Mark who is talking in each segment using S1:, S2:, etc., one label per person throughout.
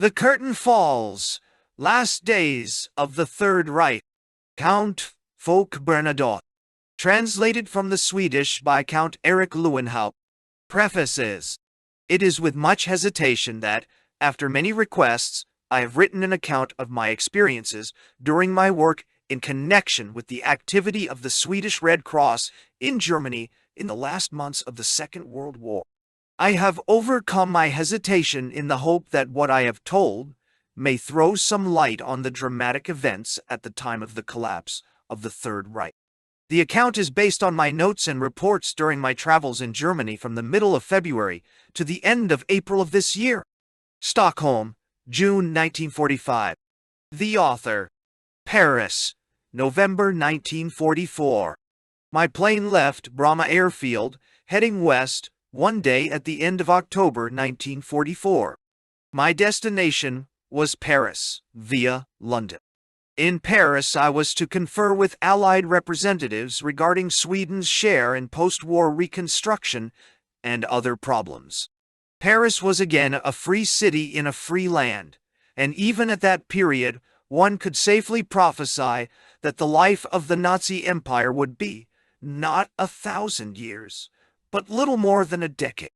S1: The curtain falls. Last days of the Third Reich. Count Folke Bernadotte. Translated from the Swedish by Count Eric Lewenhaupt. Prefaces. It is with much hesitation that, after many requests, I have written an account of my experiences during my work in connection with the activity of the Swedish Red Cross in Germany in the last months of the Second World War. I have overcome my hesitation in the hope that what I have told may throw some light on the dramatic events at the time of the collapse of the Third Reich. The account is based on my notes and reports during my travels in Germany from the middle of February to the end of April of this year. Stockholm, June 1945. The author. Paris, November 1944. My plane left Bromma Airfield, heading west, one day at the end of October 1944. My destination was Paris, via London. In Paris, I was to confer with Allied representatives regarding Sweden's share in post-war reconstruction and other problems. Paris was again a free city in a free land, and even at that period, one could safely prophesy that the life of the Nazi Empire would be, not 1,000 years, but little more than a decade.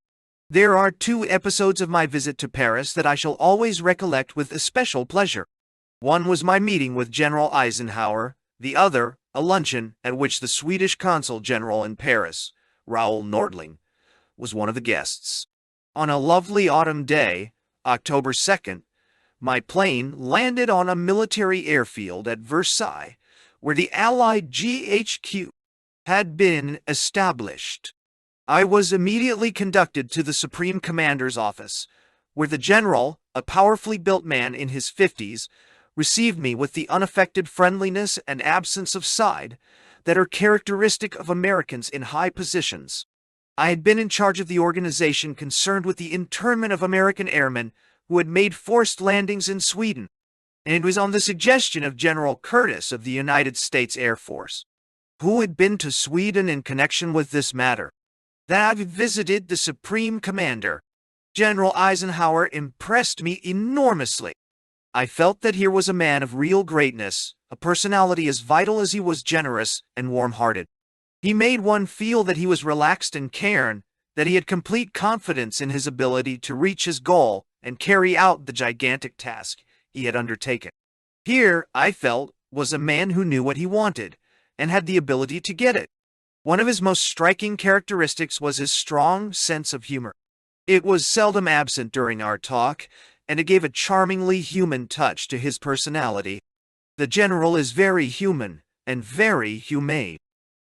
S1: There are two episodes of my visit to Paris that I shall always recollect with especial pleasure. One was my meeting with General Eisenhower, the other, a luncheon at which the Swedish Consul General in Paris, Raoul Nordling, was one of the guests. On a lovely autumn day, October 2nd, my plane landed on a military airfield at Versailles, where the Allied GHQ had been established. I was immediately conducted to the Supreme Commander's office, where the general, a powerfully built man in his 50s, received me with the unaffected friendliness and absence of side that are characteristic of Americans in high positions. I had been in charge of the organization concerned with the internment of American airmen who had made forced landings in Sweden, and it was on the suggestion of General Curtis of the United States Air Force, who had been to Sweden in connection with this matter, that I visited the Supreme Commander. General Eisenhower impressed me enormously. I felt that here was a man of real greatness, a personality as vital as he was generous and warm-hearted. He made one feel that he was relaxed and caring, that he had complete confidence in his ability to reach his goal and carry out the gigantic task he had undertaken. Here, I felt, was a man who knew what he wanted, and had the ability to get it. One of his most striking characteristics was his strong sense of humor. It was seldom absent during our talk, and it gave a charmingly human touch to his personality. The general is very human and very humane.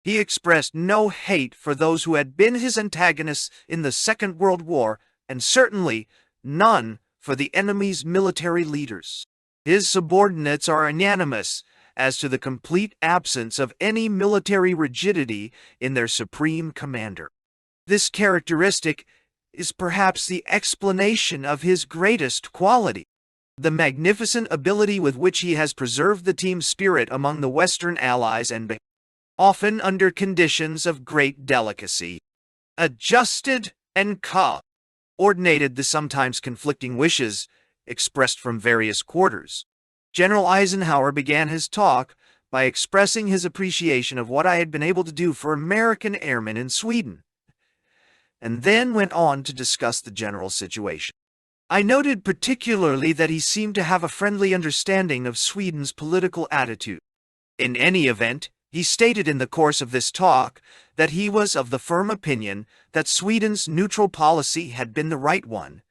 S1: He expressed no hate for those who had been his antagonists in the Second World War, and certainly none for the enemy's military leaders. His subordinates are unanimous as to the complete absence of any military rigidity in their supreme commander. This characteristic is perhaps the explanation of his greatest quality, the magnificent ability with which he has preserved the team spirit among the Western Allies and often under conditions of great delicacy, adjusted and coordinated the sometimes conflicting wishes expressed from various quarters. General Eisenhower began his talk by expressing his appreciation of what I had been able to do for American airmen in Sweden, and then went on to discuss the general situation. I noted particularly that he seemed to have a friendly understanding of Sweden's political attitude. In any event, he stated in the course of this talk that he was of the firm opinion that Sweden's neutral policy had been the right one,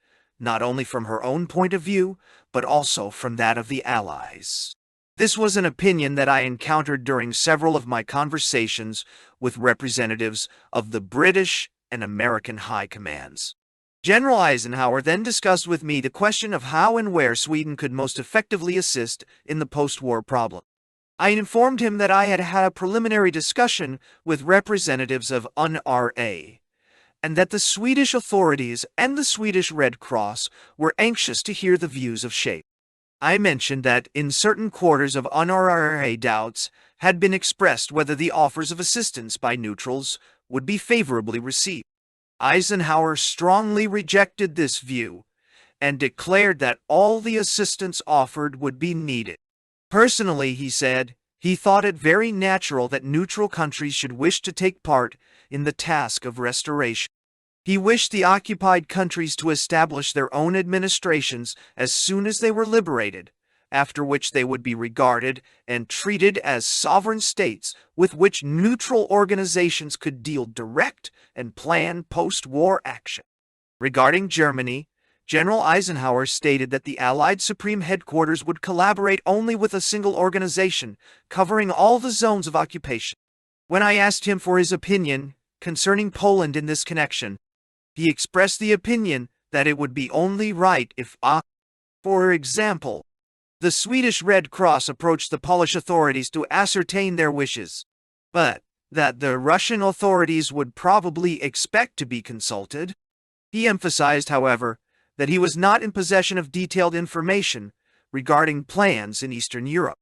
S1: not only from her own point of view, but also from that of the Allies. This was an opinion that I encountered during several of my conversations with representatives of the British and American high commands. General Eisenhower then discussed with me the question of how and where Sweden could most effectively assist in the post-war problem. I informed him that I had had a preliminary discussion with representatives of UNRWA, and that the Swedish authorities and the Swedish Red Cross were anxious to hear the views of SHAPE. I mentioned that in certain quarters of UNRWA doubts had been expressed whether the offers of assistance by neutrals would be favorably received. Eisenhower strongly rejected this view, and declared that all the assistance offered would be needed. Personally, he said, he thought it very natural that neutral countries should wish to take part in the task of restoration. He wished the occupied countries to establish their own administrations as soon as they were liberated, after which they would be regarded and treated as sovereign states with which neutral organizations could deal direct and plan post-war action. Regarding Germany, General Eisenhower stated that the Allied Supreme Headquarters would collaborate only with a single organization, covering all the zones of occupation. When I asked him for his opinion concerning Poland in this connection, he expressed the opinion that it would be only right if, for example, the Swedish Red Cross approached the Polish authorities to ascertain their wishes, but that the Russian authorities would probably expect to be consulted. He emphasized, however, that he was not in possession of detailed information regarding plans in Eastern Europe.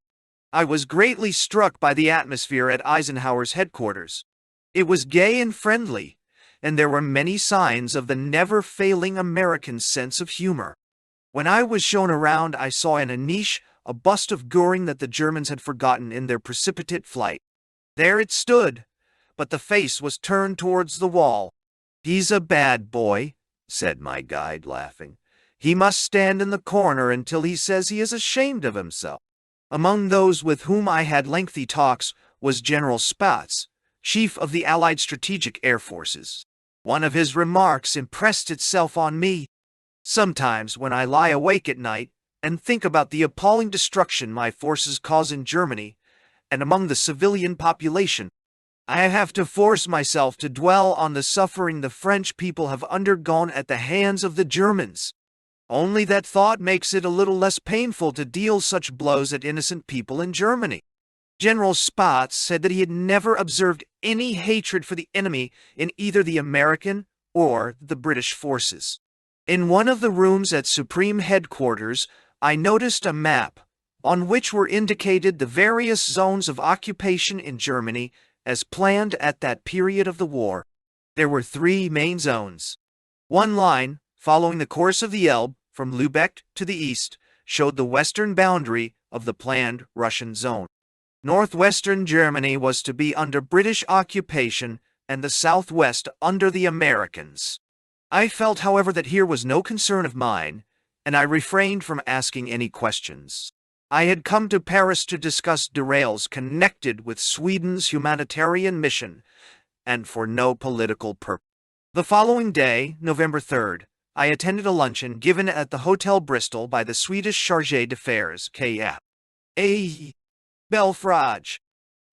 S1: I was greatly struck by the atmosphere at Eisenhower's headquarters. It was gay and friendly, and there were many signs of the never-failing American sense of humor. When I was shown around, I saw in a niche a bust of Goering that the Germans had forgotten in their precipitate flight. There it stood, but the face was turned towards the wall. "He's a bad boy," said my guide, laughing. "He must stand in the corner until he says he is ashamed of himself." Among those with whom I had lengthy talks was General Spaatz, Chief of the Allied Strategic Air Forces. One of his remarks impressed itself on me. "Sometimes when I lie awake at night and think about the appalling destruction my forces cause in Germany and among the civilian population, I have to force myself to dwell on the suffering the French people have undergone at the hands of the Germans. Only that thought makes it a little less painful to deal such blows at innocent people in Germany." General Spaatz said that he had never observed any hatred for the enemy in either the American or the British forces. In one of the rooms at Supreme Headquarters, I noticed a map on which were indicated the various zones of occupation in Germany as planned at that period of the war. There were 3 main zones. One line, following the course of the Elbe from Lübeck to the east, showed the western boundary of the planned Russian zone. Northwestern Germany was to be under British occupation and the southwest under the Americans. I felt, however, that here was no concern of mine, and I refrained from asking any questions. I had come to Paris to discuss derails connected with Sweden's humanitarian mission, and for no political purpose. The following day, November 3rd, I attended a luncheon given at the Hotel Bristol by the Swedish Chargé d'Affaires, K.F. A. Belfrage.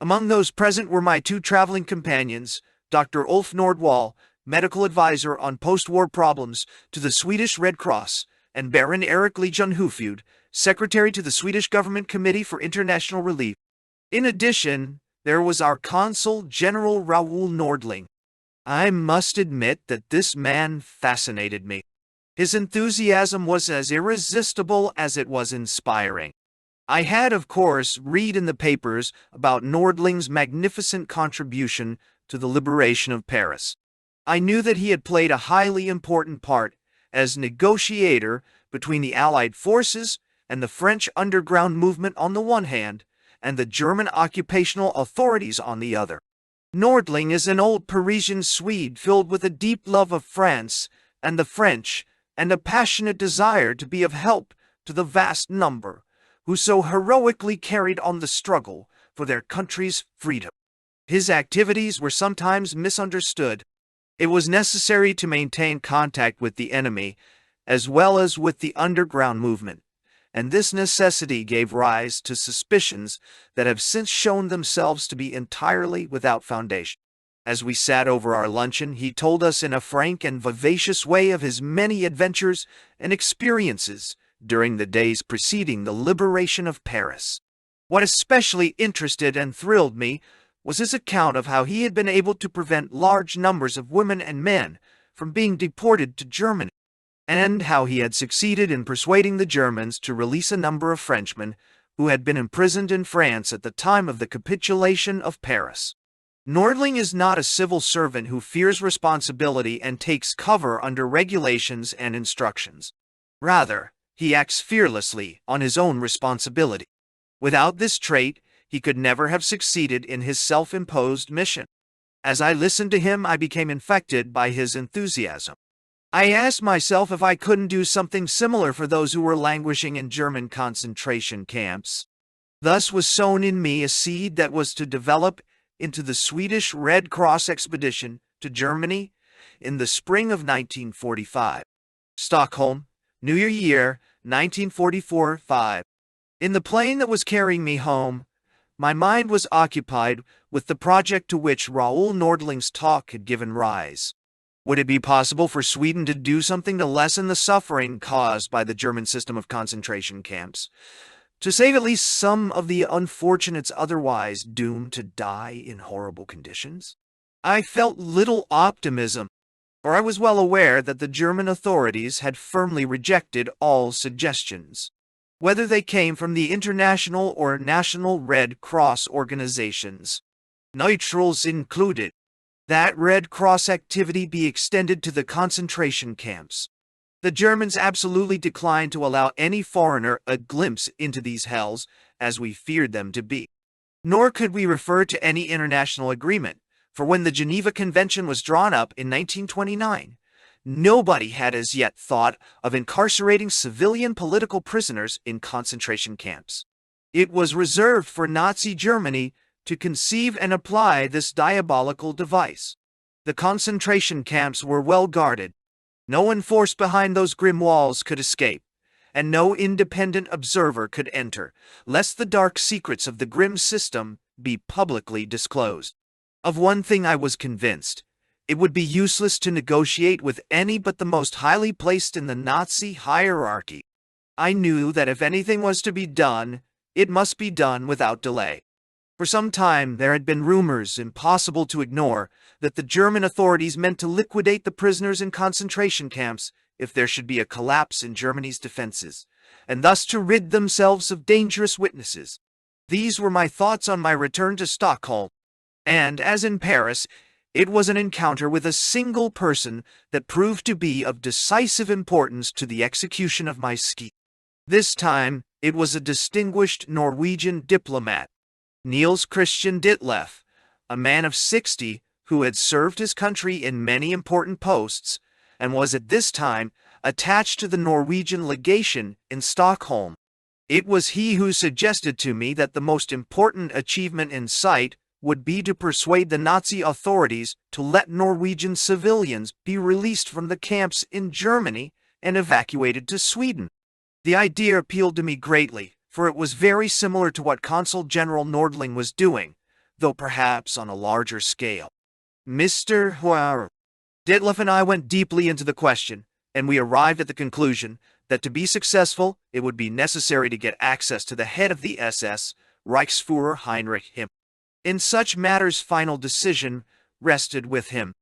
S1: Among those present were my 2 traveling companions, Dr. Ulf Nordwall, medical advisor on post-war problems to the Swedish Red Cross, and Baron Erik Lejon Hufvud, secretary to the Swedish Government Committee for International Relief. In addition, there was our Consul General Raoul Nordling. I must admit that this man fascinated me. His enthusiasm was as irresistible as it was inspiring. I had, of course, read in the papers about Nordling's magnificent contribution to the liberation of Paris. I knew that he had played a highly important part as negotiator between the Allied forces and the French underground movement on the one hand, and the German occupational authorities on the other. Nordling is an old Parisian Swede filled with a deep love of France and the French, and a passionate desire to be of help to the vast number who so heroically carried on the struggle for their country's freedom. His activities were sometimes misunderstood. It was necessary to maintain contact with the enemy, as well as with the underground movement, and this necessity gave rise to suspicions that have since shown themselves to be entirely without foundation. As we sat over our luncheon, he told us in a frank and vivacious way of his many adventures and experiences during the days preceding the liberation of Paris. What especially interested and thrilled me was his account of how he had been able to prevent large numbers of women and men from being deported to Germany, and how he had succeeded in persuading the Germans to release a number of Frenchmen who had been imprisoned in France at the time of the capitulation of Paris. Nordling is not a civil servant who fears responsibility and takes cover under regulations and instructions. Rather, he acts fearlessly on his own responsibility. Without this trait, he could never have succeeded in his self-imposed mission. As I listened to him, I became infected by his enthusiasm. I asked myself if I couldn't do something similar for those who were languishing in German concentration camps. Thus was sown in me a seed that was to develop into the Swedish Red Cross expedition to Germany in the spring of 1945. Stockholm, New Year, 1944-5. In the plane that was carrying me home, my mind was occupied with the project to which Raoul Nordling's talk had given rise. Would it be possible for Sweden to do something to lessen the suffering caused by the German system of concentration camps, to save at least some of the unfortunates otherwise doomed to die in horrible conditions? I felt little optimism, for I was well aware that the German authorities had firmly rejected all suggestions, whether they came from the international or national Red Cross organizations, neutrals included, that Red Cross activity be extended to the concentration camps. The Germans absolutely declined to allow any foreigner a glimpse into these hells, as we feared them to be. Nor could we refer to any international agreement, for when the Geneva Convention was drawn up in 1929, nobody had as yet thought of incarcerating civilian political prisoners in concentration camps. It was reserved for Nazi Germany to conceive and apply this diabolical device. The concentration camps were well guarded. No one forced behind those grim walls could escape, and no independent observer could enter, lest the dark secrets of the grim system be publicly disclosed. Of one thing I was convinced: it would be useless to negotiate with any but the most highly placed in the Nazi hierarchy. I knew that if anything was to be done, it must be done without delay. For some time there had been rumors, impossible to ignore, that the German authorities meant to liquidate the prisoners in concentration camps if there should be a collapse in Germany's defenses, and thus to rid themselves of dangerous witnesses. These were my thoughts on my return to Stockholm, and, as in Paris, it was an encounter with a single person that proved to be of decisive importance to the execution of my scheme. This time, it was a distinguished Norwegian diplomat, Niels Christian Ditleff, a man of 60 who had served his country in many important posts and was at this time attached to the Norwegian legation in Stockholm. It was he who suggested to me that the most important achievement in sight would be to persuade the Nazi authorities to let Norwegian civilians be released from the camps in Germany and evacuated to Sweden. The idea appealed to me greatly, for it was very similar to what Consul General Nordling was doing, though perhaps on a larger scale. Mr. Ditleff and I went deeply into the question, and we arrived at the conclusion that to be successful, it would be necessary to get access to the head of the SS, Reichsfuhrer Heinrich Himmler. In such matters, final decision rested with him.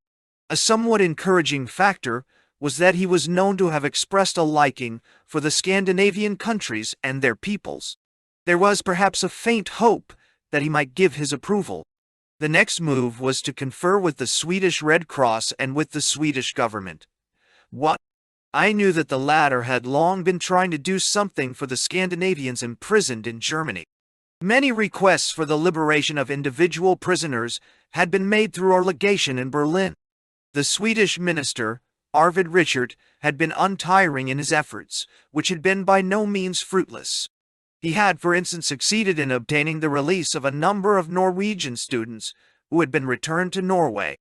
S1: A somewhat encouraging factor was that he was known to have expressed a liking for the Scandinavian countries and their peoples. There was perhaps a faint hope that he might give his approval. The next move was to confer with the Swedish Red Cross and with the Swedish government. I knew that the latter had long been trying to do something for the Scandinavians imprisoned in Germany. Many requests for the liberation of individual prisoners had been made through our legation in Berlin. The Swedish minister, Arvid Richard, had been untiring in his efforts, which had been by no means fruitless. He had, for instance, succeeded in obtaining the release of a number of Norwegian students who had been returned to Norway.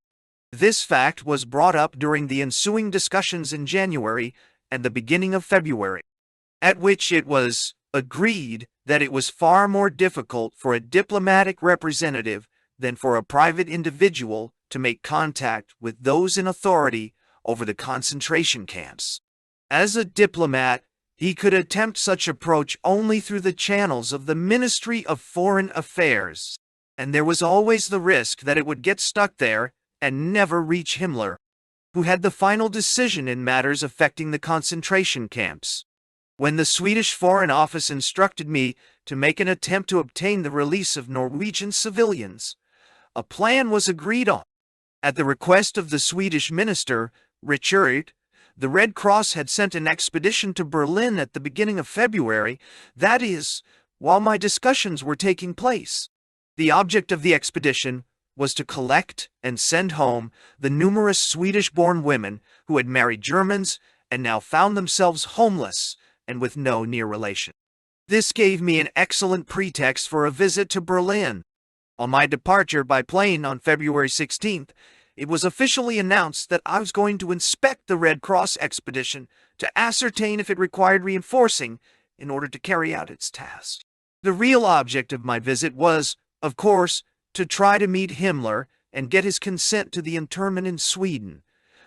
S1: This fact was brought up during the ensuing discussions in January and the beginning of February, at which it was agreed that it was far more difficult for a diplomatic representative than for a private individual to make contact with those in authority over the concentration camps. As a diplomat, he could attempt such approach only through the channels of the Ministry of Foreign Affairs, and there was always the risk that it would get stuck there and never reach Himmler, who had the final decision in matters affecting the concentration camps. When the Swedish Foreign Office instructed me to make an attempt to obtain the release of Norwegian civilians, a plan was agreed on. At the request of the Swedish minister, Richard, The Red Cross had sent an expedition to Berlin at the beginning of February, that is, while my discussions were taking place. The object of the expedition was to collect and send home the numerous Swedish-born women who had married Germans and now found themselves homeless and with no near relation. This gave me an excellent pretext for a visit to Berlin. On my departure by plane on February 16th, it was officially announced that I was going to inspect the Red Cross expedition to ascertain if it required reinforcing in order to carry out its task. The real object of my visit was, of course, to try to meet Himmler and get his consent to the internment in Sweden,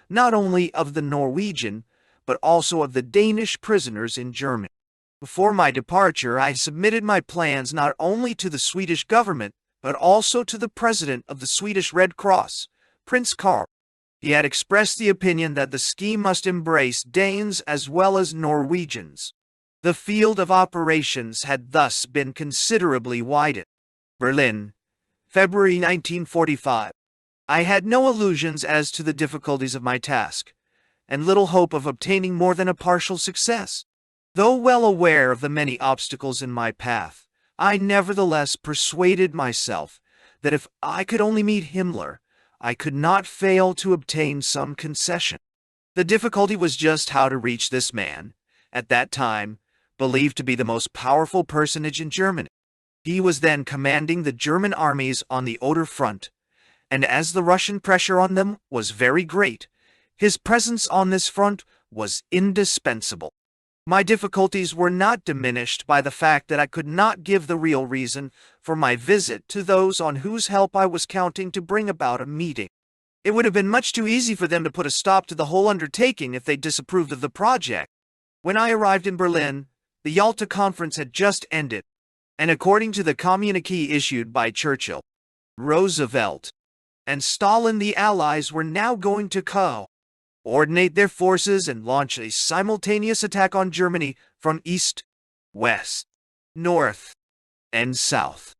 S1: not only of the Norwegian, but also of the Danish prisoners in Germany. Before my departure, I submitted my plans not only to the Swedish government, but also to the president of the Swedish Red Cross, Prince Karl. He had expressed the opinion that the scheme must embrace Danes as well as Norwegians. The field of operations had thus been considerably widened. Berlin, February 1945. I had no illusions as to the difficulties of my task, and little hope of obtaining more than a partial success. Though well aware of the many obstacles in my path, I nevertheless persuaded myself that if I could only meet Himmler, I could not fail to obtain some concession. The difficulty was just how to reach this man, at that time, believed to be the most powerful personage in Germany. He was then commanding the German armies on the Oder front, and as the Russian pressure on them was very great, his presence on this front was indispensable. My difficulties were not diminished by the fact that I could not give the real reason for my visit to those on whose help I was counting to bring about a meeting. It would have been much too easy for them to put a stop to the whole undertaking if they disapproved of the project. When I arrived in Berlin, the Yalta Conference had just ended, and according to the communiqué issued by Churchill, Roosevelt, and Stalin, the Allies were now going to coordinate their forces and launch a simultaneous attack on Germany from east, west, north, and south.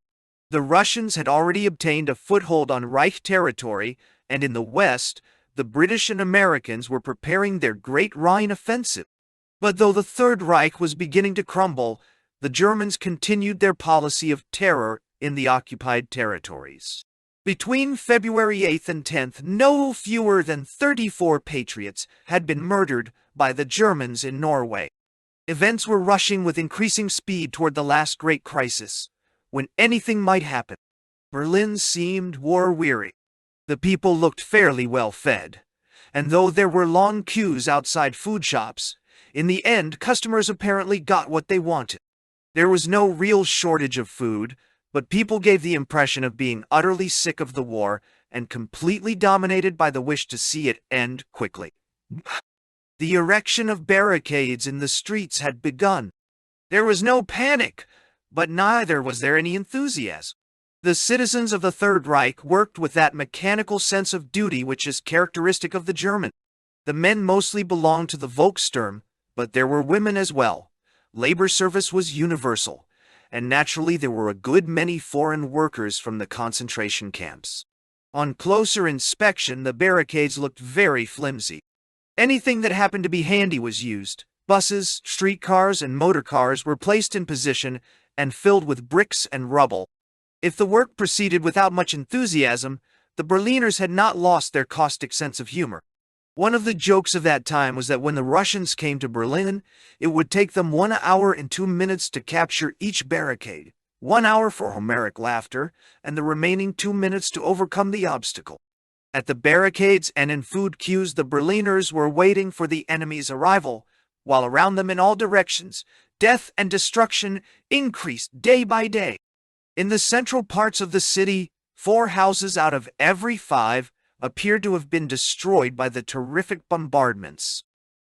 S1: The Russians had already obtained a foothold on Reich territory, and in the west, the British and Americans were preparing their Great Rhine offensive. But though the Third Reich was beginning to crumble, the Germans continued their policy of terror in the occupied territories. Between February 8th and 10th, no fewer than 34 patriots had been murdered by the Germans in Norway. Events were rushing with increasing speed toward the last great crisis, when anything might happen. Berlin seemed war-weary. The people looked fairly well fed, and though there were long queues outside food shops, in the end customers apparently got what they wanted. There was no real shortage of food, but people gave the impression of being utterly sick of the war and completely dominated by the wish to see it end quickly. The erection of barricades in the streets had begun. There was no panic, but neither was there any enthusiasm. The citizens of the Third Reich worked with that mechanical sense of duty which is characteristic of the German. The men mostly belonged to the Volkssturm, but there were women as well. Labor service was universal, and naturally there were a good many foreign workers from the concentration camps. On closer inspection, the barricades looked very flimsy. Anything that happened to be handy was used. Buses, streetcars, and motor cars were placed in position and filled with bricks and rubble. If the work proceeded without much enthusiasm, the Berliners had not lost their caustic sense of humor. One of the jokes of that time was that when the Russians came to Berlin, it would take them 1 hour and 2 minutes to capture each barricade, 1 hour for Homeric laughter, and the remaining 2 minutes to overcome the obstacle. At the barricades and in food queues, the Berliners were waiting for the enemy's arrival, while around them in all directions, death and destruction increased day by day. In the central parts of the city, 4 houses out of every 5 appeared to have been destroyed by the terrific bombardments.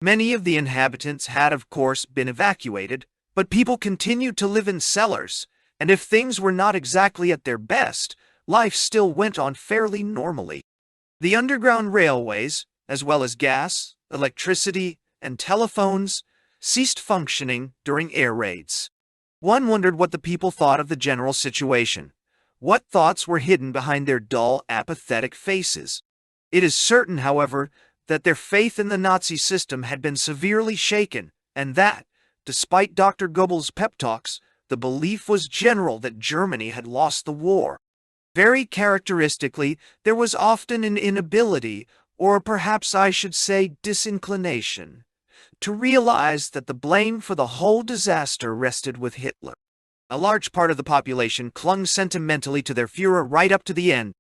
S1: Many of the inhabitants had, of course, been evacuated, but people continued to live in cellars, and if things were not exactly at their best, life still went on fairly normally. The underground railways, as well as gas, electricity, and telephones, ceased functioning during air raids. One wondered what the people thought of the general situation. What thoughts were hidden behind their dull, apathetic faces? It is certain, however, that their faith in the Nazi system had been severely shaken, and that, despite Dr. Goebbels' pep talks, the belief was general that Germany had lost the war. Very characteristically, there was often an inability, or perhaps I should say disinclination, to realize that the blame for the whole disaster rested with Hitler. A large part of the population clung sentimentally to their Führer right up to the end.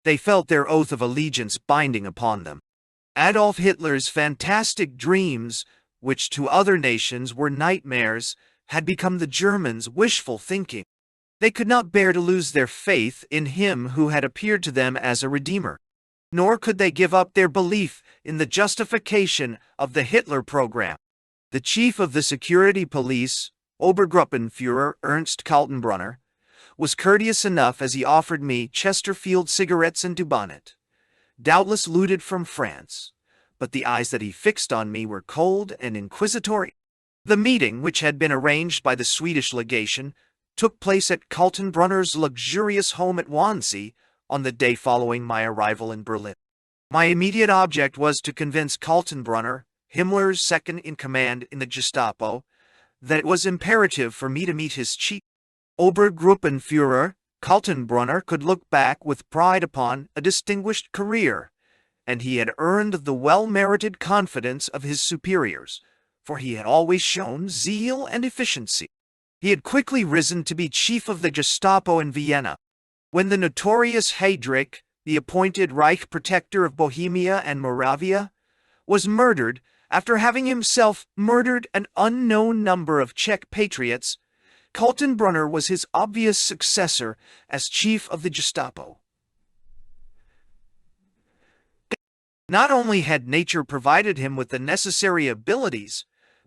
S1: They felt their oath of allegiance binding upon them. Adolf Hitler's fantastic dreams, which to other nations were nightmares, had become the Germans' wishful thinking. They could not bear to lose their faith in him who had appeared to them as a redeemer. Nor could they give up their belief in the justification of the Hitler program. The chief of the security police, Obergruppenführer Ernst Kaltenbrunner, was courteous enough as he offered me Chesterfield cigarettes and Dubonnet, doubtless looted from France, but the eyes that he fixed on me were cold and inquisitory. The meeting, which had been arranged by the Swedish legation, took place at Kaltenbrunner's luxurious home at Wannsee on the day following my arrival in Berlin. My immediate object was to convince Kaltenbrunner, Himmler's second-in-command in the Gestapo, that it was imperative for me to meet his chief. Obergruppenführer Kaltenbrunner could look back with pride upon a distinguished career, and he had earned the well-merited confidence of his superiors, for he had always shown zeal and efficiency. He had quickly risen to be chief of the Gestapo in Vienna. When the notorious Heydrich, the appointed Reich protector of Bohemia and Moravia, was murdered after having himself murdered an unknown number of Czech patriots, Kaltenbrunner was his obvious successor as chief of the Gestapo. Not only had nature provided him with the necessary abilities,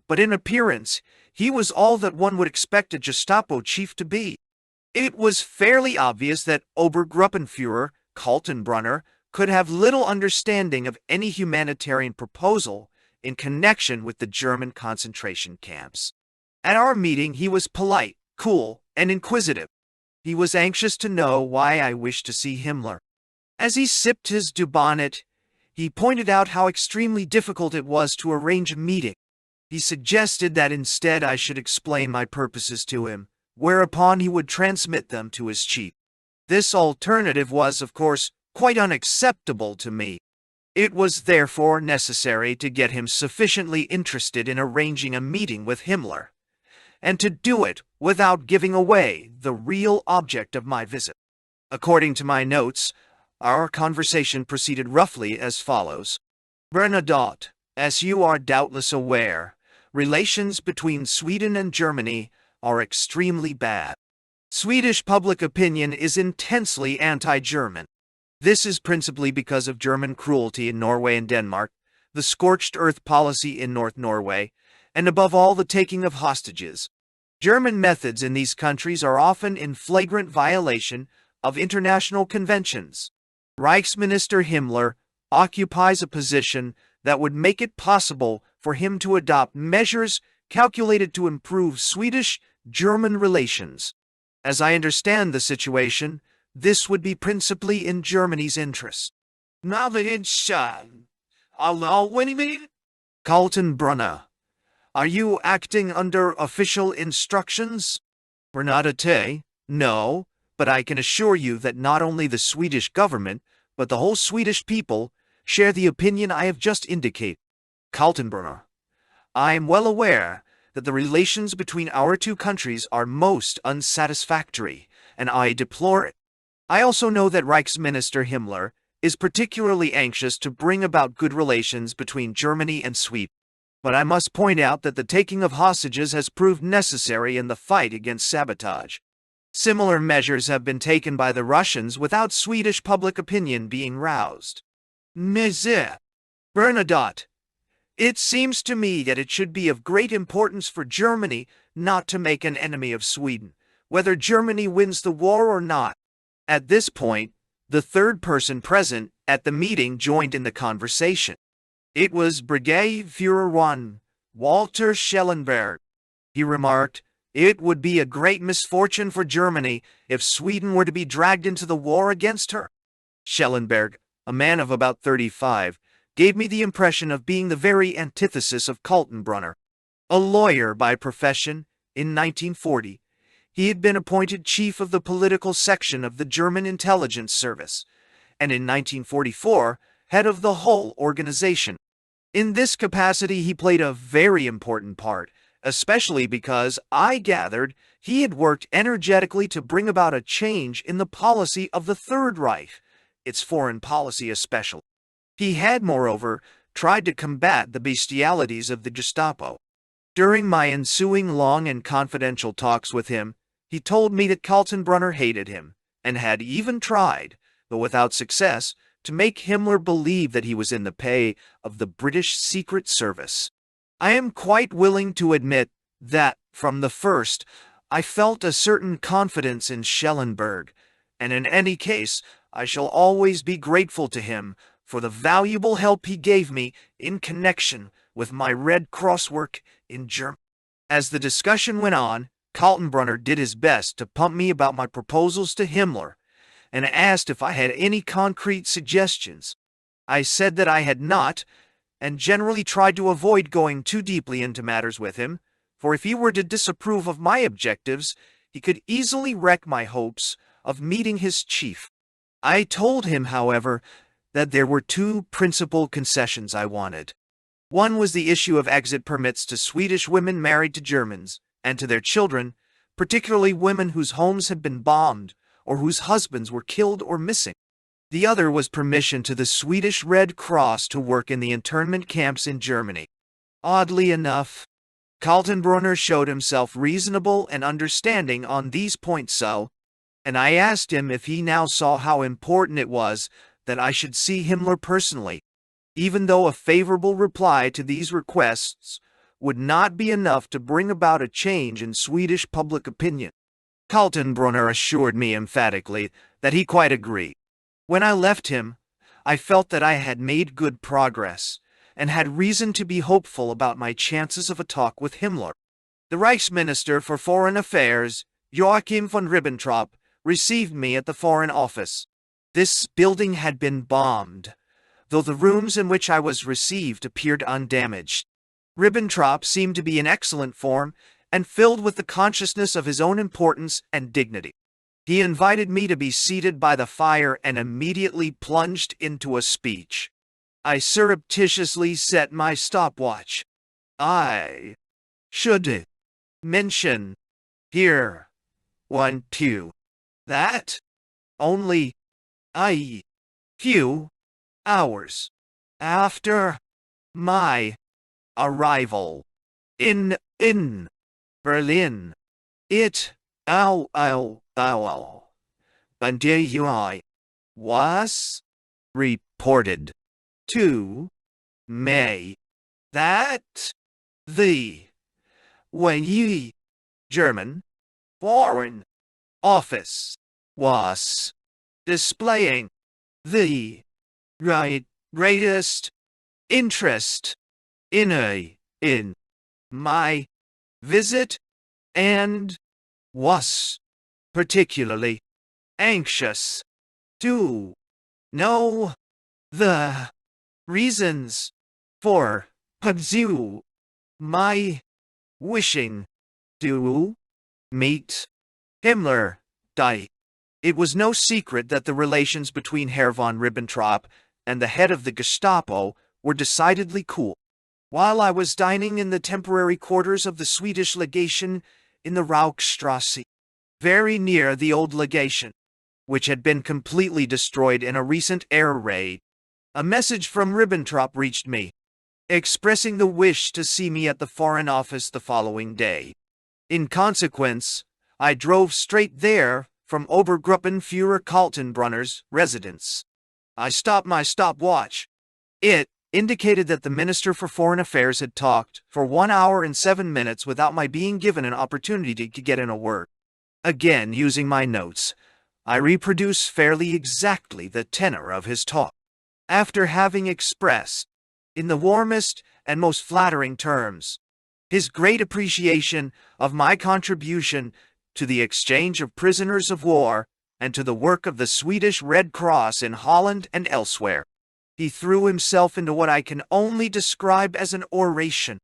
S1: but in appearance he was all that one would expect a Gestapo chief to be. It was fairly obvious that Obergruppenführer Kaltenbrunner could have little understanding of any humanitarian proposal in connection with the German concentration camps. At our meeting he was polite, cool, and inquisitive. He was anxious to know why I wished to see Himmler. As he sipped his Dubonnet, he pointed out how extremely difficult it was to arrange a meeting. He suggested that instead I should explain my purposes to him, whereupon he would transmit them to his chief. This alternative was, of course, quite unacceptable to me. It was therefore necessary to get him sufficiently interested in arranging a meeting with Himmler, and to do it without giving away the real object of my visit. According to my notes, our conversation proceeded roughly as follows. Bernadotte, as you are doubtless aware, relations between Sweden and Germany are extremely bad. Swedish public opinion is intensely anti-German. This is principally because of German cruelty in Norway and Denmark, the scorched earth policy in North Norway, and above all the taking of hostages. German methods in these countries are often in flagrant violation of international conventions. Reichsminister Himmler occupies a position that would make it possible for him to adopt measures calculated to improve Swedish-German relations. As I understand the situation, this would be principally in Germany's interest. Kaltenbrunner, are you acting under official instructions? Bernadotte, no, but I can assure you that not only the Swedish government, but the whole Swedish people share the opinion I have just indicated. Kaltenbrunner, I am well aware that the relations between our two countries are most unsatisfactory, and I deplore it. I also know that Reichsminister Himmler is particularly anxious to bring about good relations between Germany and Sweden. But I must point out that the taking of hostages has proved necessary in the fight against sabotage. Similar measures have been taken by the Russians without Swedish public opinion being roused. Monsieur Bernadotte, it seems to me that it should be of great importance for Germany not to make an enemy of Sweden, whether Germany wins the war or not. At this point, the third person present at the meeting joined in the conversation. It was Brigade Führer 1, Walter Schellenberg. He remarked, "It would be a great misfortune for Germany if Sweden were to be dragged into the war against her." Schellenberg, a man of about 35, gave me the impression of being the very antithesis of Kaltenbrunner. A lawyer by profession, in 1940, he had been appointed chief of the political section of the German intelligence service, and in 1944, head of the whole organization. In this capacity, he played a very important part, especially because I gathered he had worked energetically to bring about a change in the policy of the Third Reich, its foreign policy especially. He had, moreover, tried to combat the bestialities of the Gestapo. During my ensuing long and confidential talks with him, he told me that Kaltenbrunner hated him, and had even tried, though without success, to make Himmler believe that he was in the pay of the British Secret Service. I am quite willing to admit that, from the first, I felt a certain confidence in Schellenberg, and in any case, I shall always be grateful to him for the valuable help he gave me in connection with my Red Cross work in Germany. As the discussion went on, Kaltenbrunner did his best to pump me about my proposals to Himmler, and asked if I had any concrete suggestions. I said that I had not, and generally tried to avoid going too deeply into matters with him, for if he were to disapprove of my objectives, he could easily wreck my hopes of meeting his chief. I told him, however, that there were two principal concessions I wanted. One was the issue of exit permits to Swedish women married to Germans, and to their children, particularly women whose homes had been bombed, or whose husbands were killed or missing. The other was permission to the Swedish Red Cross to work in the internment camps in Germany. Oddly enough, Kaltenbrunner showed himself reasonable and understanding on these points and I asked him if he now saw how important it was that I should see Himmler personally, even though a favorable reply to these requests would not be enough to bring about a change in Swedish public opinion. Kaltenbrunner assured me emphatically that he quite agreed. When I left him, I felt that I had made good progress, and had reason to be hopeful about my chances of a talk with Himmler. The Reichsminister for Foreign Affairs, Joachim von Ribbentrop, received me at the Foreign Office. This building had been bombed, though the rooms in which I was received appeared undamaged. Ribbentrop seemed to be in excellent form, and filled with the consciousness of his own importance and dignity. He invited me to be seated by the fire and immediately plunged into a speech. I surreptitiously set my stopwatch. I should mention here, 1, 2, that only a few hours after my arrival in Berlin, and was reported to me that the German Foreign Office was displaying the greatest interest in my visit, and was particularly anxious to know the reasons for my wishing to meet Himmler. It was no secret that the relations between Herr von Ribbentrop and the head of the Gestapo were decidedly cool. While I was dining in the temporary quarters of the Swedish legation in the Rauchstrasse, very near the old legation, which had been completely destroyed in a recent air raid, a message from Ribbentrop reached me, expressing the wish to see me at the Foreign Office the following day. In consequence, I drove straight there from Obergruppenführer Kaltenbrunner's residence. I stopped my stopwatch. It indicated that the Minister for Foreign Affairs had talked for 1 hour and 7 minutes without my being given an opportunity to get in a word. Again, using my notes, I reproduce fairly exactly the tenor of his talk. After having expressed, in the warmest and most flattering terms, his great appreciation of my contribution to the exchange of prisoners of war and to the work of the Swedish Red Cross in Holland and elsewhere, He threw himself into what I can only describe as an oration.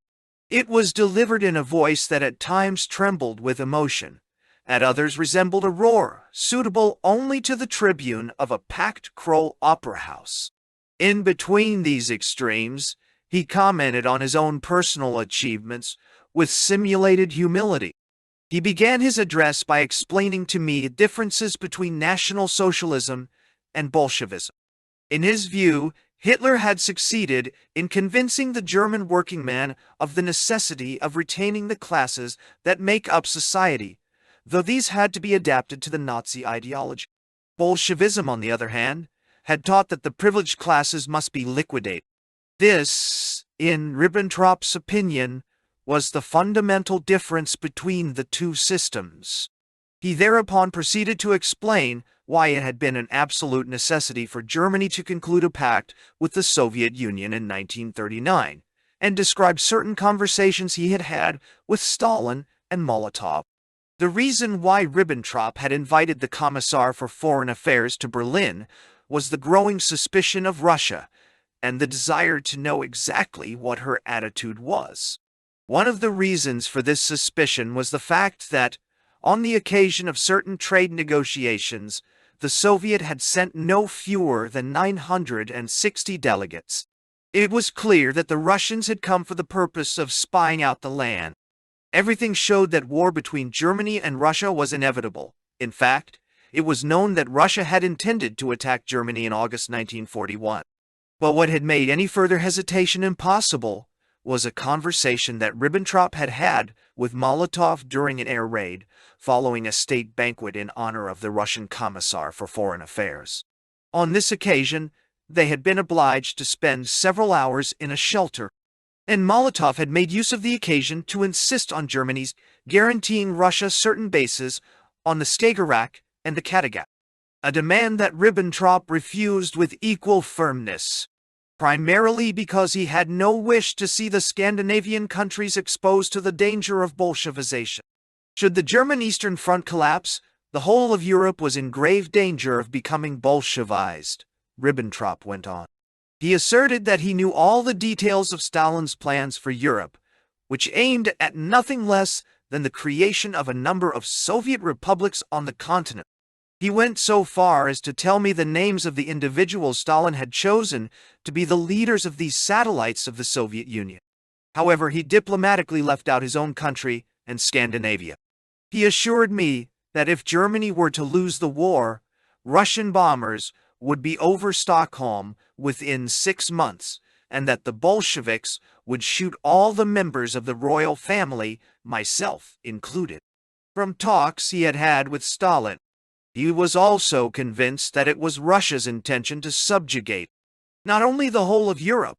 S1: It was delivered in a voice that at times trembled with emotion, at others resembled a roar, suitable only to the tribune of a packed Kroll opera house. In between these extremes, he commented on his own personal achievements with simulated humility. He began his address by explaining to me the differences between National Socialism and Bolshevism. In his view, Hitler had succeeded in convincing the German working man of the necessity of retaining the classes that make up society, though these had to be adapted to the Nazi ideology. Bolshevism, on the other hand, had taught that the privileged classes must be liquidated. This, in Ribbentrop's opinion, was the fundamental difference between the two systems. He thereupon proceeded to explain why it had been an absolute necessity for Germany to conclude a pact with the Soviet Union in 1939, and described certain conversations he had had with Stalin and Molotov. The reason why Ribbentrop had invited the Commissar for Foreign Affairs to Berlin was the growing suspicion of Russia and the desire to know exactly what her attitude was. One of the reasons for this suspicion was the fact that, on the occasion of certain trade negotiations, the Soviet had sent no fewer than 960 delegates. It was clear that the Russians had come for the purpose of spying out the land. Everything showed that war between Germany and Russia was inevitable. In fact, it was known that Russia had intended to attack Germany in August 1941. But what had made any further hesitation impossible was a conversation that Ribbentrop had had with Molotov during an air raid following a state banquet in honor of the Russian Commissar for Foreign Affairs. On this occasion, they had been obliged to spend several hours in a shelter, and Molotov had made use of the occasion to insist on Germany's guaranteeing Russia certain bases on the Skagerrak and the Kattegat, a demand that Ribbentrop refused with equal firmness, primarily because he had no wish to see the Scandinavian countries exposed to the danger of Bolshevization. Should the German Eastern Front collapse, the whole of Europe was in grave danger of becoming Bolshevized, Ribbentrop went on. He asserted that he knew all the details of Stalin's plans for Europe, which aimed at nothing less than the creation of a number of Soviet republics on the continent. He went so far as to tell me the names of the individuals Stalin had chosen to be the leaders of these satellites of the Soviet Union. However, he diplomatically left out his own country and Scandinavia. He assured me that if Germany were to lose the war, Russian bombers would be over Stockholm within 6 months, and that the Bolsheviks would shoot all the members of the royal family, myself included. From talks he had had with Stalin, he was also convinced that it was Russia's intention to subjugate not only the whole of Europe,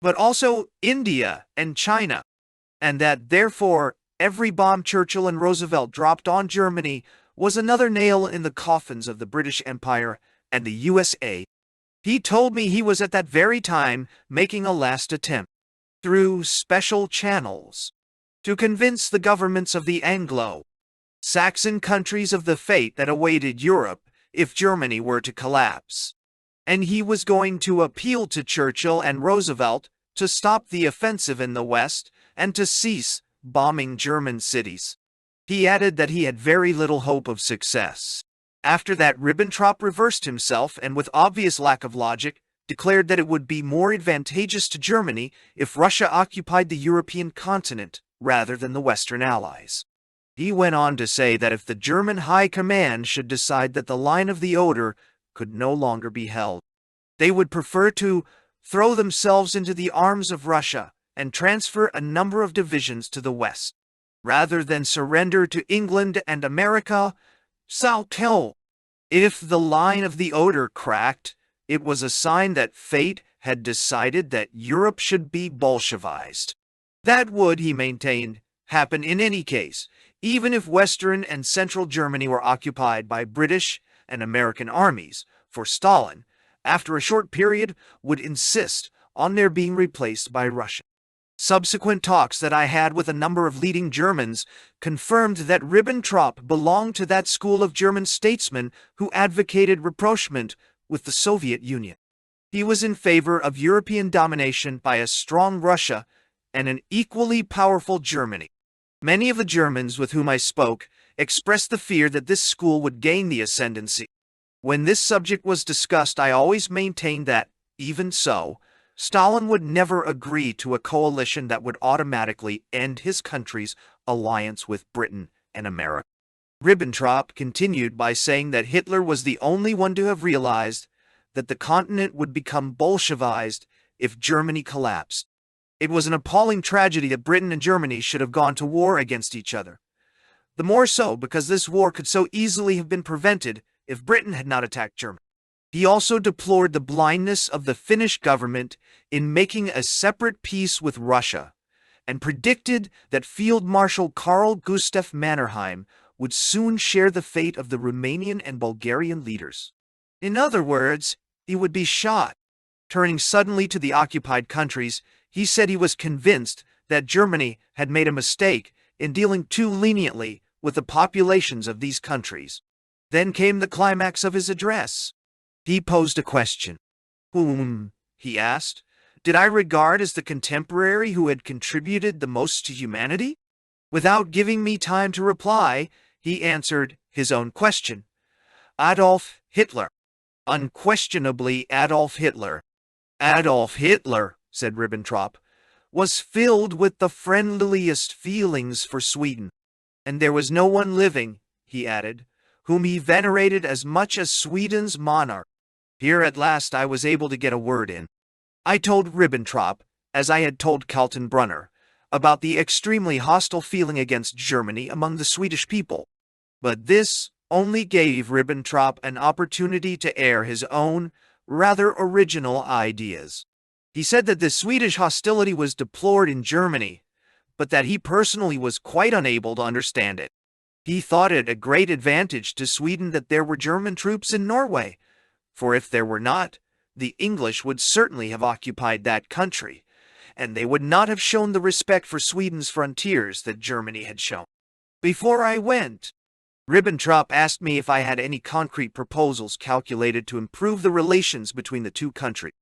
S1: but also India and China, and that therefore every bomb Churchill and Roosevelt dropped on Germany was another nail in the coffins of the British Empire and the USA. He told me he was at that very time making a last attempt, through special channels, to convince the governments of the Anglo-Saxon countries of the fate that awaited Europe if Germany were to collapse. And he was going to appeal to Churchill and Roosevelt to stop the offensive in the West and to cease bombing German cities. He added that he had very little hope of success. After that, Ribbentrop reversed himself and, with obvious lack of logic, declared that it would be more advantageous to Germany if Russia occupied the European continent rather than the Western Allies. He went on to say that if the German High Command should decide that the line of the Oder could no longer be held, they would prefer to throw themselves into the arms of Russia and transfer a number of divisions to the west, rather than surrender to England and America. If the line of the Oder cracked, it was a sign that fate had decided that Europe should be Bolshevized. That would, he maintained, happen in any case, even if Western and Central Germany were occupied by British and American armies, for Stalin, after a short period, would insist on their being replaced by Russia. Subsequent talks that I had with a number of leading Germans confirmed that Ribbentrop belonged to that school of German statesmen who advocated rapprochement with the Soviet Union. He was in favor of European domination by a strong Russia and an equally powerful Germany. Many of the Germans with whom I spoke expressed the fear that this school would gain the ascendancy. When this subject was discussed, I always maintained that, even so, Stalin would never agree to a coalition that would automatically end his country's alliance with Britain and America. Ribbentrop continued by saying that Hitler was the only one to have realized that the continent would become Bolshevized if Germany collapsed. It was an appalling tragedy that Britain and Germany should have gone to war against each other. The more so because this war could so easily have been prevented if Britain had not attacked Germany. He also deplored the blindness of the Finnish government in making a separate peace with Russia, and predicted that Field Marshal Karl Gustav Mannerheim would soon share the fate of the Romanian and Bulgarian leaders. In other words, he would be shot. Turning suddenly to the occupied countries, he said he was convinced that Germany had made a mistake in dealing too leniently with the populations of these countries. Then came the climax of his address. He posed a question. Whom, he asked, did I regard as the contemporary who had contributed the most to humanity? Without giving me time to reply, he answered his own question. Adolf Hitler. Unquestionably Adolf Hitler. Adolf Hitler, said Ribbentrop, was filled with the friendliest feelings for Sweden, and there was no one living, he added, whom he venerated as much as Sweden's monarch. Here at last I was able to get a word in. I told Ribbentrop, as I had told Kaltenbrunner, about the extremely hostile feeling against Germany among the Swedish people. But this only gave Ribbentrop an opportunity to air his own, rather original ideas. He said that the Swedish hostility was deplored in Germany, but that he personally was quite unable to understand it. He thought it a great advantage to Sweden that there were German troops in Norway, for if there were not, the English would certainly have occupied that country, and they would not have shown the respect for Sweden's frontiers that Germany had shown. Before I went, Ribbentrop asked me if I had any concrete proposals calculated to improve the relations between the two countries,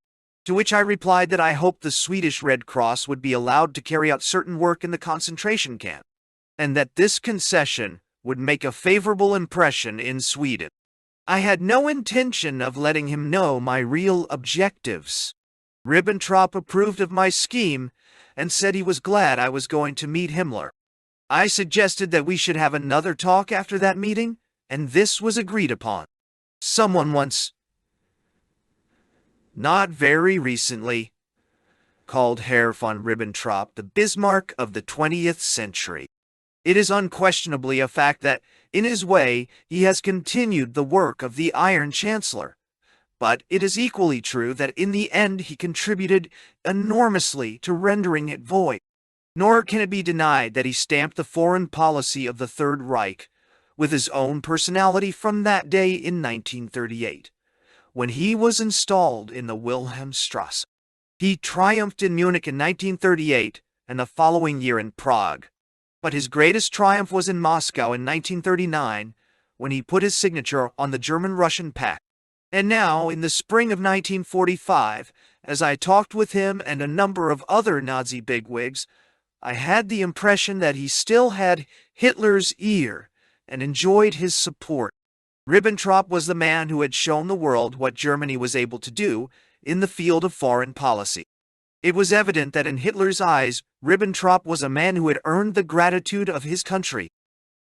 S1: to which I replied that I hoped the Swedish Red Cross would be allowed to carry out certain work in the concentration camp, and that this concession would make a favorable impression in Sweden. I had no intention of letting him know my real objectives. Ribbentrop approved of my scheme and said he was glad I was going to meet Himmler. I suggested that we should have another talk after that meeting, and this was agreed upon. Someone once, not very recently, called Herr von Ribbentrop the Bismarck of the 20th century. It is unquestionably a fact that, in his way, he has continued the work of the Iron Chancellor. But it is equally true that in the end he contributed enormously to rendering it void. Nor can it be denied that he stamped the foreign policy of the Third Reich with his own personality from that day in 1938, when he was installed in the Wilhelmstrasse. He triumphed in Munich in 1938 and the following year in Prague. But his greatest triumph was in Moscow in 1939, when he put his signature on the German-Russian Pact. And now, in the spring of 1945, as I talked with him and a number of other Nazi bigwigs, I had the impression that he still had Hitler's ear and enjoyed his support. Ribbentrop was the man who had shown the world what Germany was able to do in the field of foreign policy. It was evident that in Hitler's eyes, Ribbentrop was a man who had earned the gratitude of his country.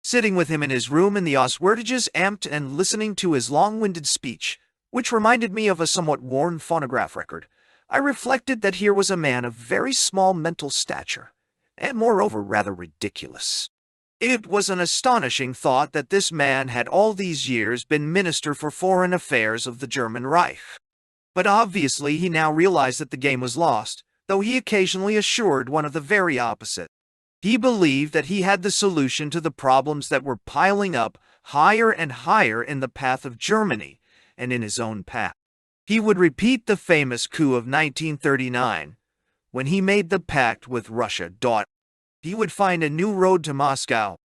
S1: Sitting with him in his room in the Auswärtiges Amt and listening to his long-winded speech, which reminded me of a somewhat worn phonograph record, I reflected that here was a man of very small mental stature, and moreover rather ridiculous. It was an astonishing thought that this man had all these years been Minister for Foreign Affairs of the German Reich. But obviously he now realized that the game was lost, though he occasionally assured one of the very opposite. He believed that he had the solution to the problems that were piling up higher and higher in the path of Germany and in his own path. He would repeat the famous coup of 1939, when he made the pact with Russia. He would find a new road to Moscow.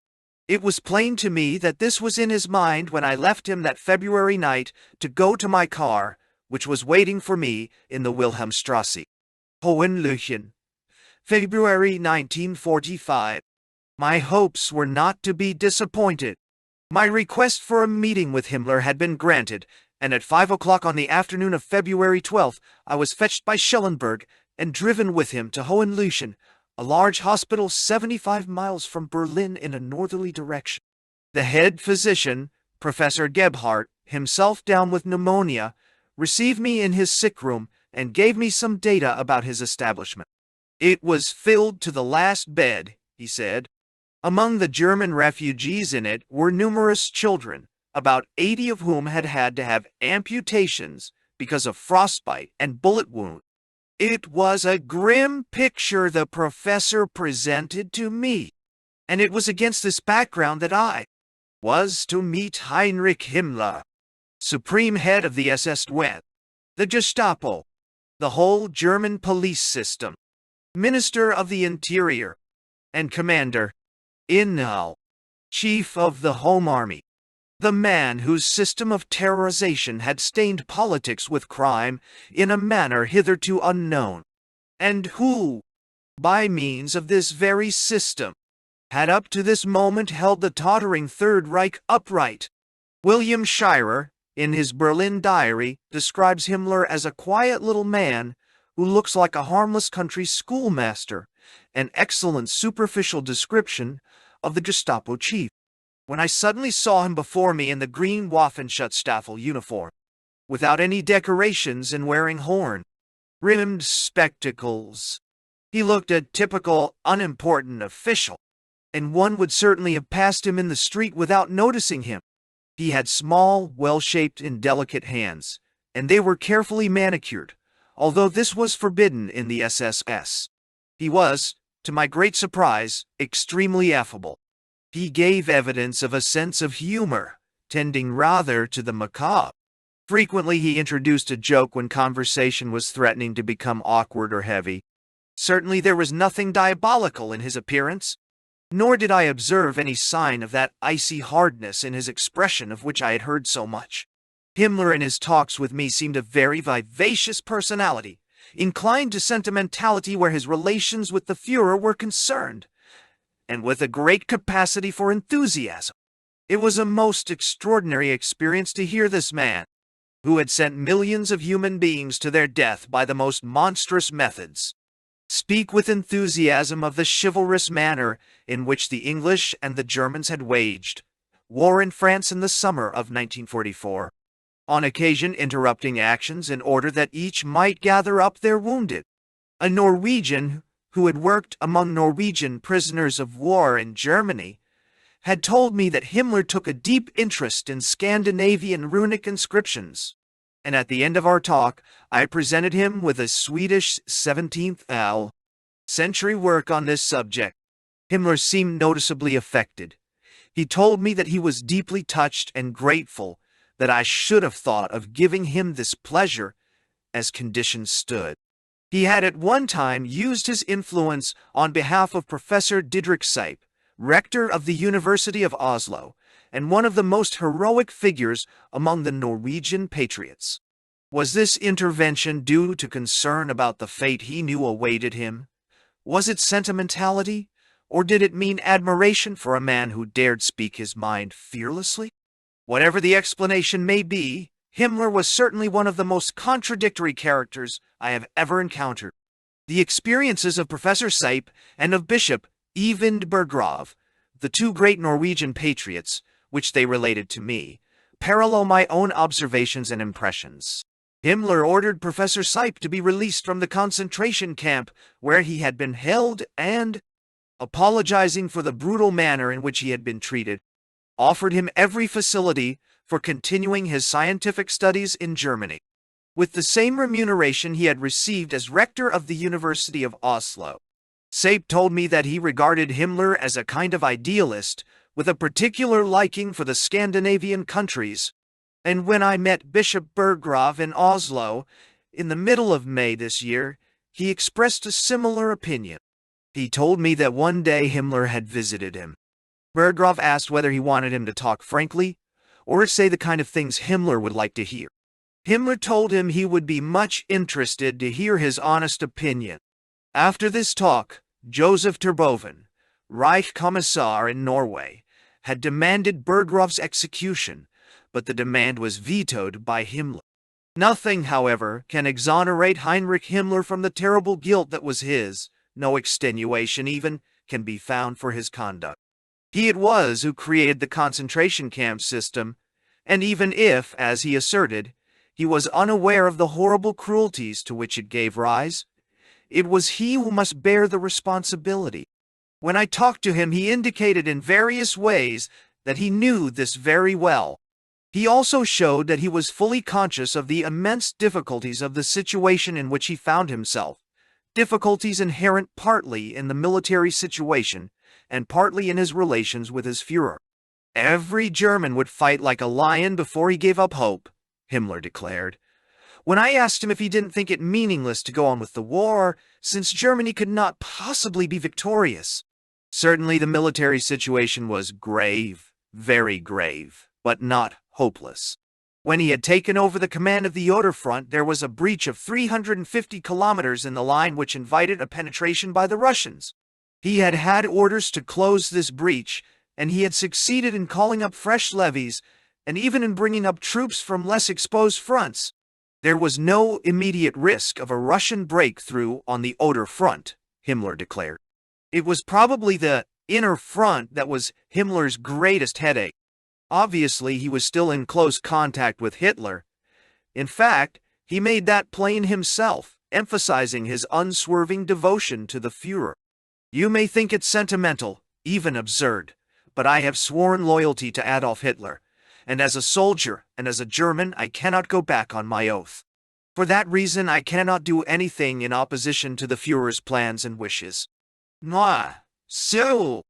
S1: It was plain to me that this was in his mind when I left him that February night to go to my car which was waiting for me in the Wilhelmstrasse. Hohenlohen, February 1945. My hopes were not to be disappointed. My request for a meeting with Himmler had been granted, and at 5 o'clock on the afternoon of February 12th, I was fetched by Schellenberg and driven with him to Hohenlohen, a large hospital 75 miles from Berlin in a northerly direction. The head physician, Professor Gebhardt, himself down with pneumonia, received me in his sick room and gave me some data about his establishment. It was filled to the last bed, he said. Among the German refugees in it were numerous children, about 80 of whom had had to have amputations because of frostbite and bullet wounds. It was a grim picture the professor presented to me, and it was against this background that I was to meet Heinrich Himmler, supreme head of the SS West, the Gestapo, the whole German police system, Minister of the Interior, and Commander-in-Chief Chief of the Home Army, the man whose system of terrorization had stained politics with crime in a manner hitherto unknown, and who, by means of this very system, had up to this moment held the tottering Third Reich upright. William Shirer, in his Berlin diary, describes Himmler as a quiet little man who looks like a harmless country schoolmaster, an excellent superficial description of the Gestapo chief. When I suddenly saw him before me in the green Waffenschutzstaffel uniform, without any decorations and wearing horn-rimmed spectacles, he looked a typical, unimportant official, and one would certainly have passed him in the street without noticing him. He had small, well-shaped and delicate hands, and they were carefully manicured, although this was forbidden in the SSS. He was, to my great surprise, extremely affable. He gave evidence of a sense of humor, tending rather to the macabre. Frequently he introduced a joke when conversation was threatening to become awkward or heavy. Certainly there was nothing diabolical in his appearance, nor did I observe any sign of that icy hardness in his expression of which I had heard so much. Himmler in his talks with me seemed a very vivacious personality, inclined to sentimentality where his relations with the Führer were concerned, and with a great capacity for enthusiasm. It was a most extraordinary experience to hear this man, who had sent millions of human beings to their death by the most monstrous methods, speak with enthusiasm of the chivalrous manner in which the English and the Germans had waged war in France in the summer of 1944, on occasion interrupting actions in order that each might gather up their wounded. A Norwegian who had worked among Norwegian prisoners of war in Germany had told me that Himmler took a deep interest in Scandinavian runic inscriptions, and at the end of our talk I presented him with a Swedish 17th century work on this subject. Himmler seemed noticeably affected. He told me that he was deeply touched and grateful that I should have thought of giving him this pleasure as conditions stood. He had at one time used his influence on behalf of Professor Didrik Seip, rector of the University of Oslo, and one of the most heroic figures among the Norwegian patriots. Was this intervention due to concern about the fate he knew awaited him? Was it sentimentality, or did it mean admiration for a man who dared speak his mind fearlessly? Whatever the explanation may be, Himmler was certainly one of the most contradictory characters I have ever encountered. The experiences of Professor Seip and of Bishop Eyvind Berggrav, the two great Norwegian patriots, which they related to me, parallel my own observations and impressions. Himmler ordered Professor Seip to be released from the concentration camp where he had been held and, apologizing for the brutal manner in which he had been treated, offered him every facility for continuing his scientific studies in Germany, with the same remuneration he had received as rector of the University of Oslo. Seip told me that he regarded Himmler as a kind of idealist with a particular liking for the Scandinavian countries, and when I met Bishop Berggrav in Oslo in the middle of May this year, he expressed a similar opinion. He told me that one day Himmler had visited him. Berggrav asked whether he wanted him to talk frankly, or say the kind of things Himmler would like to hear. Himmler told him he would be much interested to hear his honest opinion. After this talk, Joseph Terboven, Reich Commissar in Norway, had demanded Berggraf's execution, but the demand was vetoed by Himmler. Nothing, however, can exonerate Heinrich Himmler from the terrible guilt that was his. No extenuation even can be found for his conduct. He it was who created the concentration camp system, and even if, as he asserted, he was unaware of the horrible cruelties to which it gave rise, it was he who must bear the responsibility. When I talked to him, he indicated in various ways that he knew this very well. He also showed that he was fully conscious of the immense difficulties of the situation in which he found himself, difficulties inherent partly in the military situation and partly in his relations with his Führer. Every German would fight like a lion before he gave up hope, Himmler declared. When I asked him if he didn't think it meaningless to go on with the war, since Germany could not possibly be victorious. Certainly the military situation was grave, very grave, but not hopeless. When he had taken over the command of the Oder front, there was a breach of 350 kilometers in the line which invited a penetration by the Russians. He had had orders to close this breach, and he had succeeded in calling up fresh levies and even in bringing up troops from less exposed fronts. There was no immediate risk of a Russian breakthrough on the Oder front, Himmler declared. It was probably the inner front that was Himmler's greatest headache. Obviously, he was still in close contact with Hitler. In fact, he made that plain himself, emphasizing his unswerving devotion to the Führer. You may think it sentimental, even absurd, but I have sworn loyalty to Adolf Hitler, and as a soldier and as a German I cannot go back on my oath. For that reason I cannot do anything in opposition to the Führer's plans and wishes. So,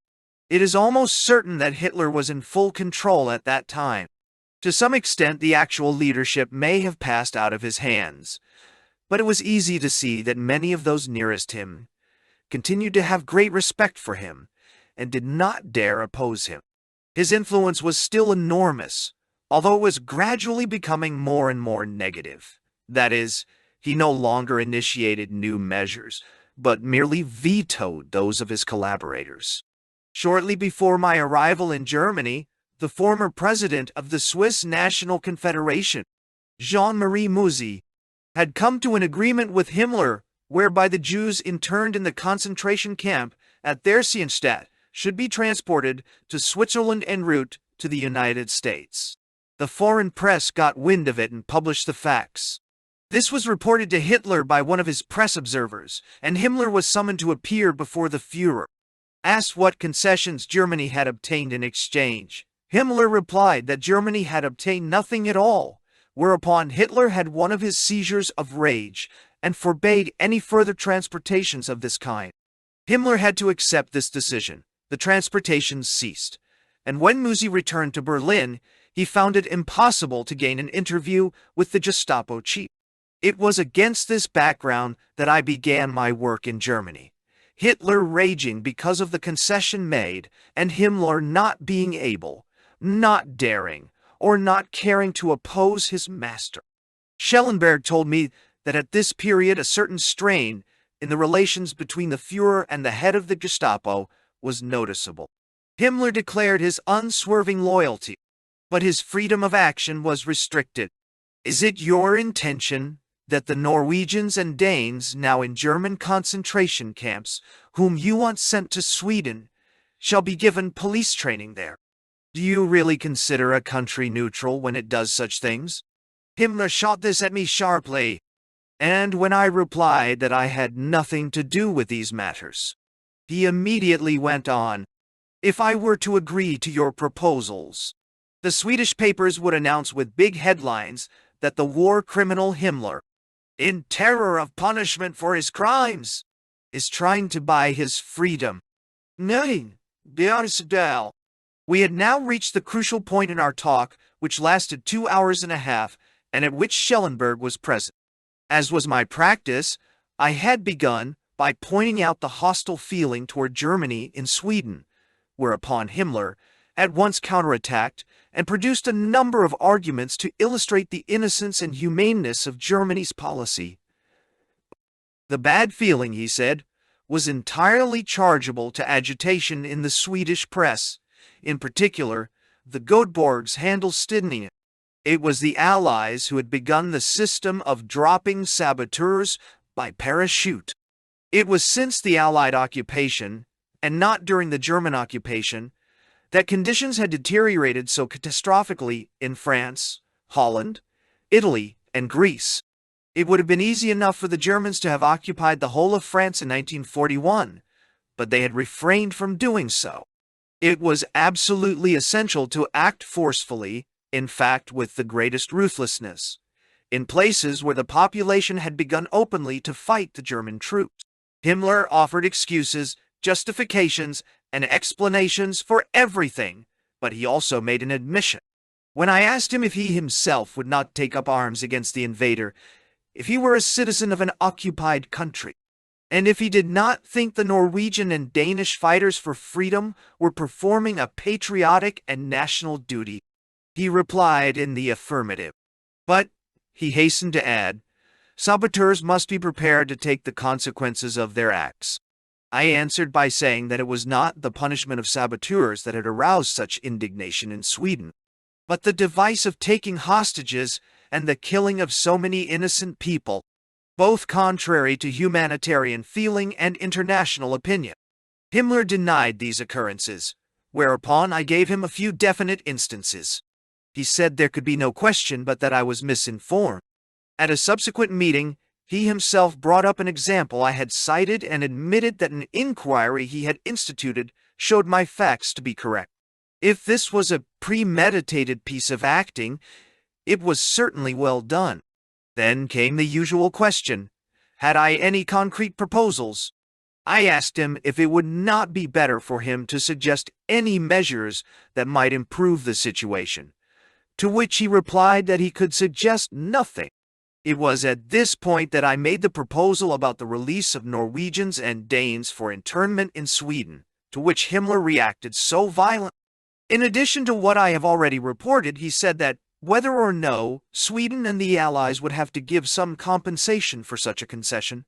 S1: it is almost certain that Hitler was in full control at that time. To some extent the actual leadership may have passed out of his hands, but it was easy to see that many of those nearest him continued to have great respect for him and did not dare oppose him. His influence was still enormous, although it was gradually becoming more and more negative. That is, he no longer initiated new measures, but merely vetoed those of his collaborators. Shortly before my arrival in Germany, the former president of the Swiss National Confederation, Jean-Marie Mouzy, had come to an agreement with Himmler whereby the Jews interned in the concentration camp at Theresienstadt should be transported to Switzerland en route to the United States. The foreign press got wind of it and published the facts. This was reported to Hitler by one of his press observers, and Himmler was summoned to appear before the Führer. Asked what concessions Germany had obtained in exchange, Himmler replied that Germany had obtained nothing at all, whereupon Hitler had one of his seizures of rage and forbade any further transportations of this kind. Himmler had to accept this decision. The transportations ceased, and when Mouzy returned to Berlin, he found it impossible to gain an interview with the Gestapo chief. It was against this background that I began my work in Germany. Hitler raging because of the concession made, and Himmler not being able, not daring, or not caring to oppose his master. Schellenberg told me that at this period a certain strain in the relations between the Führer and the head of the Gestapo was noticeable. Himmler declared his unswerving loyalty, but his freedom of action was restricted. Is it your intention that the Norwegians and Danes now in German concentration camps, whom you once sent to Sweden, shall be given police training there? Do you really consider a country neutral when it does such things? Himmler shot this at me sharply, and when I replied that I had nothing to do with these matters, he immediately went on, if I were to agree to your proposals, the Swedish papers would announce with big headlines that the war criminal Himmler, in terror of punishment for his crimes, is trying to buy his freedom. Nein, Björnsedal. We had now reached the crucial point in our talk, which lasted 2 hours and a half, and at which Schellenberg was present. As was my practice, I had begun by pointing out the hostile feeling toward Germany in Sweden, whereupon Himmler at once counterattacked and produced a number of arguments to illustrate the innocence and humaneness of Germany's policy. The bad feeling, he said, was entirely chargeable to agitation in the Swedish press. In particular, the Göteborgs Handelstidningen. It was the Allies who had begun the system of dropping saboteurs by parachute. It was since the Allied occupation, and not during the German occupation, that conditions had deteriorated so catastrophically in France, Holland, Italy, and Greece. It would have been easy enough for the Germans to have occupied the whole of France in 1941, but they had refrained from doing so. It was absolutely essential to act forcefully, in fact with the greatest ruthlessness, in places where the population had begun openly to fight the German troops. Himmler offered excuses, justifications, and explanations for everything, but he also made an admission. When I asked him if he himself would not take up arms against the invader, if he were a citizen of an occupied country, and if he did not think the Norwegian and Danish fighters for freedom were performing a patriotic and national duty, he replied in the affirmative. But, he hastened to add, saboteurs must be prepared to take the consequences of their acts. I answered by saying that it was not the punishment of saboteurs that had aroused such indignation in Sweden, but the device of taking hostages and the killing of so many innocent people, both contrary to humanitarian feeling and international opinion. Himmler denied these occurrences, whereupon I gave him a few definite instances. He said there could be no question but that I was misinformed. At a subsequent meeting, he himself brought up an example I had cited and admitted that an inquiry he had instituted showed my facts to be correct. If this was a premeditated piece of acting, it was certainly well done. Then came the usual question: had I any concrete proposals? I asked him if it would not be better for him to suggest any measures that might improve the situation, to which he replied that he could suggest nothing. It was at this point that I made the proposal about the release of Norwegians and Danes for internment in Sweden, to which Himmler reacted so violently. In addition to what I have already reported, he said that, whether or no, Sweden and the Allies would have to give some compensation for such a concession.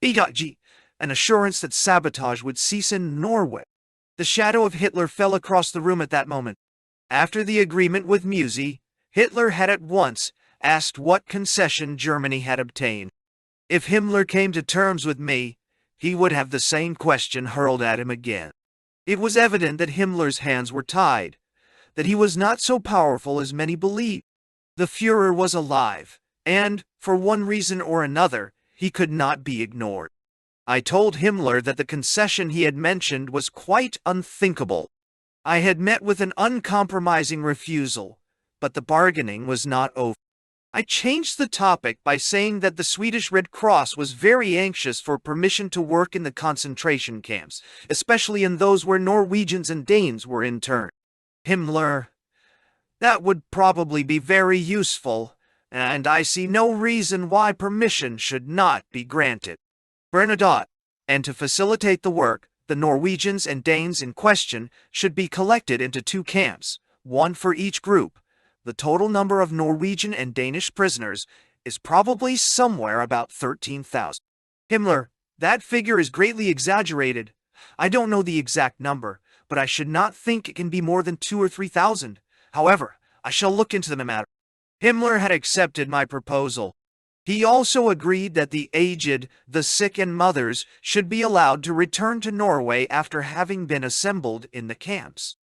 S1: E.g., an assurance that sabotage would cease in Norway. The shadow of Hitler fell across the room at that moment. After the agreement with Musi, Hitler had at once asked what concession Germany had obtained. If Himmler came to terms with me, he would have the same question hurled at him again. It was evident that Himmler's hands were tied, that he was not so powerful as many believed. The Führer was alive, and, for one reason or another, he could not be ignored. I told Himmler that the concession he had mentioned was quite unthinkable. I had met with an uncompromising refusal, but the bargaining was not over. I changed the topic by saying that the Swedish Red Cross was very anxious for permission to work in the concentration camps, especially in those where Norwegians and Danes were interned. Himmler: that would probably be very useful, and I see no reason why permission should not be granted. Bernadotte: and to facilitate the work, the Norwegians and Danes in question should be collected into 2 camps, one for each group. The total number of Norwegian and Danish prisoners is probably somewhere about 13,000. Himmler: that figure is greatly exaggerated. I don't know the exact number, but I should not think it can be more than 2,000 or 3,000. However, I shall look into the matter. Himmler had accepted my proposal. He also agreed that the aged, the sick and mothers should be allowed to return to Norway after having been assembled in the camps.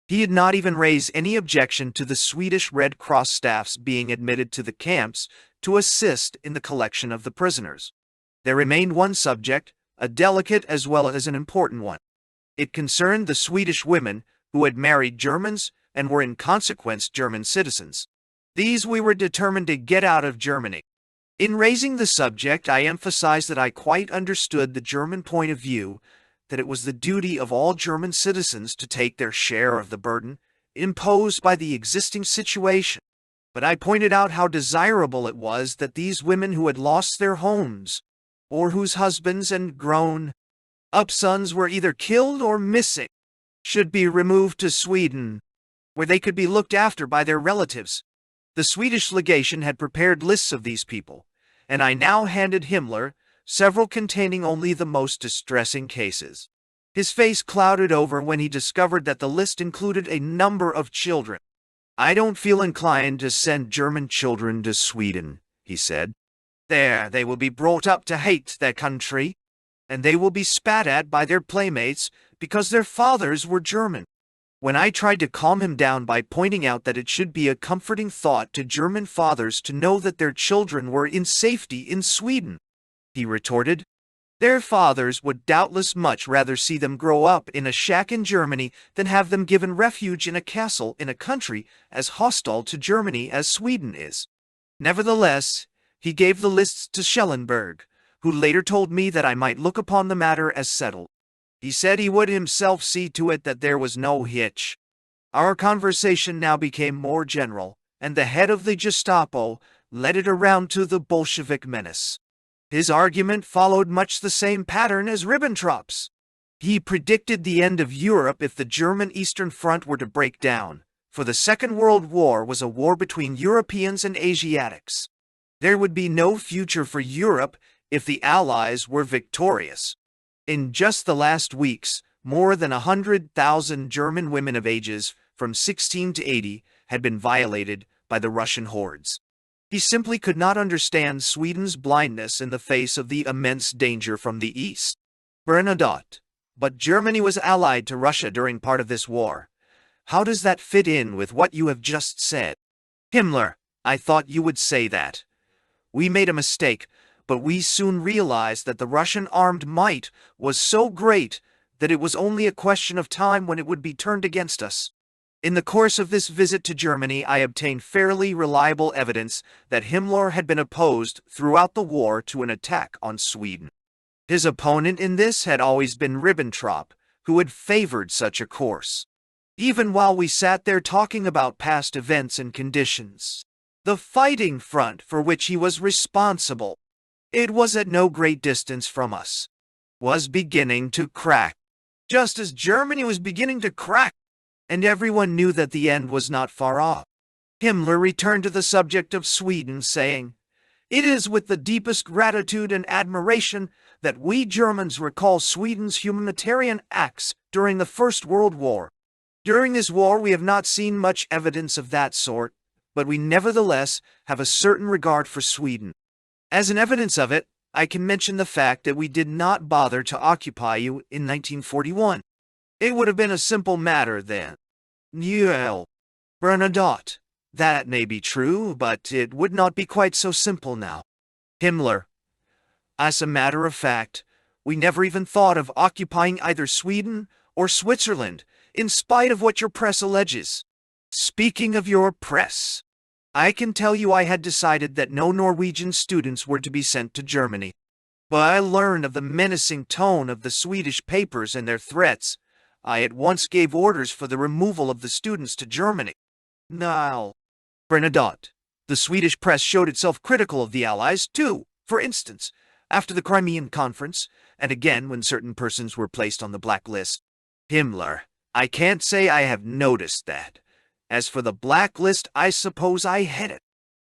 S1: He did not even raise any objection to the Swedish Red Cross staffs being admitted to the camps to assist in the collection of the prisoners. There remained one subject, a delicate as well as an important one. It concerned the Swedish women who had married Germans and were in consequence German citizens. These we were determined to get out of Germany. In raising the subject, I emphasized that I quite understood the German point of view, that it was the duty of all German citizens to take their share of the burden imposed by the existing situation. But I pointed out how desirable it was that these women who had lost their homes, or whose husbands and grown-up sons were either killed or missing, should be removed to Sweden. where they could be looked after by their relatives. The Swedish legation had prepared lists of these people, and I now handed Himmler several containing only the most distressing cases. His face clouded over when he discovered that the list included a number of children. "I don't feel inclined to send German children to Sweden," he said. "There, they will be brought up to hate their country, and they will be spat at by their playmates because their fathers were German." When I tried to calm him down by pointing out that it should be a comforting thought to German fathers to know that their children were in safety in Sweden, he retorted, "Their fathers would doubtless much rather see them grow up in a shack in Germany than have them given refuge in a castle in a country as hostile to Germany as Sweden is." Nevertheless, he gave the lists to Schellenberg, who later told me that I might look upon the matter as settled. He said he would himself see to it that there was no hitch. Our conversation now became more general, and the head of the Gestapo led it around to the Bolshevik menace. His argument followed much the same pattern as Ribbentrop's. He predicted the end of Europe if the German Eastern Front were to break down, for the Second World War was a war between Europeans and Asiatics. There would be no future for Europe if the Allies were victorious. In just the last weeks, more than 100,000 German women of ages from 16 to 80 had been violated by the Russian hordes. He simply could not understand Sweden's blindness in the face of the immense danger from the east. Bernadotte, but Germany was allied to Russia during part of this war. How does that fit in with what you have just said? Himmler, I thought you would say that. We made a mistake, but we soon realized that the Russian armed might was so great that it was only a question of time when it would be turned against us. In the course of this visit to Germany, I obtained fairly reliable evidence that Himmler had been opposed throughout the war to an attack on Sweden. His opponent in this had always been Ribbentrop, who had favored such a course. Even while we sat there talking about past events and conditions, the fighting front for which he was responsible, it was at no great distance from us, was beginning to crack. Just as Germany was beginning to crack, and everyone knew that the end was not far off, Himmler returned to the subject of Sweden, saying, "It is with the deepest gratitude and admiration that we Germans recall Sweden's humanitarian acts during the First World War. During this war we have not seen much evidence of that sort, but we nevertheless have a certain regard for Sweden. As an evidence of it, I can mention the fact that we did not bother to occupy you in 1941. It would have been a simple matter then." Well, Bernadotte, that may be true, but it would not be quite so simple now. Himmler, as a matter of fact, we never even thought of occupying either Sweden or Switzerland, in spite of what your press alleges. Speaking of your press, I can tell you I had decided that no Norwegian students were to be sent to Germany. But I learned of the menacing tone of the Swedish papers and their threats. I at once gave orders for the removal of the students to Germany. Now, Bernadotte, the Swedish press showed itself critical of the Allies too, for instance, after the Crimean Conference, and again when certain persons were placed on the black list. Himmler, I can't say I have noticed that. As for the blacklist, I suppose I hid it.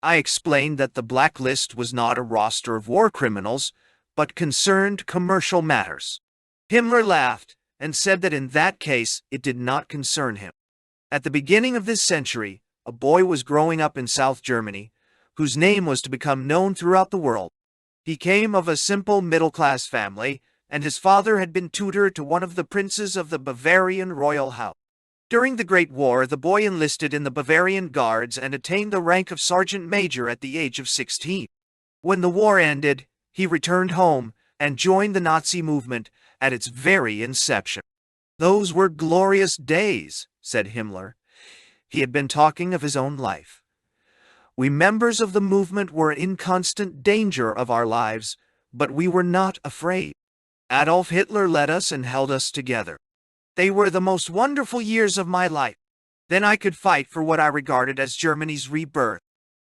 S1: I explained that the blacklist was not a roster of war criminals, but concerned commercial matters. Himmler laughed and said that in that case it did not concern him. At the beginning of this century, a boy was growing up in South Germany, whose name was to become known throughout the world. He came of a simple middle-class family, and his father had been tutor to one of the princes of the Bavarian royal house. During the Great War, the boy enlisted in the Bavarian Guards and attained the rank of sergeant major at the age of 16. When the war ended, he returned home and joined the Nazi movement at its very inception. "Those were glorious days," said Himmler. He had been talking of his own life. "We members of the movement were in constant danger of our lives, but we were not afraid. Adolf Hitler led us and held us together. They were the most wonderful years of my life. Then I could fight for what I regarded as Germany's rebirth."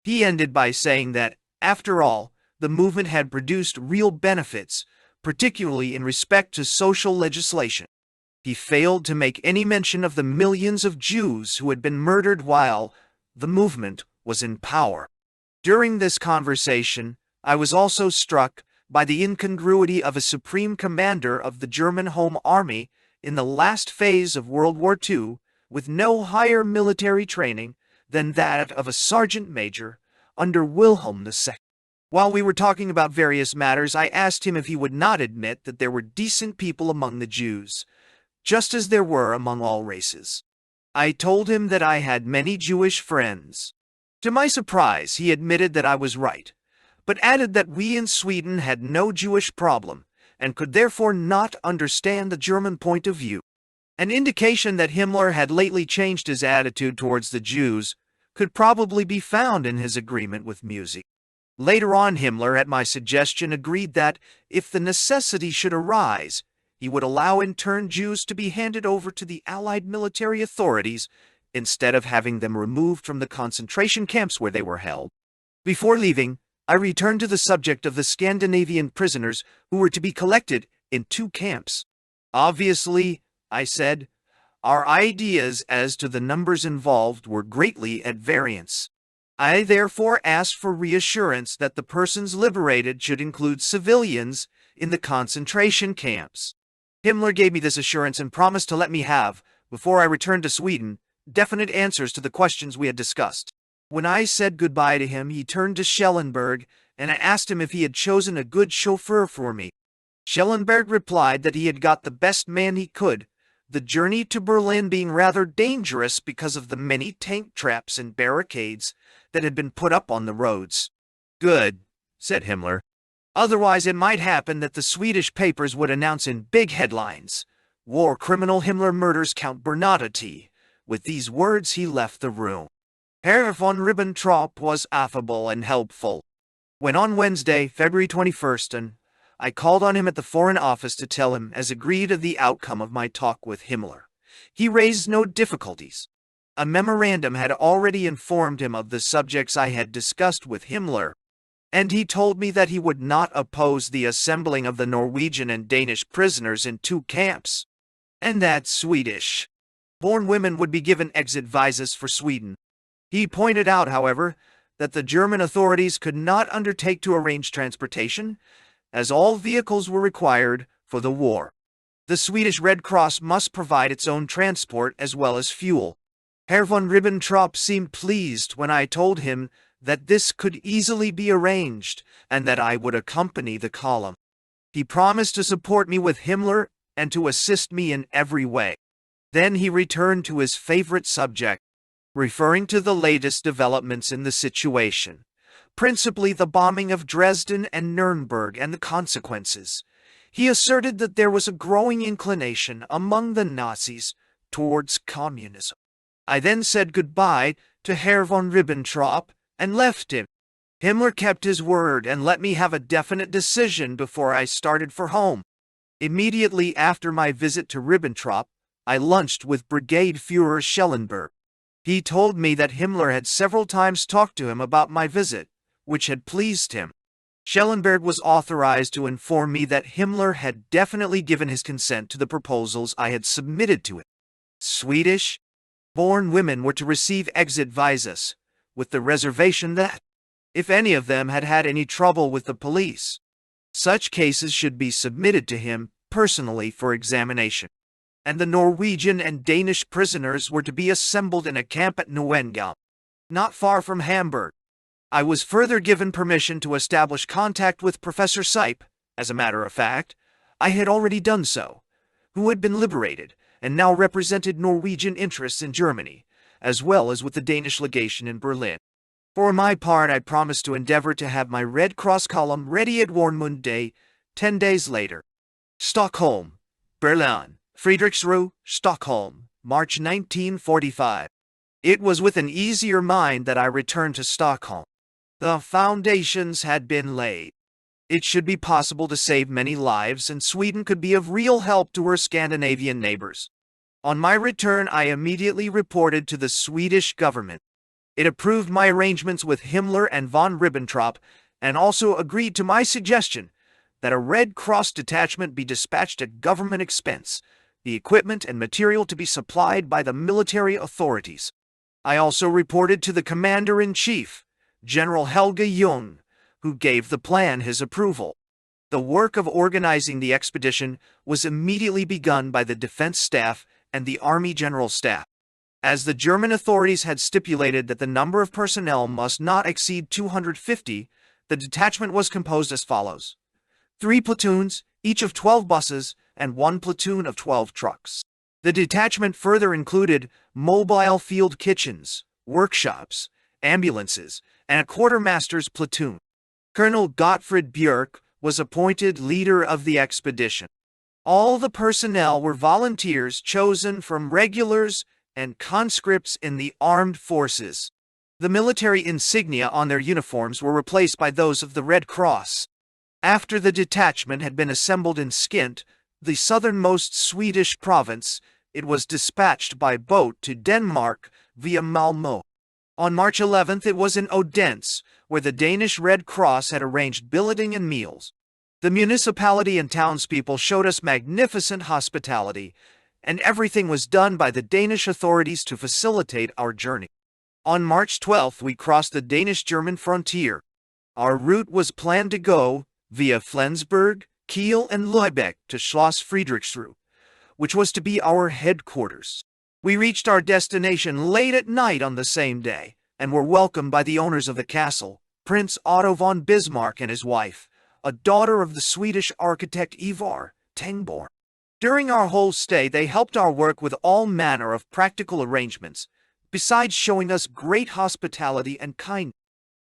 S1: He ended by saying that, after all, the movement had produced real benefits, particularly in respect to social legislation. He failed to make any mention of the millions of Jews who had been murdered while the movement was in power. During this conversation, I was also struck by the incongruity of a supreme commander of the German Home Army in the last phase of World War II, with no higher military training than that of a sergeant major under Wilhelm II. While we were talking about various matters, I asked him if he would not admit that there were decent people among the Jews, just as there were among all races. I told him that I had many Jewish friends. To my surprise, he admitted that I was right, but added that we in Sweden had no Jewish problem and could therefore not understand the German point of view. An indication that Himmler had lately changed his attitude towards the Jews could probably be found in his agreement with music. Later on, Himmler, at my suggestion, agreed that, if the necessity should arise, he would allow interned Jews to be handed over to the Allied military authorities instead of having them removed from the concentration camps where they were held. Before leaving, I returned to the subject of the Scandinavian prisoners who were to be collected in 2 camps. Obviously, I said, our ideas as to the numbers involved were greatly at variance. I therefore asked for reassurance that the persons liberated should include civilians in the concentration camps. Himmler gave me this assurance and promised to let me have, before I returned to Sweden, definite answers to the questions we had discussed. When I said goodbye to him, he turned to Schellenberg, and I asked him if he had chosen a good chauffeur for me. Schellenberg replied that he had got the best man he could, the journey to Berlin being rather dangerous because of the many tank traps and barricades that had been put up on the roads. Good, said Himmler. Otherwise it might happen that the Swedish papers would announce in big headlines, "War criminal Himmler murders Count Bernadotte." With these words he left the room. Herr von Ribbentrop was affable and helpful. When on Wednesday, February 21st, I called on him at the Foreign Office to tell him, as agreed, of the outcome of my talk with Himmler. He raised no difficulties. A memorandum had already informed him of the subjects I had discussed with Himmler, and he told me that he would not oppose the assembling of the Norwegian and Danish prisoners in 2 camps, and that Swedish-born women would be given exit visas for Sweden. He pointed out, however, that the German authorities could not undertake to arrange transportation, as all vehicles were required for the war. The Swedish Red Cross must provide its own transport as well as fuel. Herr von Ribbentrop seemed pleased when I told him that this could easily be arranged and that I would accompany the column. He promised to support me with Himmler and to assist me in every way. Then he returned to his favorite subject, referring to the latest developments in the situation, principally the bombing of Dresden and Nuremberg and the consequences. He asserted that there was a growing inclination among the Nazis towards communism. I then said goodbye to Herr von Ribbentrop and left him. Himmler kept his word and let me have a definite decision before I started for home. Immediately after my visit to Ribbentrop, I lunched with Brigade Führer Schellenberg. He told me that Himmler had several times talked to him about my visit, which had pleased him. Schellenberg was authorized to inform me that Himmler had definitely given his consent to the proposals I had submitted to him. Swedish-born women were to receive exit visas, with the reservation that, if any of them had had any trouble with the police, such cases should be submitted to him personally for examination. And the Norwegian and Danish prisoners were to be assembled in a camp at Neuengamme, not far from Hamburg. I was further given permission to establish contact with Professor Sipe. As a matter of fact, I had already done so, who had been liberated and now represented Norwegian interests in Germany, as well as with the Danish legation in Berlin. For my part, I promised to endeavor to have my Red Cross column ready at Warnemund Day 10 days later. Stockholm, Berlin, Friedrichsruhe, Stockholm, March 1945. It was with an easier mind that I returned to Stockholm. The foundations had been laid. It should be possible to save many lives, and Sweden could be of real help to her Scandinavian neighbors. On my return, I immediately reported to the Swedish government. It approved my arrangements with Himmler and von Ribbentrop, and also agreed to my suggestion that a Red Cross detachment be dispatched at government expense the equipment and material to be supplied by the military authorities. I also reported to the Commander-in-Chief, General Helge Jung, who gave the plan his approval. The work of organizing the expedition was immediately begun by the Defense Staff and the Army General Staff. As the German authorities had stipulated that the number of personnel must not exceed 250, the detachment was composed as follows: 3 platoons, each of 12 buses, and 1 platoon of 12 trucks. The detachment further included mobile field kitchens, workshops, ambulances, and a quartermaster's platoon. Colonel Gottfried Björk was appointed leader of the expedition. All the personnel were volunteers chosen from regulars and conscripts in the armed forces. The military insignia on their uniforms were replaced by those of the Red Cross. After the detachment had been assembled in Skint, the southernmost Swedish province, it was dispatched by boat to Denmark via Malmö. On March 11th it was in Odense, where the Danish Red Cross had arranged billeting and meals. The municipality and townspeople showed us magnificent hospitality, and everything was done by the Danish authorities to facilitate our journey. On March 12th we crossed the Danish-German frontier. Our route was planned to go via Flensburg, Kiel, and Lübeck to Schloss Friedrichsruh, which was to be our headquarters. We reached our destination late at night on the same day, and were welcomed by the owners of the castle, Prince Otto von Bismarck and his wife, a daughter of the Swedish architect Ivar Tengborn. During our whole stay they helped our work with all manner of practical arrangements, besides showing us great hospitality and kindness.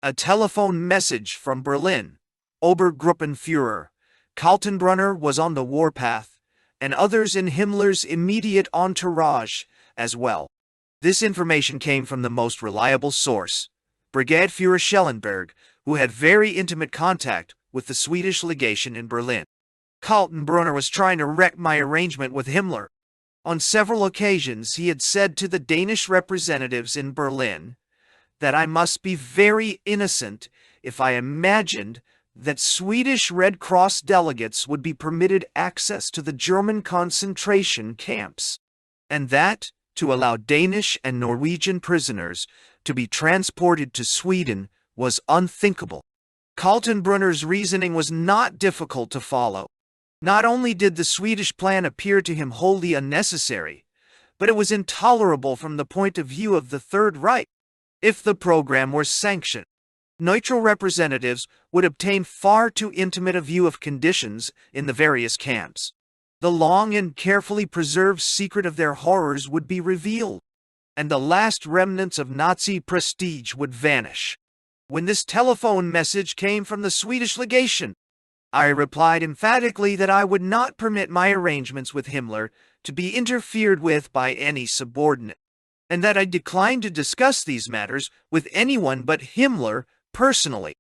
S1: A telephone message from Berlin, Obergruppenführer Kaltenbrunner was on the warpath, and others in Himmler's immediate entourage as well. This information came from the most reliable source, Brigade Führer Schellenberg, who had very intimate contact with the Swedish legation in Berlin. Kaltenbrunner was trying to wreck my arrangement with Himmler. On several occasions he had said to the Danish representatives in Berlin that I must be very innocent if I imagined that Swedish Red Cross delegates would be permitted access to the German concentration camps, and that to allow Danish and Norwegian prisoners to be transported to Sweden was unthinkable. Kaltenbrunner's reasoning was not difficult to follow. Not only did the Swedish plan appear to him wholly unnecessary, but it was intolerable from the point of view of the Third Reich. If the program were sanctioned, neutral representatives would obtain far too intimate a view of conditions in the various camps. The long and carefully preserved secret of their horrors would be revealed, and the last remnants of Nazi prestige would vanish. When this telephone message came from the Swedish legation, I replied emphatically that I would not permit my arrangements with Himmler to be interfered with by any subordinate, and that I declined to discuss these matters with anyone but Himmler personally.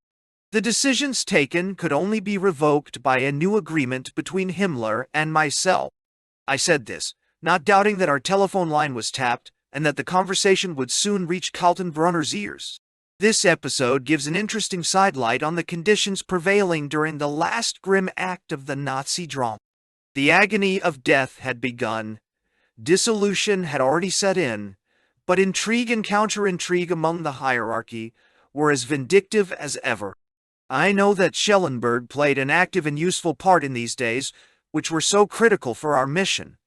S1: The decisions taken could only be revoked by a new agreement between Himmler and myself. I said this, not doubting that our telephone line was tapped and that the conversation would soon reach Kaltenbrunner's ears. This episode gives an interesting sidelight on the conditions prevailing during the last grim act of the Nazi drama. The agony of death had begun, dissolution had already set in, but intrigue and counter-intrigue among the hierarchy were as vindictive as ever. I know that Schellenberg played an active and useful part in these days, which were so critical for our mission.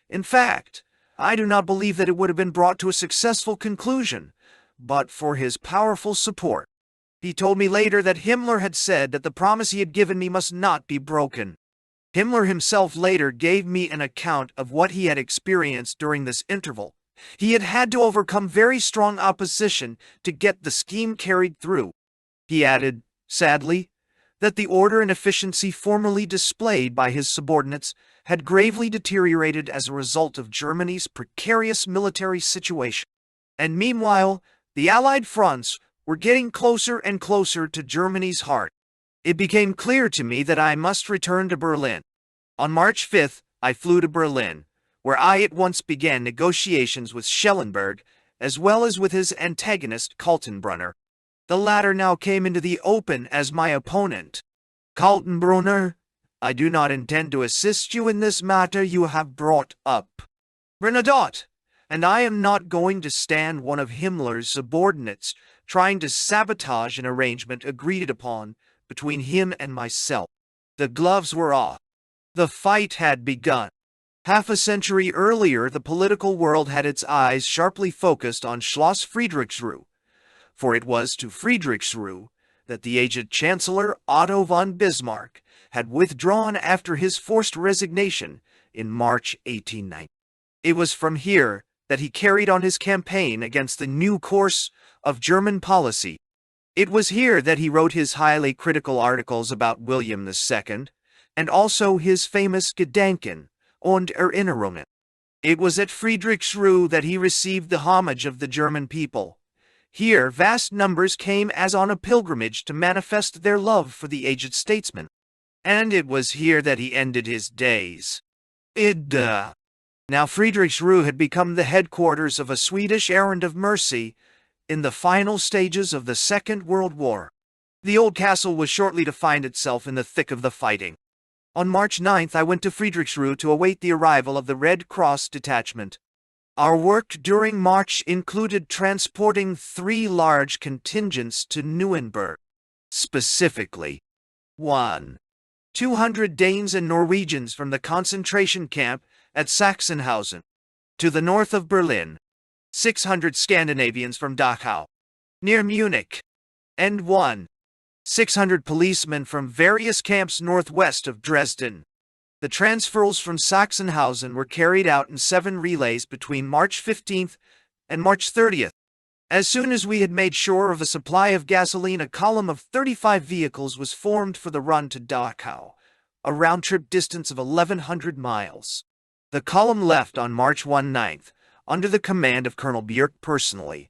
S1: In fact, I do not believe that it would have been brought to a successful conclusion, but for his powerful support. He told me later that Himmler had said that the promise he had given me must not be broken. Himmler himself later gave me an account of what he had experienced during this interval. He had had to overcome very strong opposition to get the scheme carried through. He added, sadly, that the order and efficiency formerly displayed by his subordinates had gravely deteriorated as a result of Germany's precarious military situation. And meanwhile, the Allied fronts were getting closer and closer to Germany's heart. It became clear to me that I must return to Berlin. On March 5th, I flew to Berlin, where I at once began negotiations with Schellenberg, as well as with his antagonist Kaltenbrunner. The latter now came into the open as my opponent. Kaltenbrunner, I do not intend to assist you in this matter you have brought up, Bernadotte, and I am not going to stand one of Himmler's subordinates trying to sabotage an arrangement agreed upon between him and myself. The gloves were off. The fight had begun. Half a century earlier, the political world had its eyes sharply focused on Schloss Friedrichsruh, for it was to Friedrichsruh that the aged Chancellor Otto von Bismarck had withdrawn after his forced resignation in March 1890. It was from here that he carried on his campaign against the new course of German policy. It was here that he wrote his highly critical articles about William II, and also his famous Gedanken und Erinnerungen. It was at Friedrichsruh that he received the homage of the German people. Here, vast numbers came as on a pilgrimage to manifest their love for the aged statesman. And it was here that he ended his days. Now Friedrichsruh had become the headquarters of a Swedish errand of mercy in the final stages of the Second World War. The old castle was shortly to find itself in the thick of the fighting. On March 9th, I went to Friedrichsruh to await the arrival of the Red Cross detachment. Our work during March included transporting 3 large contingents to Nuremberg. Specifically, 1. 200 Danes and Norwegians from the concentration camp at Sachsenhausen, to the north of Berlin, 600 Scandinavians from Dachau, near Munich, and 600 policemen from various camps northwest of Dresden. The transfers from Sachsenhausen were carried out in 7 relays between March 15th and March 30th. As soon as we had made sure of a supply of gasoline, a column of 35 vehicles was formed for the run to Dachau, a round-trip distance of 1,100 miles. The column left on March 19th, under the command of Colonel Björk personally,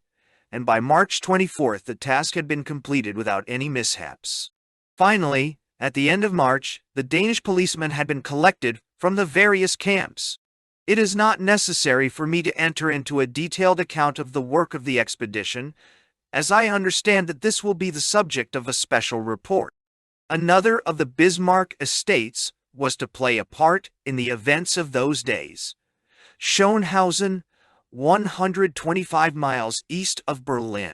S1: and by March 24th the task had been completed without any mishaps. Finally, at the end of March, the Danish policemen had been collected from the various camps. It is not necessary for me to enter into a detailed account of the work of the expedition, as I understand that this will be the subject of a special report. Another of the Bismarck estates was to play a part in the events of those days. Schönhausen, 125 miles east of Berlin.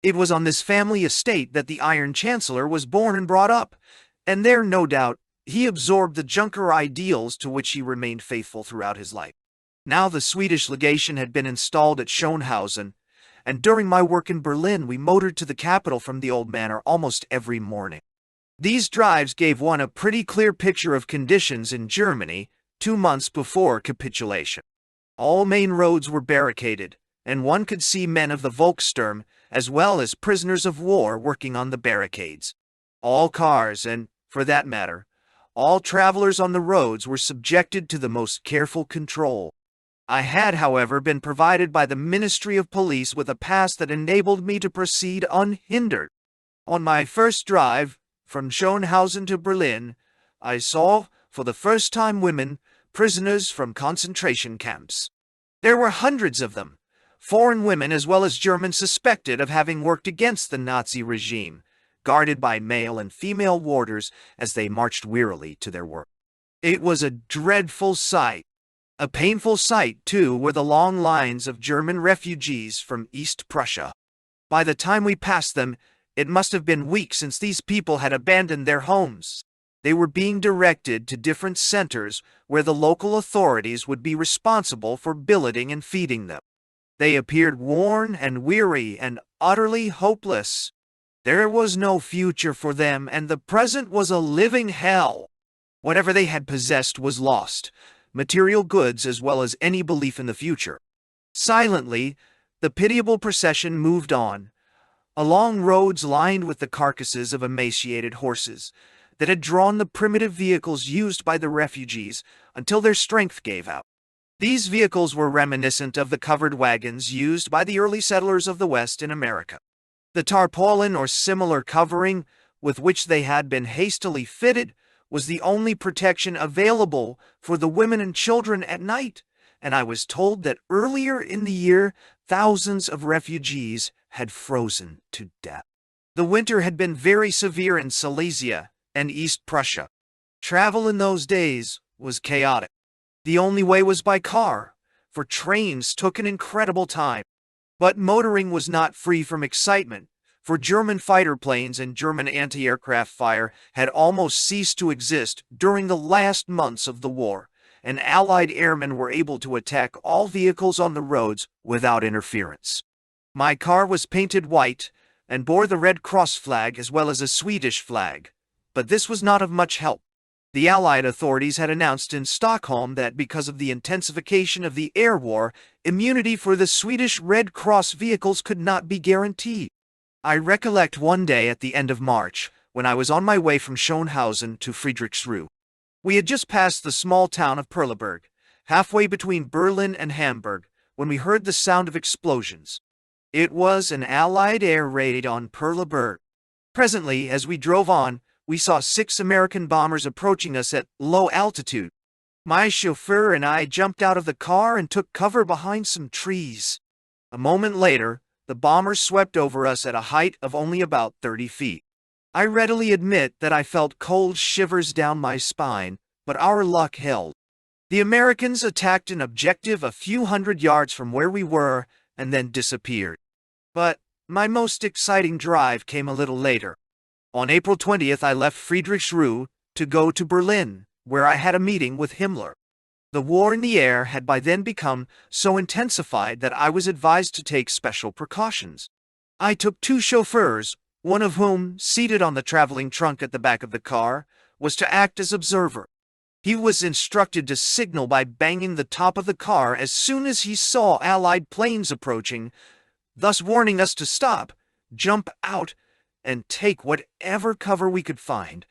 S1: It was on this family estate that the Iron Chancellor was born and brought up, and there, no doubt, he absorbed the Junker ideals to which he remained faithful throughout his life. Now the Swedish legation had been installed at Schönhausen, and during my work in Berlin we motored to the capital from the old manor almost every morning. These drives gave one a pretty clear picture of conditions in Germany 2 months before capitulation. All main roads were barricaded, and one could see men of the Volkssturm as well as prisoners of war working on the barricades. All cars, and, for that matter, all travelers on the roads were subjected to the most careful control. I had, however, been provided by the Ministry of Police with a pass that enabled me to proceed unhindered. On my first drive, from Schönhausen to Berlin, I saw, for the first time, women, prisoners from concentration camps. There were hundreds of them, foreign women as well as Germans suspected of having worked against the Nazi regime, guarded by male and female warders as they marched wearily to their work. It was a dreadful sight. A painful sight, too, were the long lines of German refugees from East Prussia. By the time we passed them, it must have been weeks since these people had abandoned their homes. They were being directed to different centers where the local authorities would be responsible for billeting and feeding them. They appeared worn and weary and utterly hopeless. There was no future for them, and the present was a living hell. Whatever they had possessed was lost, material goods as well as any belief in the future. Silently, the pitiable procession moved on, along roads lined with the carcasses of emaciated horses that had drawn the primitive vehicles used by the refugees until their strength gave out. These vehicles were reminiscent of the covered wagons used by the early settlers of the West in America. The tarpaulin or similar covering with which they had been hastily fitted was the only protection available for the women and children at night, and I was told that earlier in the year thousands of refugees had frozen to death. The winter had been very severe in Silesia and East Prussia. Travel in those days was chaotic. The only way was by car, for trains took an incredible time. But motoring was not free from excitement, for German fighter planes and German anti-aircraft fire had almost ceased to exist during the last months of the war, and Allied airmen were able to attack all vehicles on the roads without interference. My car was painted white and bore the Red Cross flag as well as a Swedish flag, but this was not of much help. The Allied authorities had announced in Stockholm that because of the intensification of the air war, immunity for the Swedish Red Cross vehicles could not be guaranteed. I recollect one day at the end of March, when I was on my way from Schönhausen to Friedrichsruh. We had just passed the small town of Perleberg, halfway between Berlin and Hamburg, when we heard the sound of explosions. It was an Allied air raid on Perleberg. Presently, as we drove on, we saw 6 American bombers approaching us at low altitude. My chauffeur and I jumped out of the car and took cover behind some trees. A moment later, the bombers swept over us at a height of only about 30 feet. I readily admit that I felt cold shivers down my spine, but our luck held. The Americans attacked an objective a few hundred yards from where we were and then disappeared. But my most exciting drive came a little later. On April 20th, I left Friedrichsruh to go to Berlin, where I had a meeting with Himmler. The war in the air had by then become so intensified that I was advised to take special precautions. I took 2 chauffeurs, one of whom, seated on the traveling trunk at the back of the car, was to act as observer. He was instructed to signal by banging the top of the car as soon as he saw Allied planes approaching, thus warning us to stop, jump out, and take whatever cover we could find.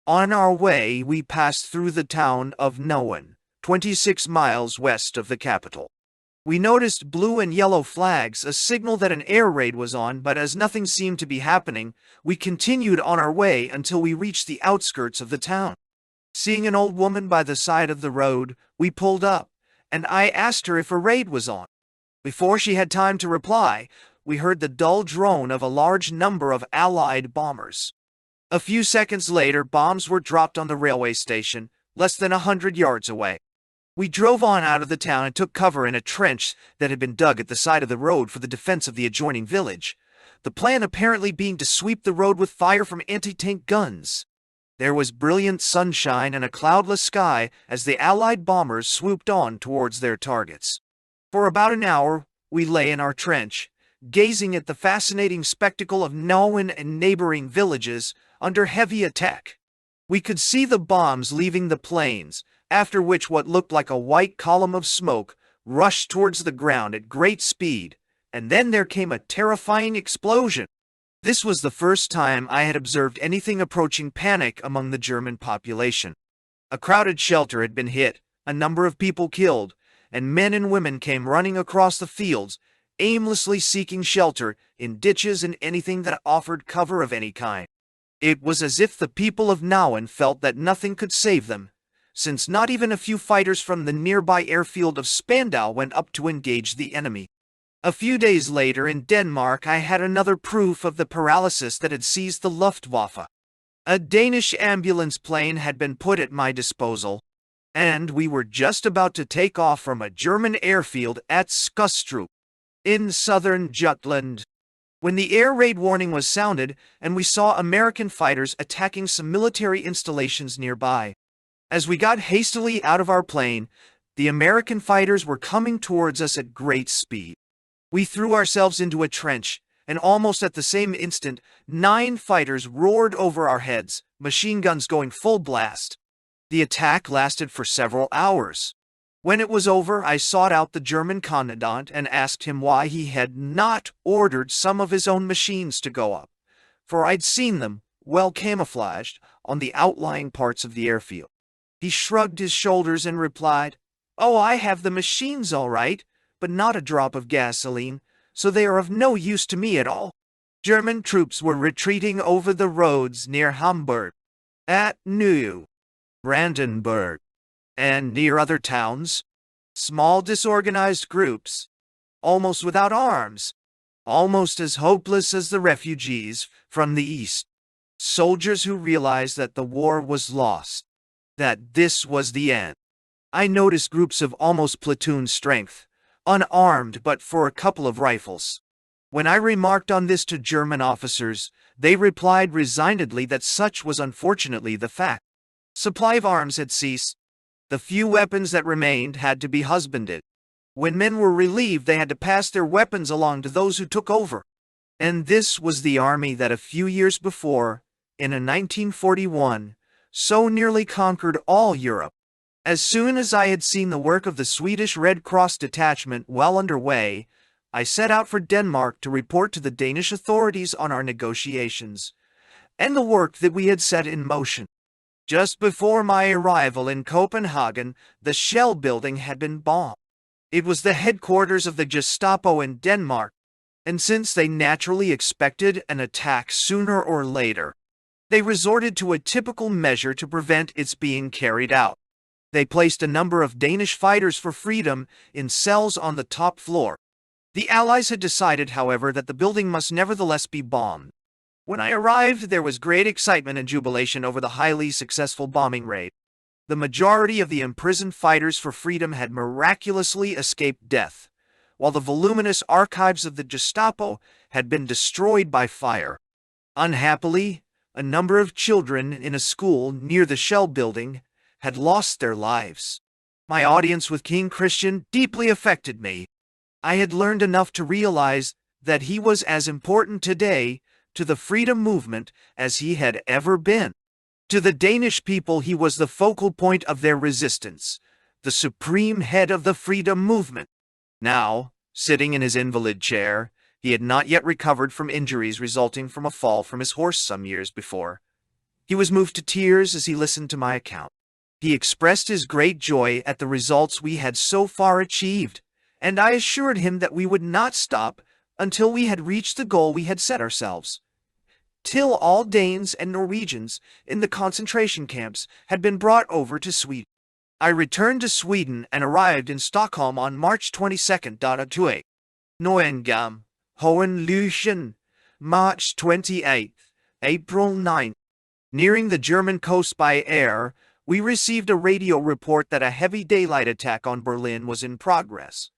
S1: On our way, we passed through the town of Nauen, 26 miles west of the capital. We noticed blue and yellow flags, a signal that an air raid was on, but as nothing seemed to be happening, we continued on our way until we reached the outskirts of the town. Seeing an old woman by the side of the road, we pulled up, and I asked her if a raid was on. Before she had time to reply, we heard the dull drone of a large number of Allied bombers. A few seconds later, bombs were dropped on the railway station, less than 100 yards away. We drove on out of the town and took cover in a trench that had been dug at the side of the road for the defense of the adjoining village, the plan apparently being to sweep the road with fire from anti-tank guns. There was brilliant sunshine and a cloudless sky as the Allied bombers swooped on towards their targets. For about an hour, we lay in our trench, gazing at the fascinating spectacle of Nauen and neighboring villages under heavy attack. We could see the bombs leaving the plains, after which what looked like a white column of smoke rushed towards the ground at great speed, and then there came a terrifying explosion. This was the first time I had observed anything approaching panic among the German population. A crowded shelter had been hit, a number of people killed, and men and women came running across the fields, aimlessly seeking shelter in ditches and anything that offered cover of any kind. It was as if the people of Nauen felt that nothing could save them, since not even a few fighters from the nearby airfield of Spandau went up to engage the enemy. A few days later in Denmark, I had another proof of the paralysis that had seized the Luftwaffe. A Danish ambulance plane had been put at my disposal, and we were just about to take off from a German airfield at Skustrup, in southern Jutland, when the air raid warning was sounded and we saw American fighters attacking some military installations nearby. As we got hastily out of our plane, the American fighters were coming towards us at great speed. We threw ourselves into a trench, and almost at the same instant, 9 fighters roared over our heads, machine guns going full blast. The attack lasted for several hours. When it was over, I sought out the German commandant and asked him why he had not ordered some of his own machines to go up, for I'd seen them, well camouflaged, on the outlying parts of the airfield. He shrugged his shoulders and replied, "Oh, I have the machines all right, but not a drop of gasoline, so they are of no use to me at all." German troops were retreating over the roads near Hamburg, at New Brandenburg, and near other towns. Small disorganized groups, almost without arms, almost as hopeless as the refugees from the east. Soldiers who realized that the war was lost, that this was the end. I noticed groups of almost platoon strength, unarmed but for a couple of rifles. When I remarked on this to German officers, they replied resignedly that such was unfortunately the fact. Supply of arms had ceased. The few weapons that remained had to be husbanded. When men were relieved, they had to pass their weapons along to those who took over. And this was the army that a few years before, in 1941, so nearly conquered all Europe. As soon as I had seen the work of the Swedish Red Cross detachment well underway, I set out for Denmark to report to the Danish authorities on our negotiations and the work that we had set in motion. Just before my arrival in Copenhagen, the Shell building had been bombed. It was the headquarters of the Gestapo in Denmark, and since they naturally expected an attack sooner or later, they resorted to a typical measure to prevent its being carried out. They placed a number of Danish fighters for freedom in cells on the top floor. The Allies had decided, however, that the building must nevertheless be bombed. When I arrived, there was great excitement and jubilation over the highly successful bombing raid. The majority of the imprisoned fighters for freedom had miraculously escaped death, while the voluminous archives of the Gestapo had been destroyed by fire. Unhappily, a number of children in a school near the Shell building had lost their lives. My audience with King Christian deeply affected me. I had learned enough to realize that he was as important today to the freedom movement as he had ever been. To the Danish people, he was the focal point of their resistance, the supreme head of the freedom movement. Now, sitting in his invalid chair, he had not yet recovered from injuries resulting from a fall from his horse some years before. He was moved to tears as he listened to my account. He expressed his great joy at the results we had so far achieved, and I assured him that we would not stop until we had reached the goal we had set ourselves. Till all Danes and Norwegians in the concentration camps had been brought over to Sweden. I returned to Sweden and arrived in Stockholm on March 22nd. To Neuengam, Hohenlychen, March 28th, April 9th. Nearing the German coast by air, we received a radio report that a heavy daylight attack on Berlin was in progress,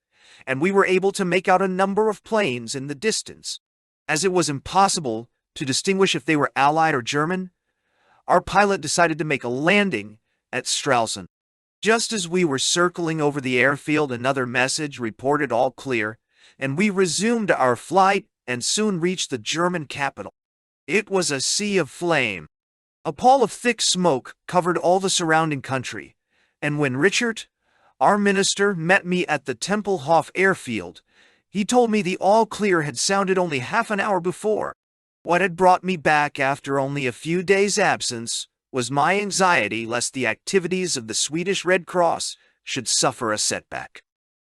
S1: and we were able to make out a number of planes in the distance. As it was impossible to distinguish if they were Allied or German, our pilot decided to make a landing at Stralsund. Just as we were circling over the airfield, another message reported all clear, and we resumed our flight and soon reached the German capital. It was a sea of flame. A pall of thick smoke covered all the surrounding country, and when Richard, our minister, met me at the Tempelhof airfield, he told me the all-clear had sounded only half an hour before. What had brought me back after only a few days' absence was my anxiety lest the activities of the Swedish Red Cross should suffer a setback.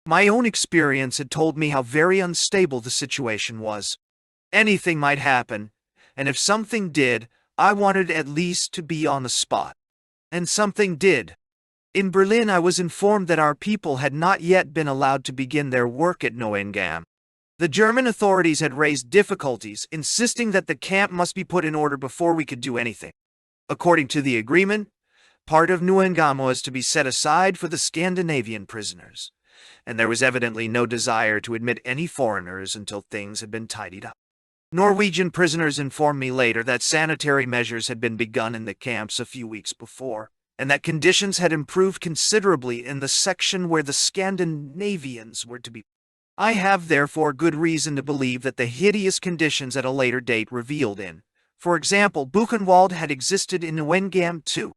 S1: My own experience had told me how very unstable the situation was. Anything might happen, and if something did, I wanted at least to be on the spot. And something did. In Berlin, I was informed that our people had not yet been allowed to begin their work at Neuengam. The German authorities had raised difficulties, insisting that the camp must be put in order before we could do anything. According to the agreement, part of Neuengam was to be set aside for the Scandinavian prisoners, and there was evidently no desire to admit any foreigners until things had been tidied up. Norwegian prisoners informed me later that sanitary measures had been begun in the camps a few weeks before, and that conditions had improved considerably in the section where the Scandinavians were to be. I have therefore good reason to believe that the hideous conditions at a later date revealed in, for example, Buchenwald had existed in Neuengam too.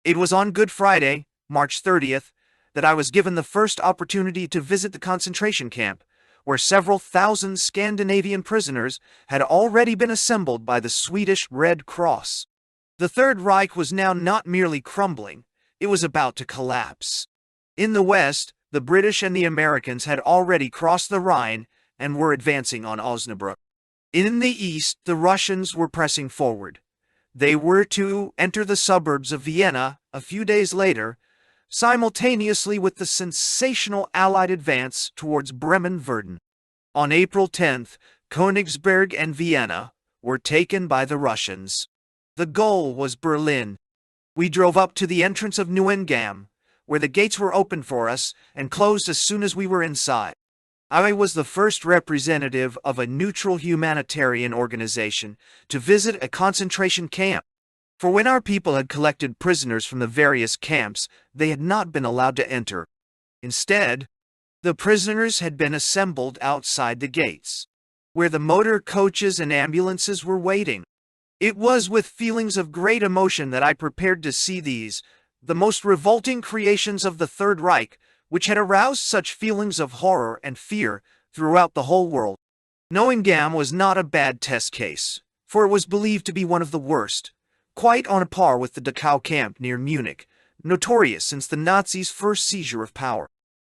S1: It was on Good Friday, March 30th, that I was given the first opportunity to visit the concentration camp, where several thousand Scandinavian prisoners had already been assembled by the Swedish Red Cross. The Third Reich was now not merely crumbling, it was about to collapse. In the West, the British and the Americans had already crossed the Rhine and were advancing on Osnabrück. In the East, the Russians were pressing forward. They were to enter the suburbs of Vienna a few days later, simultaneously with the sensational Allied advance towards Bremen-Verden. On April 10th, Königsberg and Vienna were taken by the Russians. The goal was Berlin. We drove up to the entrance of Neuengamme, where the gates were opened for us and closed as soon as we were inside. I was the first representative of a neutral humanitarian organization to visit a concentration camp. For when our people had collected prisoners from the various camps, they had not been allowed to enter. Instead, the prisoners had been assembled outside the gates, where the motor coaches and ambulances were waiting. It was with feelings of great emotion that I prepared to see these, the most revolting creations of the Third Reich, which had aroused such feelings of horror and fear throughout the whole world. Neuengamme was not a bad test case, for it was believed to be one of the worst, quite on a par with the Dachau camp near Munich, notorious since the Nazis' first seizure of power.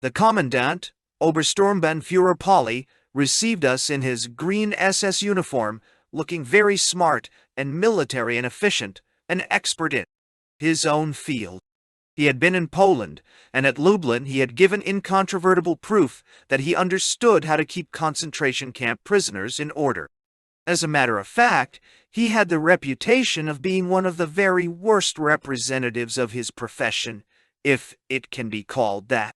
S1: The Commandant, Obersturmbannführer Pauli, received us in his green SS uniform, looking very smart and military and efficient, an expert in his own field. He had been in Poland, and at Lublin he had given incontrovertible proof that he understood how to keep concentration camp prisoners in order. As a matter of fact, he had the reputation of being one of the very worst representatives of his profession, if it can be called that.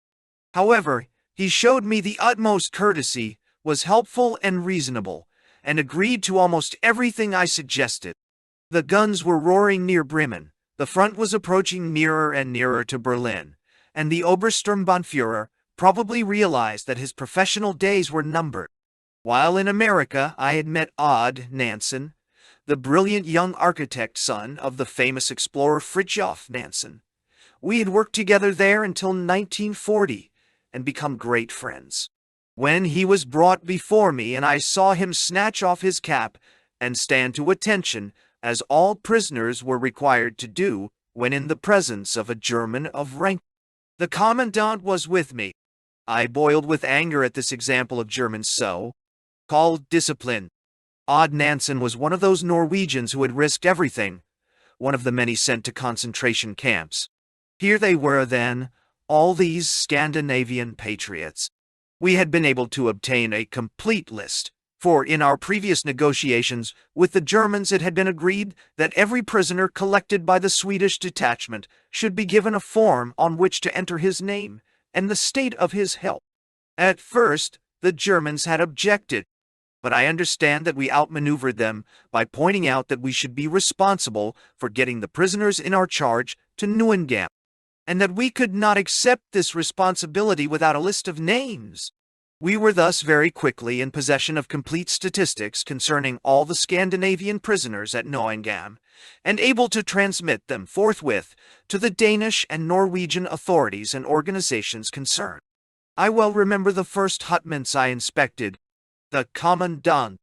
S1: However, he showed me the utmost courtesy, was helpful and reasonable, and agreed to almost everything I suggested. The guns were roaring near Bremen, the front was approaching nearer and nearer to Berlin, and the Obersturmbannführer probably realized that his professional days were numbered. While in America, I had met Odd Nansen, the brilliant young architect son of the famous explorer Fridtjof Nansen. We had worked together there until 1940 and become great friends. When he was brought before me and I saw him snatch off his cap and stand to attention, as all prisoners were required to do when in the presence of a German of rank. The Commandant was with me. I boiled with anger at this example of German so-called discipline. Odd Nansen was one of those Norwegians who had risked everything, one of the many sent to concentration camps. Here they were then, all these Scandinavian patriots. We had been able to obtain a complete list, for in our previous negotiations with the Germans it had been agreed that every prisoner collected by the Swedish detachment should be given a form on which to enter his name and the state of his health. At first, the Germans had objected, but I understand that we outmaneuvered them by pointing out that we should be responsible for getting the prisoners in our charge to Neuengamme, and that we could not accept this responsibility without a list of names. We were thus very quickly in possession of complete statistics concerning all the Scandinavian prisoners at Neuengamme, and able to transmit them forthwith to the Danish and Norwegian authorities and organizations concerned. I well remember the first hutments I inspected. The Commandant,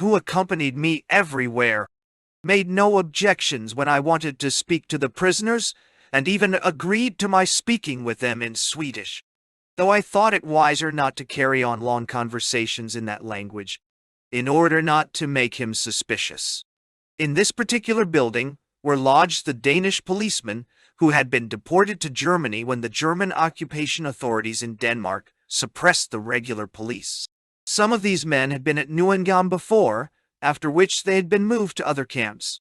S1: who accompanied me everywhere, made no objections when I wanted to speak to the prisoners, and even agreed to my speaking with them in Swedish, though I thought it wiser not to carry on long conversations in that language, in order not to make him suspicious. In this particular building were lodged the Danish policemen who had been deported to Germany when the German occupation authorities in Denmark suppressed the regular police. Some of these men had been at Neuengamme before, after which they had been moved to other camps.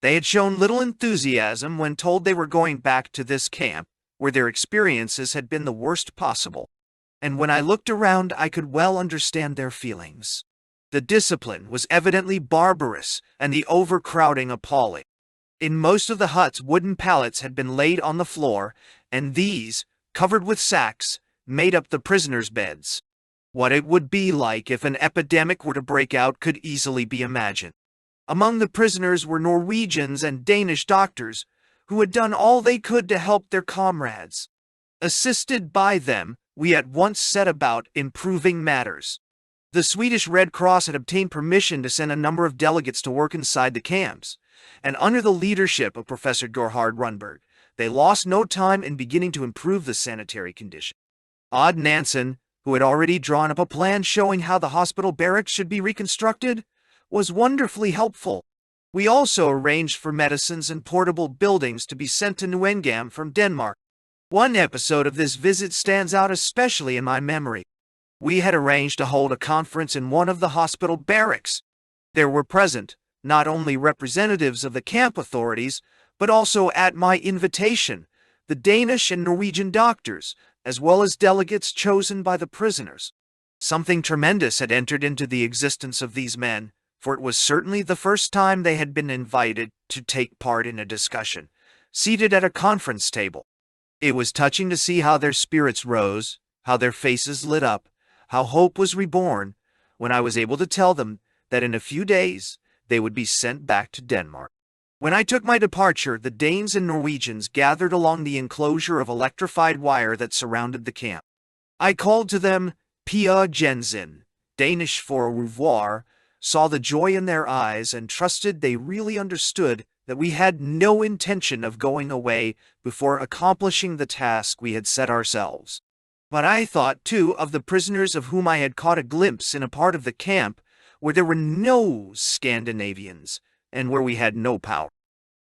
S1: They had shown little enthusiasm when told they were going back to this camp, where their experiences had been the worst possible, and when I looked around I could well understand their feelings. The discipline was evidently barbarous and the overcrowding appalling. In most of the huts wooden pallets had been laid on the floor, and these, covered with sacks, made up the prisoners' beds. What it would be like if an epidemic were to break out could easily be imagined. Among the prisoners were Norwegians and Danish doctors, who had done all they could to help their comrades. Assisted by them, we at once set about improving matters. The Swedish Red Cross had obtained permission to send a number of delegates to work inside the camps, and under the leadership of Professor Gerhard Rundberg, they lost no time in beginning to improve the sanitary condition. Odd Nansen, who had already drawn up a plan showing how the hospital barracks should be reconstructed, was wonderfully helpful. We also arranged for medicines and portable buildings to be sent to Neuengamme from Denmark. One episode of this visit stands out especially in my memory. We had arranged to hold a conference in one of the hospital barracks. There were present not only representatives of the camp authorities, but also at my invitation, the Danish and Norwegian doctors, as well as delegates chosen by the prisoners. Something tremendous had entered into the existence of these men, for it was certainly the first time they had been invited to take part in a discussion, seated at a conference table. It was touching to see how their spirits rose, how their faces lit up, how hope was reborn, when I was able to tell them that in a few days they would be sent back to Denmark. When I took my departure, the Danes and Norwegians gathered along the enclosure of electrified wire that surrounded the camp. I called to them, Pia Jensen, Danish for au revoir, saw the joy in their eyes, and trusted they really understood that we had no intention of going away before accomplishing the task we had set ourselves. But I thought, too, of the prisoners of whom I had caught a glimpse in a part of the camp where there were no Scandinavians, and where we had no power.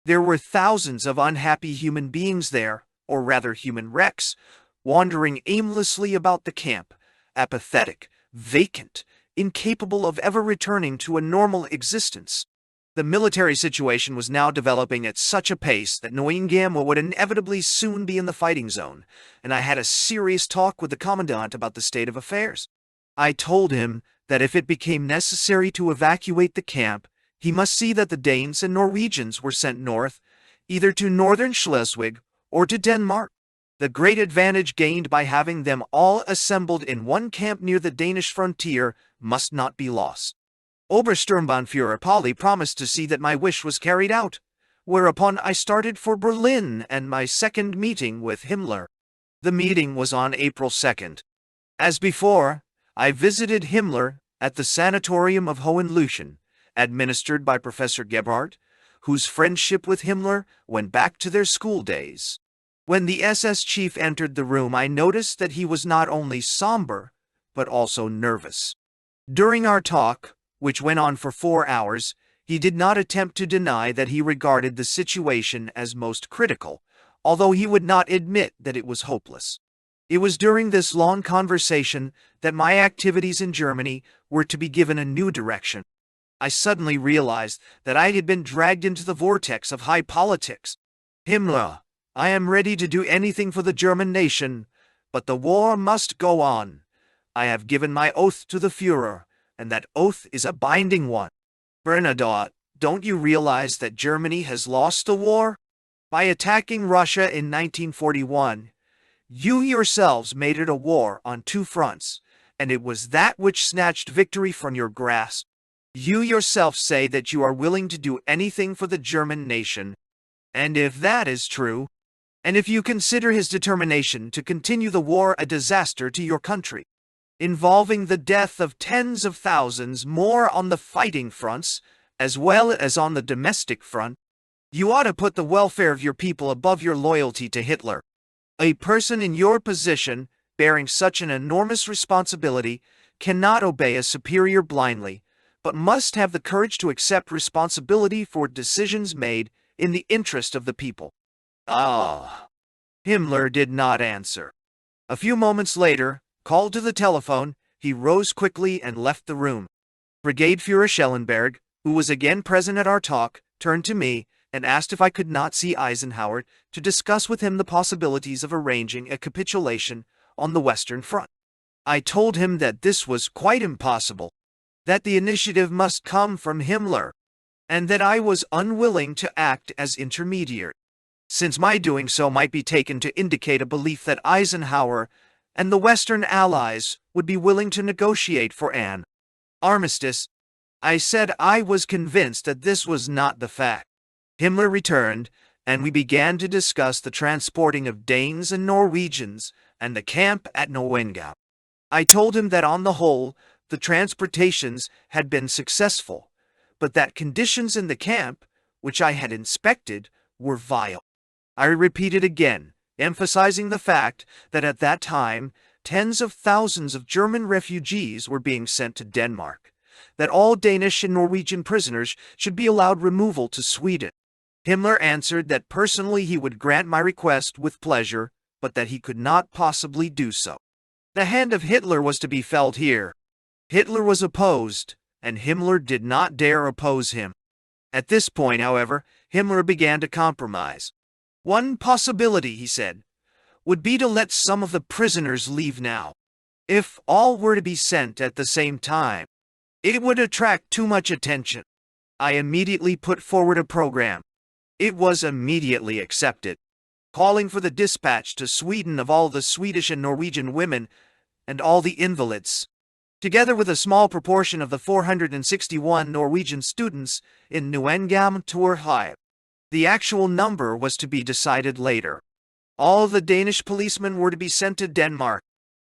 S1: There were thousands of unhappy human beings there, or rather human wrecks, wandering aimlessly about the camp, apathetic, vacant, incapable of ever returning to a normal existence. The military situation was now developing at such a pace that Noingam would inevitably soon be in the fighting zone, and I had a serious talk with the commandant about the state of affairs. I told him that if it became necessary to evacuate the camp, he must see that the Danes and Norwegians were sent north, either to northern Schleswig or to Denmark. The great advantage gained by having them all assembled in one camp near the Danish frontier must not be lost. Obersturmbannführer Pauli promised to see that my wish was carried out, whereupon I started for Berlin and my second meeting with Himmler. The meeting was on April 2nd. As before, I visited Himmler at the sanatorium of Hohenleuchten, administered by Professor Gebhardt, whose friendship with Himmler went back to their school days. When the SS chief entered the room, I noticed that he was not only somber, but also nervous. During our talk, which went on for 4 hours, he did not attempt to deny that he regarded the situation as most critical, although he would not admit that it was hopeless. It was during this long conversation that my activities in Germany were to be given a new direction. I suddenly realized that I had been dragged into the vortex of high politics. Himmler, I am ready to do anything for the German nation, but the war must go on. I have given my oath to the Führer, and that oath is a binding one. Bernadotte, don't you realize that Germany has lost the war? By attacking Russia in 1941, you yourselves made it a war on 2 fronts, and it was that which snatched victory from your grasp. You yourself say that you are willing to do anything for the German nation, and if that is true, and if you consider his determination to continue the war a disaster to your country, involving the death of tens of thousands more on the fighting fronts as well as on the domestic front, you ought to put the welfare of your people above your loyalty to Hitler. A person in your position, bearing such an enormous responsibility, cannot obey a superior blindly, but must have the courage to accept responsibility for decisions made in the interest of the people. Ah. Himmler did not answer. A few moments later, called to the telephone, he rose quickly and left the room. Brigade Führer Schellenberg, who was again present at our talk, turned to me and asked if I could not see Eisenhower to discuss with him the possibilities of arranging a capitulation on the Western Front. I told him that this was quite impossible, that the initiative must come from Himmler, and that I was unwilling to act as intermediary, since my doing so might be taken to indicate a belief that Eisenhower and the Western Allies would be willing to negotiate for an armistice. I said I was convinced that this was not the fact. Himmler returned, and we began to discuss the transporting of Danes and Norwegians and the camp at Neuengamme. I told him that on the whole, the transportations had been successful, but that conditions in the camp, which I had inspected, were vile. I repeated again, emphasizing the fact that at that time, tens of thousands of German refugees were being sent to Denmark, that all Danish and Norwegian prisoners should be allowed removal to Sweden. Himmler answered that personally he would grant my request with pleasure, but that he could not possibly do so. The hand of Hitler was to be felt here. Hitler was opposed, and Himmler did not dare oppose him. At this point, however, Himmler began to compromise. One possibility, he said, would be to let some of the prisoners leave now. If all were to be sent at the same time, it would attract too much attention. I immediately put forward a program. It was immediately accepted, calling for the dispatch to Sweden of all the Swedish and Norwegian women and all the invalids, together with a small proportion of the 461 Norwegian students in Neuengamme Torhøj. The actual number was to be decided later. All the Danish policemen were to be sent to Denmark.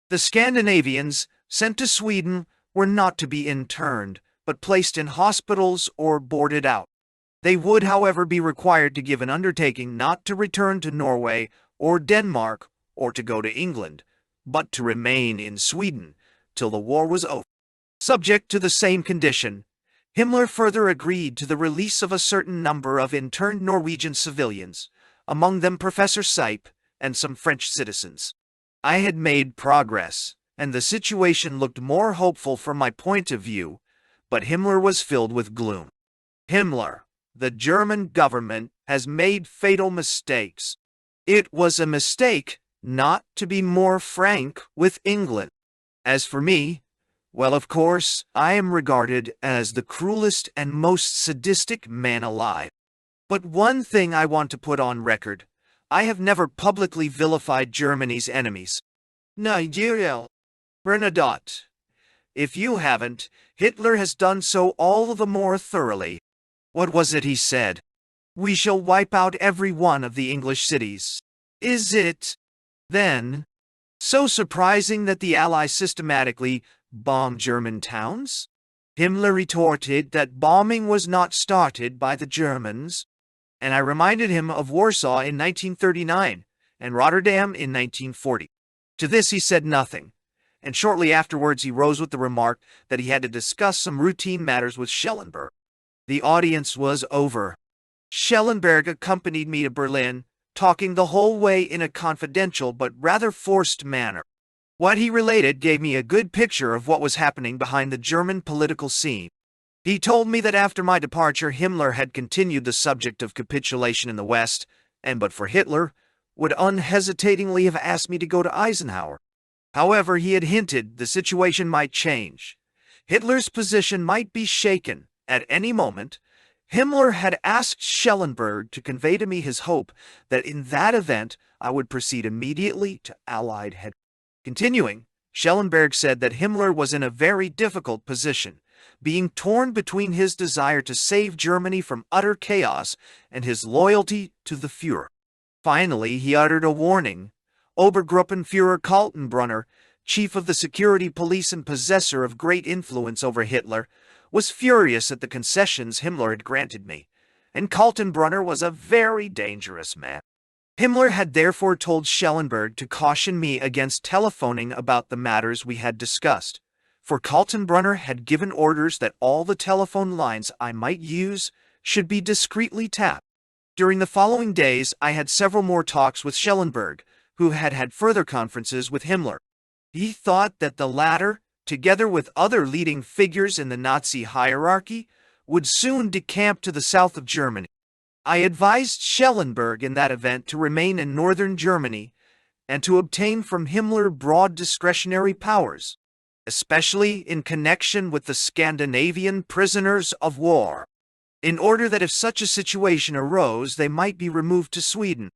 S1: The Scandinavians sent to Sweden were not to be interned, but placed in hospitals or boarded out. They would, however, be required to give an undertaking not to return to Norway or Denmark or to go to England, but to remain in Sweden till the war was over. Subject to the same condition, Himmler further agreed to the release of a certain number of interned Norwegian civilians, among them Professor Sipe and some French citizens. I had made progress, and the situation looked more hopeful from my point of view, but Himmler was filled with gloom. Himmler, the German government, has made fatal mistakes. It was a mistake not to be more frank with England. As for me, well, of course, I am regarded as the cruelest and most sadistic man alive. But one thing I want to put on record: I have never publicly vilified Germany's enemies. Nigeria. Bernadotte. If you haven't, Hitler has done so all the more thoroughly. What was it he said? We shall wipe out every one of the English cities. Is it, then, so surprising that the Allies systematically bombed German towns? Himmler retorted that bombing was not started by the Germans, and I reminded him of Warsaw in 1939 and Rotterdam in 1940. To this he said nothing, and shortly afterwards he rose with the remark that he had to discuss some routine matters with Schellenberg. The audience was over. Schellenberg accompanied me to Berlin, talking the whole way in a confidential but rather forced manner. What he related gave me a good picture of what was happening behind the German political scene. He told me that after my departure, Himmler had continued the subject of capitulation in the West, and but for Hitler, would unhesitatingly have asked me to go to Eisenhower. However, he had hinted the situation might change. Hitler's position might be shaken at any moment. Himmler had asked Schellenberg to convey to me his hope that in that event I would proceed immediately to Allied headquarters. Continuing, Schellenberg said that Himmler was in a very difficult position, being torn between his desire to save Germany from utter chaos and his loyalty to the Führer. Finally, he uttered a warning. Obergruppenführer Kaltenbrunner, chief of the security police and possessor of great influence over Hitler, was furious at the concessions Himmler had granted me, and Kaltenbrunner was a very dangerous man. Himmler had therefore told Schellenberg to caution me against telephoning about the matters we had discussed, for Kaltenbrunner had given orders that all the telephone lines I might use should be discreetly tapped. During the following days, I had several more talks with Schellenberg, who had had further conferences with Himmler. He thought that the latter, together with other leading figures in the Nazi hierarchy, would soon decamp to the south of Germany. I advised Schellenberg in that event to remain in northern Germany and to obtain from Himmler broad discretionary powers, especially in connection with the Scandinavian prisoners of war, in order that if such a situation arose they might be removed to Sweden.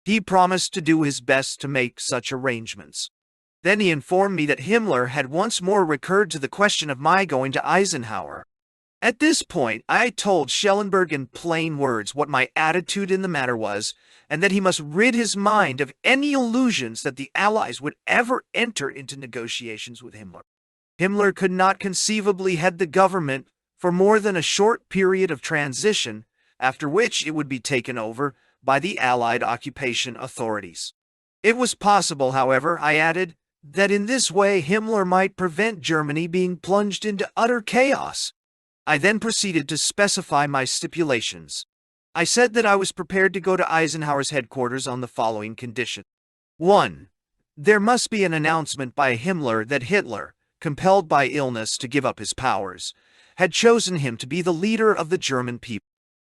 S1: He promised to do his best to make such arrangements. Then he informed me that Himmler had once more recurred to the question of my going to Eisenhower. At this point, I told Schellenberg in plain words what my attitude in the matter was, and that he must rid his mind of any illusions that the Allies would ever enter into negotiations with Himmler. Himmler could not conceivably head the government for more than a short period of transition, after which it would be taken over by the Allied occupation authorities. It was possible, however, I added, that in this way Himmler might prevent Germany being plunged into utter chaos. I then proceeded to specify my stipulations. I said that I was prepared to go to Eisenhower's headquarters on the following condition. 1. There must be an announcement by Himmler that Hitler, compelled by illness to give up his powers, had chosen him to be the leader of the German people.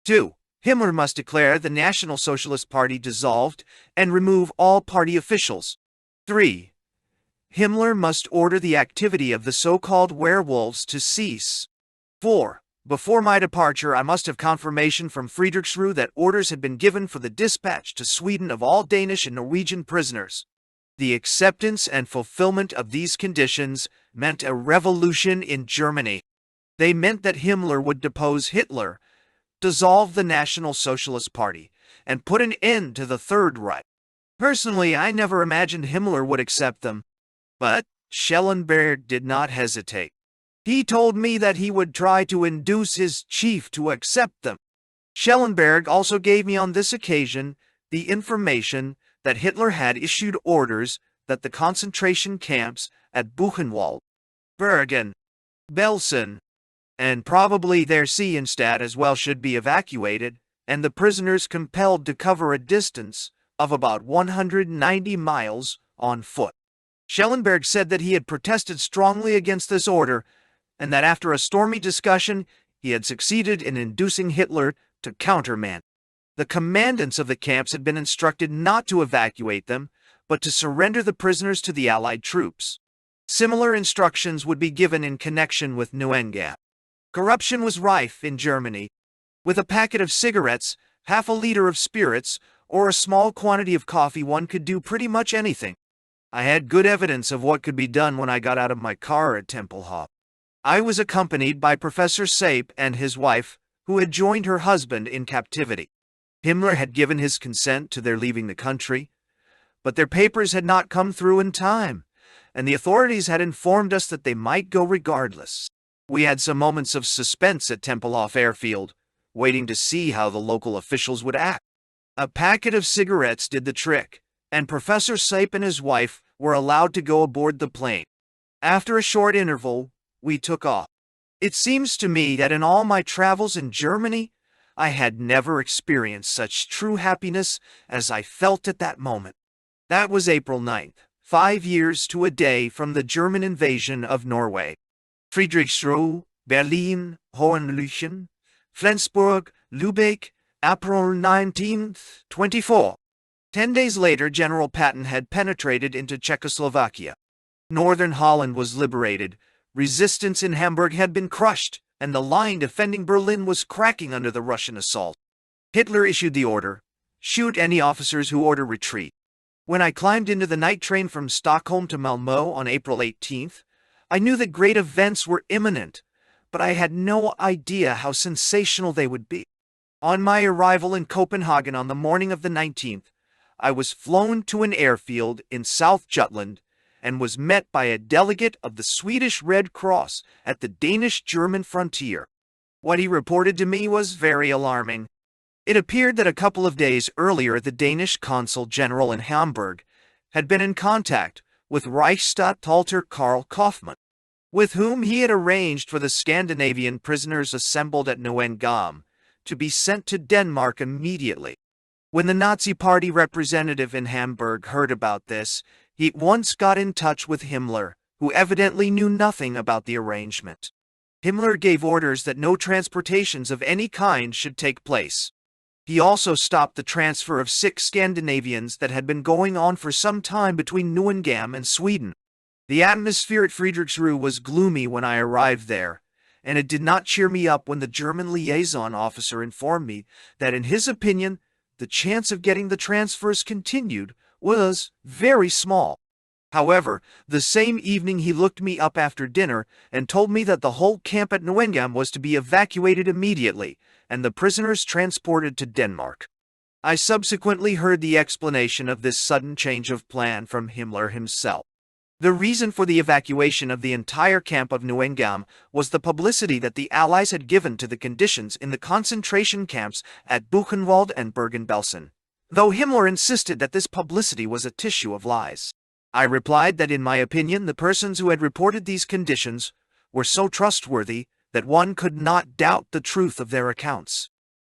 S1: 2. Himmler must declare the National Socialist Party dissolved and remove all party officials. 3. Himmler must order the activity of the so-called werewolves to cease. 4. Before my departure, I must have confirmation from Friedrichsruhe that orders had been given for the dispatch to Sweden of all Danish and Norwegian prisoners. The acceptance and fulfillment of these conditions meant a revolution in Germany. They meant that Himmler would depose Hitler, dissolve the National Socialist Party, and put an end to the Third Reich. Personally, I never imagined Himmler would accept them, but Schellenberg did not hesitate. He told me that he would try to induce his chief to accept them. Schellenberg also gave me on this occasion the information that Hitler had issued orders that the concentration camps at Buchenwald, Bergen, Belsen, and probably their Seenstadt as well should be evacuated, and the prisoners compelled to cover a distance of about 190 miles on foot. Schellenberg said that he had protested strongly against this order, and that after a stormy discussion, he had succeeded in inducing Hitler to countermand. The commandants of the camps had been instructed not to evacuate them, but to surrender the prisoners to the Allied troops. Similar instructions would be given in connection with Neuengamme. Corruption was rife in Germany. With a packet of cigarettes, half a liter of spirits, or a small quantity of coffee, one could do pretty much anything. I had good evidence of what could be done when I got out of my car at Tempelhof. I was accompanied by Professor Sape and his wife, who had joined her husband in captivity. Himmler had given his consent to their leaving the country, but their papers had not come through in time, and the authorities had informed us that they might go regardless. We had some moments of suspense at Tempelhof airfield, waiting to see how the local officials would act. A packet of cigarettes did the trick, and Professor Sape and his wife were allowed to go aboard the plane. After a short interval, we took off. It seems to me that in all my travels in Germany, I had never experienced such true happiness as I felt at that moment. That was April 9th, 5 years to a day from the German invasion of Norway. Friedrichsruhe, Berlin, Hohenlychen, Flensburg, Lübeck, April 19th, 24. 10 days later, General Patton had penetrated into Czechoslovakia. Northern Holland was liberated, resistance in Hamburg had been crushed, and the line defending Berlin was cracking under the Russian assault. Hitler issued the order, "Shoot any officers who order retreat." When I climbed into the night train from Stockholm to Malmö on April 18th, I knew that great events were imminent, but I had no idea how sensational they would be. On my arrival in Copenhagen on the morning of the 19th, I was flown to an airfield in South Jutland and was met by a delegate of the Swedish Red Cross at the Danish-German frontier. What he reported to me was very alarming. It appeared that a couple of days earlier the Danish consul general in Hamburg had been in contact with Reichsstatthalter Karl Kaufmann, with whom he had arranged for the Scandinavian prisoners assembled at Neuengamme to be sent to Denmark immediately. When the Nazi Party representative in Hamburg heard about this, he at once got in touch with Himmler, who evidently knew nothing about the arrangement. Himmler gave orders that no transportations of any kind should take place. He also stopped the transfer of 6 Scandinavians that had been going on for some time between Neuengamme and Sweden. The atmosphere at Friedrichsruhe was gloomy when I arrived there, and it did not cheer me up when the German liaison officer informed me that in his opinion, the chance of getting the transfers continued was very small. However, the same evening he looked me up after dinner and told me that the whole camp at Neuengamme was to be evacuated immediately and the prisoners transported to Denmark. I subsequently heard the explanation of this sudden change of plan from Himmler himself. The reason for the evacuation of the entire camp of Neuengamme was the publicity that the Allies had given to the conditions in the concentration camps at Buchenwald and Bergen-Belsen, though Himmler insisted that this publicity was a tissue of lies. I replied that in my opinion the persons who had reported these conditions were so trustworthy that one could not doubt the truth of their accounts.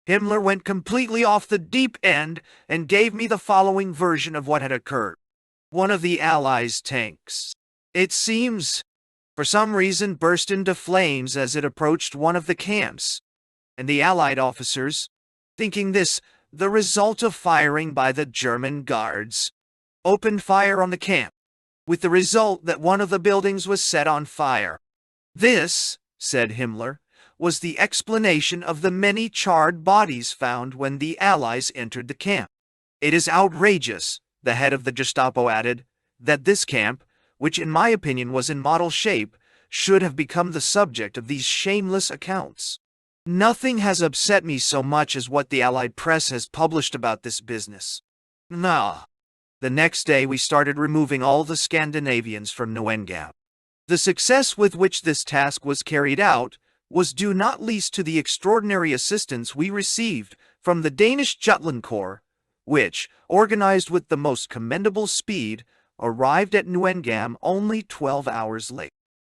S1: Himmler went completely off the deep end and gave me the following version of what had occurred. One of the Allies' tanks, it seems, for some reason burst into flames as it approached one of the camps, and the Allied officers, thinking this the result of firing by the German guards, opened fire on the camp, with the result that one of the buildings was set on fire. This, said Himmler, was the explanation of the many charred bodies found when the Allies entered the camp. It is outrageous, the head of the Gestapo added, that this camp, which in my opinion was in model shape, should have become the subject of these shameless accounts. Nothing has upset me so much as what the Allied press has published about this business. Nah. The next day we started removing all the Scandinavians from Neuengamme. The success with which this task was carried out was due not least to the extraordinary assistance we received from the Danish Jutland Corps, which, organized with the most commendable speed, arrived at Neuengamme only 12 hours late.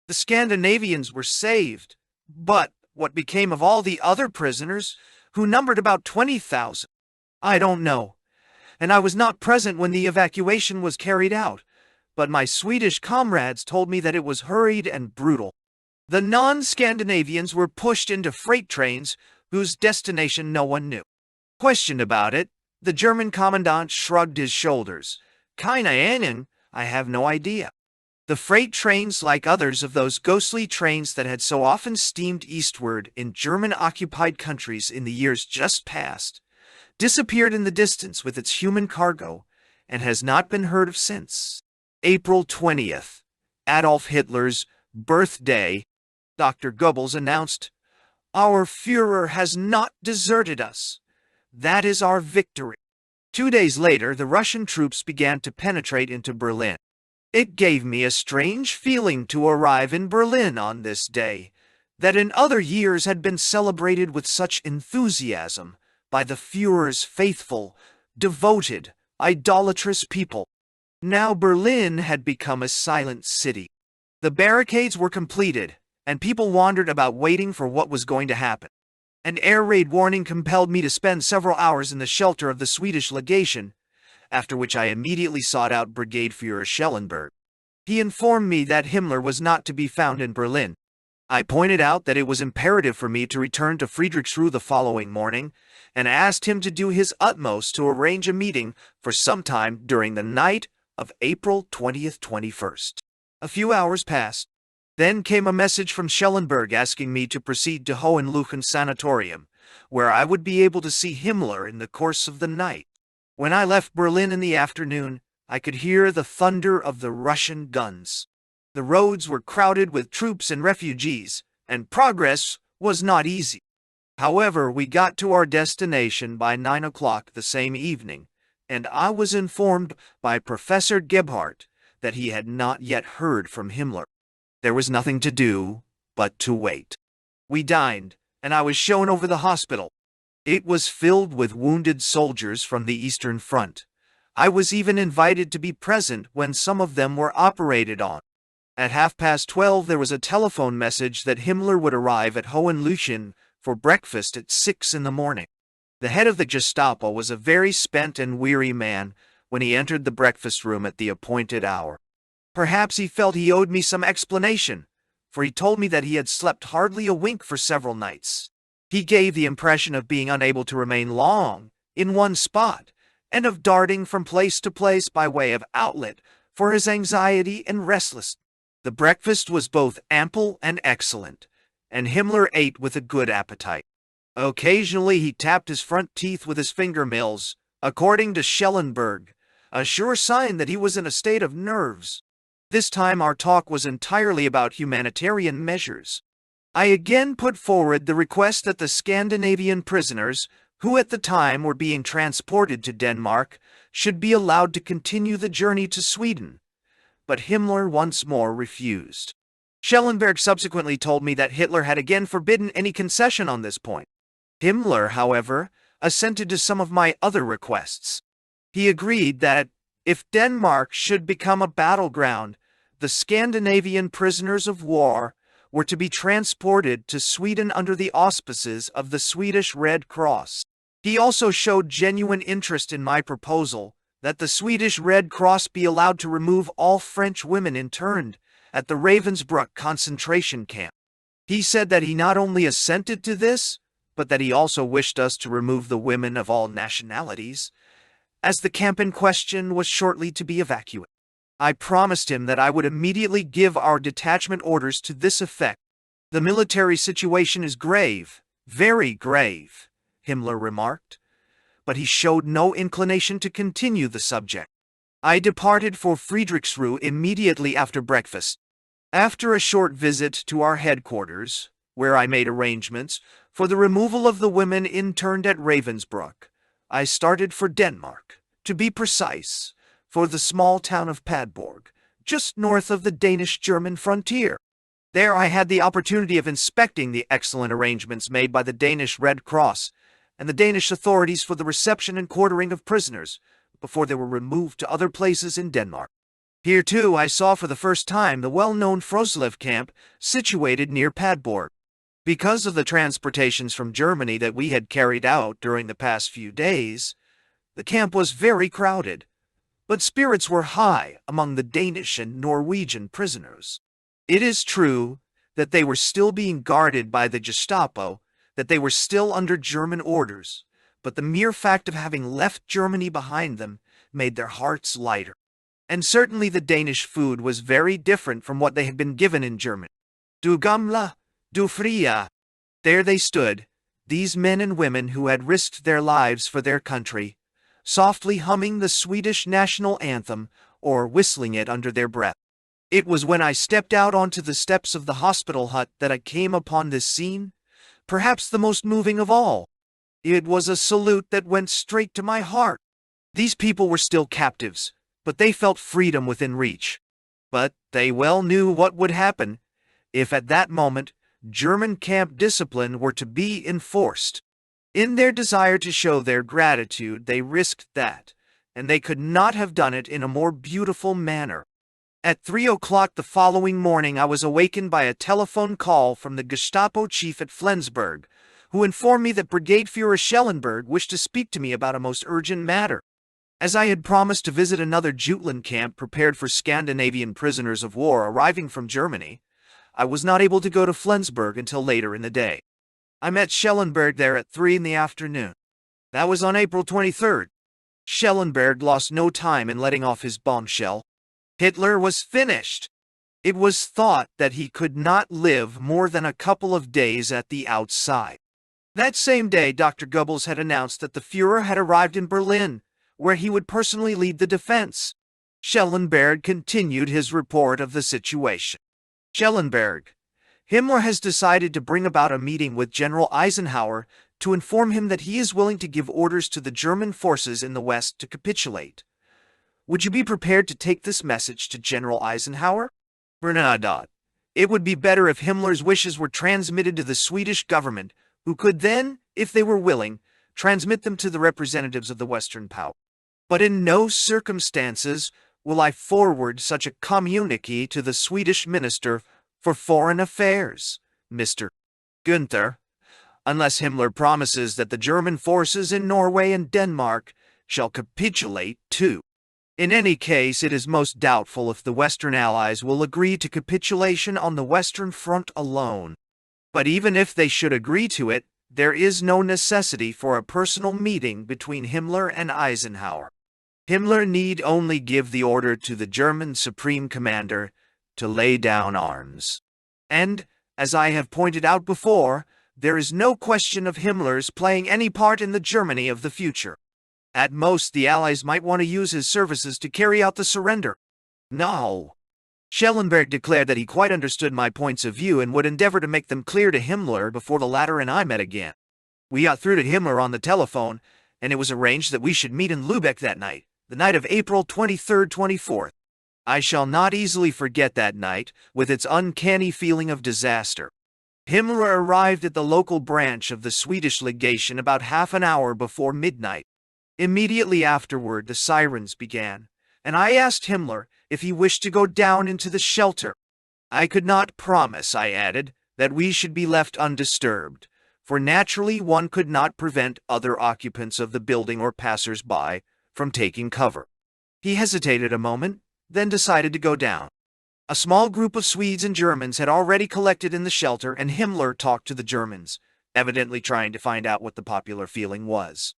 S1: The Scandinavians were saved, but what became of all the other prisoners, who numbered about 20,000? I don't know, and I was not present when the evacuation was carried out, but my Swedish comrades told me that it was hurried and brutal. The non-Scandinavians were pushed into freight trains whose destination no one knew. Questioned about it, the German commandant shrugged his shoulders. Keine Ahnung, I have no idea. The freight trains, like others of those ghostly trains that had so often steamed eastward in German-occupied countries in the years just past, disappeared in the distance with its human cargo and has not been heard of since. April 20th, Adolf Hitler's birthday, Dr. Goebbels announced, "Our Führer has not deserted us. That is our victory." 2 days later, the Russian troops began to penetrate into Berlin. It gave me a strange feeling to arrive in Berlin on this day, that in other years had been celebrated with such enthusiasm by the Führer's faithful, devoted, idolatrous people. Now Berlin had become a silent city. The barricades were completed, and people wandered about waiting for what was going to happen. An air raid warning compelled me to spend several hours in the shelter of the Swedish legation, after which I immediately sought out Brigade Führer Schellenberg. He informed me that Himmler was not to be found in Berlin. I pointed out that it was imperative for me to return to Friedrichsruhe the following morning, and asked him to do his utmost to arrange a meeting for some time during the night of April 20th, 21st. A few hours passed. Then came a message from Schellenberg asking me to proceed to Hohenluchen Sanatorium, where I would be able to see Himmler in the course of the night. When I left Berlin in the afternoon, I could hear the thunder of the Russian guns. The roads were crowded with troops and refugees, and progress was not easy. However, we got to our destination by 9 o'clock the same evening, and I was informed by Professor Gebhardt that he had not yet heard from Himmler. There was nothing to do but to wait. We dined, and I was shown over the hospital. It was filled with wounded soldiers from the Eastern Front. I was even invited to be present when some of them were operated on. At 12:30 there was a telephone message that Himmler would arrive at Hohenluchen for breakfast at 6 in the morning. The head of the Gestapo was a very spent and weary man when he entered the breakfast room at the appointed hour. Perhaps he felt he owed me some explanation, for he told me that he had slept hardly a wink for several nights. He gave the impression of being unable to remain long in one spot, and of darting from place to place by way of outlet for his anxiety and restlessness. The breakfast was both ample and excellent, and Himmler ate with a good appetite. Occasionally he tapped his front teeth with his fingernails, according to Schellenberg, a sure sign that he was in a state of nerves. This time our talk was entirely about humanitarian measures. I again put forward the request that the Scandinavian prisoners, who at the time were being transported to Denmark, should be allowed to continue the journey to Sweden. But Himmler once more refused. Schellenberg subsequently told me that Hitler had again forbidden any concession on this point. Himmler, however, assented to some of my other requests. He agreed that, if Denmark should become a battleground, the Scandinavian prisoners of war were to be transported to Sweden under the auspices of the Swedish Red Cross. He also showed genuine interest in my proposal that the Swedish Red Cross be allowed to remove all French women interned at the Ravensbrück concentration camp. He said that he not only assented to this, but that he also wished us to remove the women of all nationalities, as the camp in question was shortly to be evacuated. I promised him that I would immediately give our detachment orders to this effect. The military situation is grave, very grave, Himmler remarked, but he showed no inclination to continue the subject. I departed for Friedrichsruhe immediately after breakfast. After a short visit to our headquarters, where I made arrangements for the removal of the women interned at Ravensbrück, I started for Denmark, to be precise, for the small town of Padborg, just north of the Danish-German frontier. There I had the opportunity of inspecting the excellent arrangements made by the Danish Red Cross and the Danish authorities for the reception and quartering of prisoners before they were removed to other places in Denmark. Here, too, I saw for the first time the well-known Froslev camp situated near Padborg. Because of the transportations from Germany that we had carried out during the past few days, the camp was very crowded, but spirits were high among the Danish and Norwegian prisoners. It is true that they were still being guarded by the Gestapo, that they were still under German orders, but the mere fact of having left Germany behind them made their hearts lighter. And certainly the Danish food was very different from what they had been given in Germany. Du gamla, du fria. There they stood, these men and women who had risked their lives for their country, softly humming the Swedish national anthem or whistling it under their breath. It was when I stepped out onto the steps of the hospital hut that I came upon this scene, perhaps the most moving of all. It was a salute that went straight to my heart. These people were still captives, but they felt freedom within reach. But they well knew what would happen if at that moment German camp discipline were to be enforced. In their desire to show their gratitude, they risked that, and they could not have done it in a more beautiful manner. At 3 o'clock the following morning I was awakened by a telephone call from the Gestapo chief at Flensburg, who informed me that Brigade Führer Schellenberg wished to speak to me about a most urgent matter. As I had promised to visit another Jutland camp prepared for Scandinavian prisoners of war arriving from Germany, I was not able to go to Flensburg until later in the day. I met Schellenberg there at 3 in the afternoon. That was on April 23rd. Schellenberg lost no time in letting off his bombshell. Hitler was finished. It was thought that he could not live more than a couple of days at the outside. That same day, Dr. Goebbels had announced that the Führer had arrived in Berlin, where he would personally lead the defense. Schellenberg continued his report of the situation. Schellenberg: Himmler has decided to bring about a meeting with General Eisenhower to inform him that he is willing to give orders to the German forces in the West to capitulate. Would you be prepared to take this message to General Eisenhower? Bernadotte: It would be better if Himmler's wishes were transmitted to the Swedish government, who could then, if they were willing, transmit them to the representatives of the Western power. But in no circumstances will I forward such a communique to the Swedish Minister for Foreign Affairs, Mr. Günther, unless Himmler promises that the German forces in Norway and Denmark shall capitulate too. In any case, it is most doubtful if the Western Allies will agree to capitulation on the Western Front alone. But even if they should agree to it, there is no necessity for a personal meeting between Himmler and Eisenhower. Himmler need only give the order to the German Supreme Commander to lay down arms. And, as I have pointed out before, there is no question of Himmler's playing any part in the Germany of the future. At most, the Allies might want to use his services to carry out the surrender. No. Schellenberg declared that he quite understood my points of view and would endeavor to make them clear to Himmler before the latter and I met again. We got through to Himmler on the telephone, and it was arranged that we should meet in Lübeck that night, the night of April 23rd-24th. I shall not easily forget that night, with its uncanny feeling of disaster. Himmler arrived at the local branch of the Swedish legation about half an hour before midnight. Immediately afterward, the sirens began, and I asked Himmler if he wished to go down into the shelter. I could not promise, I added, that we should be left undisturbed, for naturally one could not prevent other occupants of the building or passers-by from taking cover. He hesitated a moment, then decided to go down. A small group of Swedes and Germans had already collected in the shelter, and Himmler talked to the Germans, evidently trying to find out what the popular feeling was.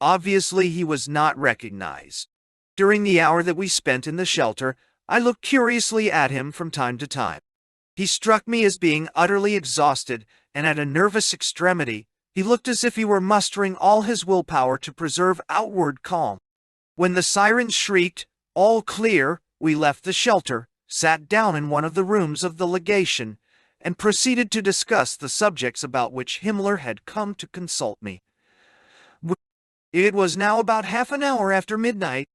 S1: Obviously, he was not recognized. During the hour that we spent in the shelter, I looked curiously at him from time to time. He struck me as being utterly exhausted and at a nervous extremity. He looked as if he were mustering all his willpower to preserve outward calm. When the sirens shrieked, "All clear," we left the shelter, sat down in one of the rooms of the legation, and proceeded to discuss the subjects about which Himmler had come to consult me. It was now about half an hour after midnight.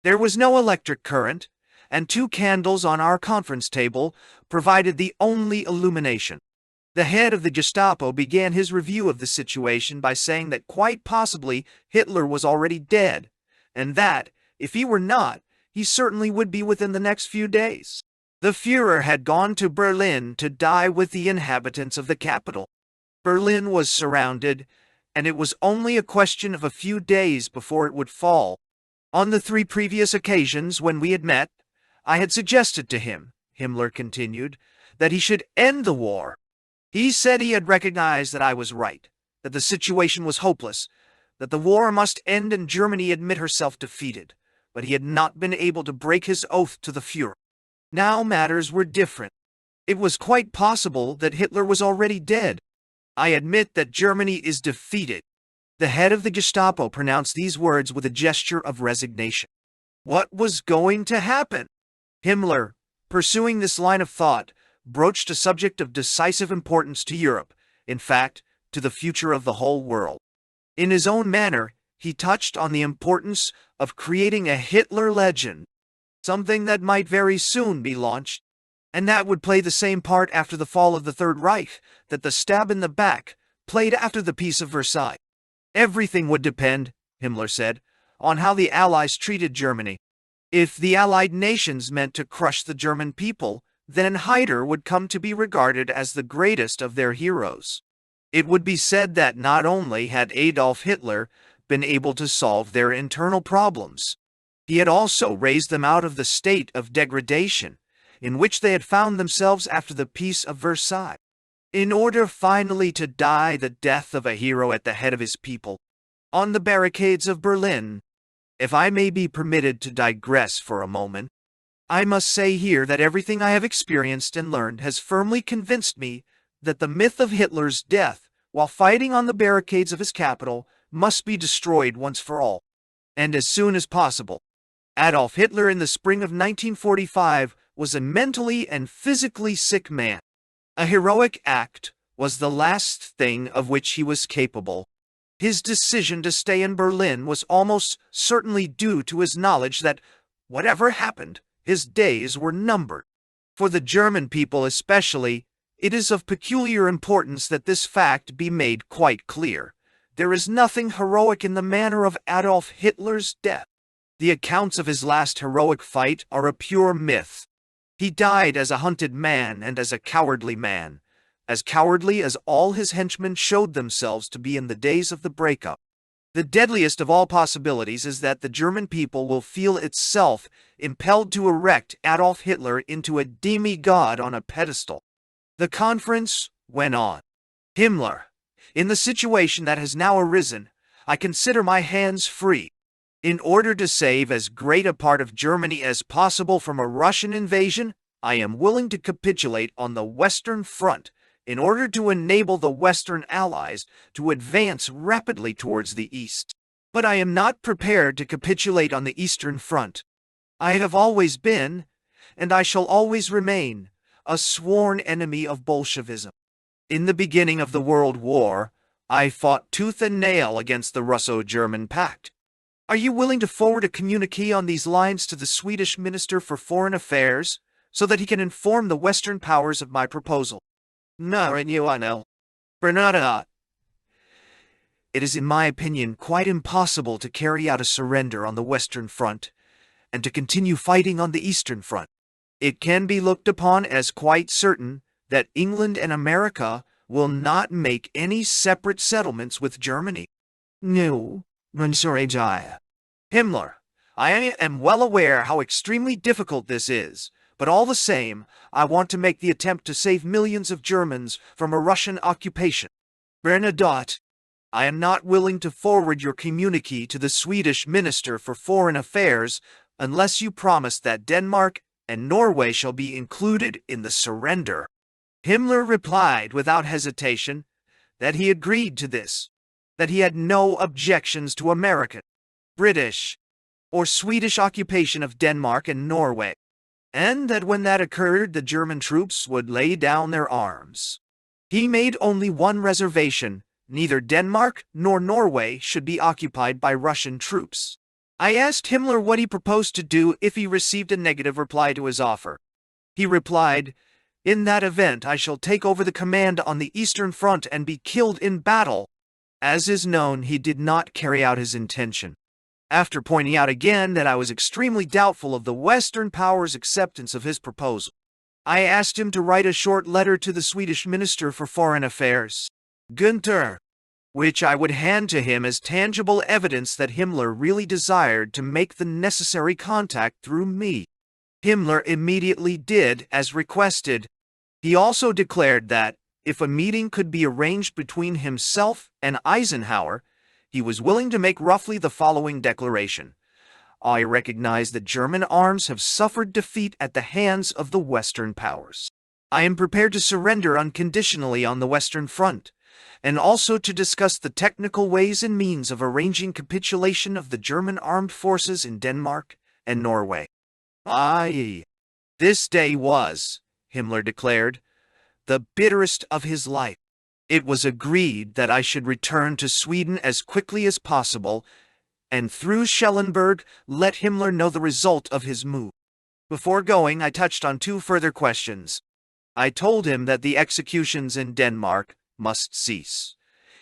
S1: There was no electric current, and 2 candles on our conference table provided the only illumination. The head of the Gestapo began his review of the situation by saying that quite possibly Hitler was already dead, and that, if he were not, he certainly would be within the next few days. The Führer had gone to Berlin to die with the inhabitants of the capital. Berlin was surrounded, and it was only a question of a few days before it would fall. On the 3 previous occasions when we had met, I had suggested to him, Himmler continued, that he should end the war. He said he had recognized that I was right, that the situation was hopeless, that the war must end and Germany admit herself defeated, but he had not been able to break his oath to the Führer. Now matters were different. It was quite possible that Hitler was already dead. I admit that Germany is defeated. The head of the Gestapo pronounced these words with a gesture of resignation. What was going to happen? Himmler, pursuing this line of thought, broached a subject of decisive importance to Europe, in fact, to the future of the whole world. In his own manner, he touched on the importance of creating a Hitler legend, something that might very soon be launched, and that would play the same part after the fall of the Third Reich that the stab in the back played after the Peace of Versailles. Everything would depend, Himmler said, on how the Allies treated Germany. If the Allied nations meant to crush the German people, then Hitler would come to be regarded as the greatest of their heroes. It would be said that not only had Adolf Hitler been able to solve their internal problems, he had also raised them out of the state of degradation in which they had found themselves after the Peace of Versailles, in order finally to die the death of a hero at the head of his people, on the barricades of Berlin. If I may be permitted to digress for a moment, I must say here that everything I have experienced and learned has firmly convinced me that the myth of Hitler's death while fighting on the barricades of his capital must be destroyed once for all, and as soon as possible. Adolf Hitler in the spring of 1945 was a mentally and physically sick man. A heroic act was the last thing of which he was capable. His decision to stay in Berlin was almost certainly due to his knowledge that, whatever happened, his days were numbered. For the German people especially, it is of peculiar importance that this fact be made quite clear. There is nothing heroic in the manner of Adolf Hitler's death. The accounts of his last heroic fight are a pure myth. He died as a hunted man and as a cowardly man, as cowardly as all his henchmen showed themselves to be in the days of the breakup. The deadliest of all possibilities is that the German people will feel itself impelled to erect Adolf Hitler into a demigod on a pedestal. The conference went on. Himmler, in the situation that has now arisen, I consider my hands free. In order to save as great a part of Germany as possible from a Russian invasion, I am willing to capitulate on the Western Front in order to enable the Western Allies to advance rapidly towards the East. But I am not prepared to capitulate on the Eastern Front. I have always been, and I shall always remain, a sworn enemy of Bolshevism. In the beginning of the World War, I fought tooth and nail against the Russo-German Pact. Are you willing to forward a communiqué on these lines to the Swedish Minister for Foreign Affairs, so that he can inform the Western powers of my proposal? No, and you, I know. Bernadotte. It is in my opinion quite impossible to carry out a surrender on the Western Front, and to continue fighting on the Eastern Front. It can be looked upon as quite certain that England and America will not make any separate settlements with Germany. No. Himmler, I am well aware how extremely difficult this is, but all the same, I want to make the attempt to save millions of Germans from a Russian occupation. Bernadotte, I am not willing to forward your communique to the Swedish Minister for Foreign Affairs unless you promise that Denmark and Norway shall be included in the surrender. Himmler replied without hesitation that he agreed to this, that he had no objections to American, British, or Swedish occupation of Denmark and Norway, and that when that occurred the German troops would lay down their arms. He made only one reservation: neither Denmark nor Norway should be occupied by Russian troops. I asked Himmler what he proposed to do if he received a negative reply to his offer. He replied, "In that event I shall take over the command on the Eastern Front and be killed in battle." As is known, he did not carry out his intention. After pointing out again that I was extremely doubtful of the Western powers' acceptance of his proposal, I asked him to write a short letter to the Swedish Minister for Foreign Affairs, Günther, which I would hand to him as tangible evidence that Himmler really desired to make the necessary contact through me. Himmler immediately did as requested. He also declared that, if a meeting could be arranged between himself and Eisenhower, he was willing to make roughly the following declaration: I recognize that German arms have suffered defeat at the hands of the Western powers. I am prepared to surrender unconditionally on the Western Front, and also to discuss the technical ways and means of arranging capitulation of the German armed forces in Denmark and Norway. This day was, Himmler declared, the bitterest of his life. It was agreed that I should return to Sweden as quickly as possible, and through Schellenberg let Himmler know the result of his move. Before going, I touched on two further questions. I told him that the executions in Denmark must cease.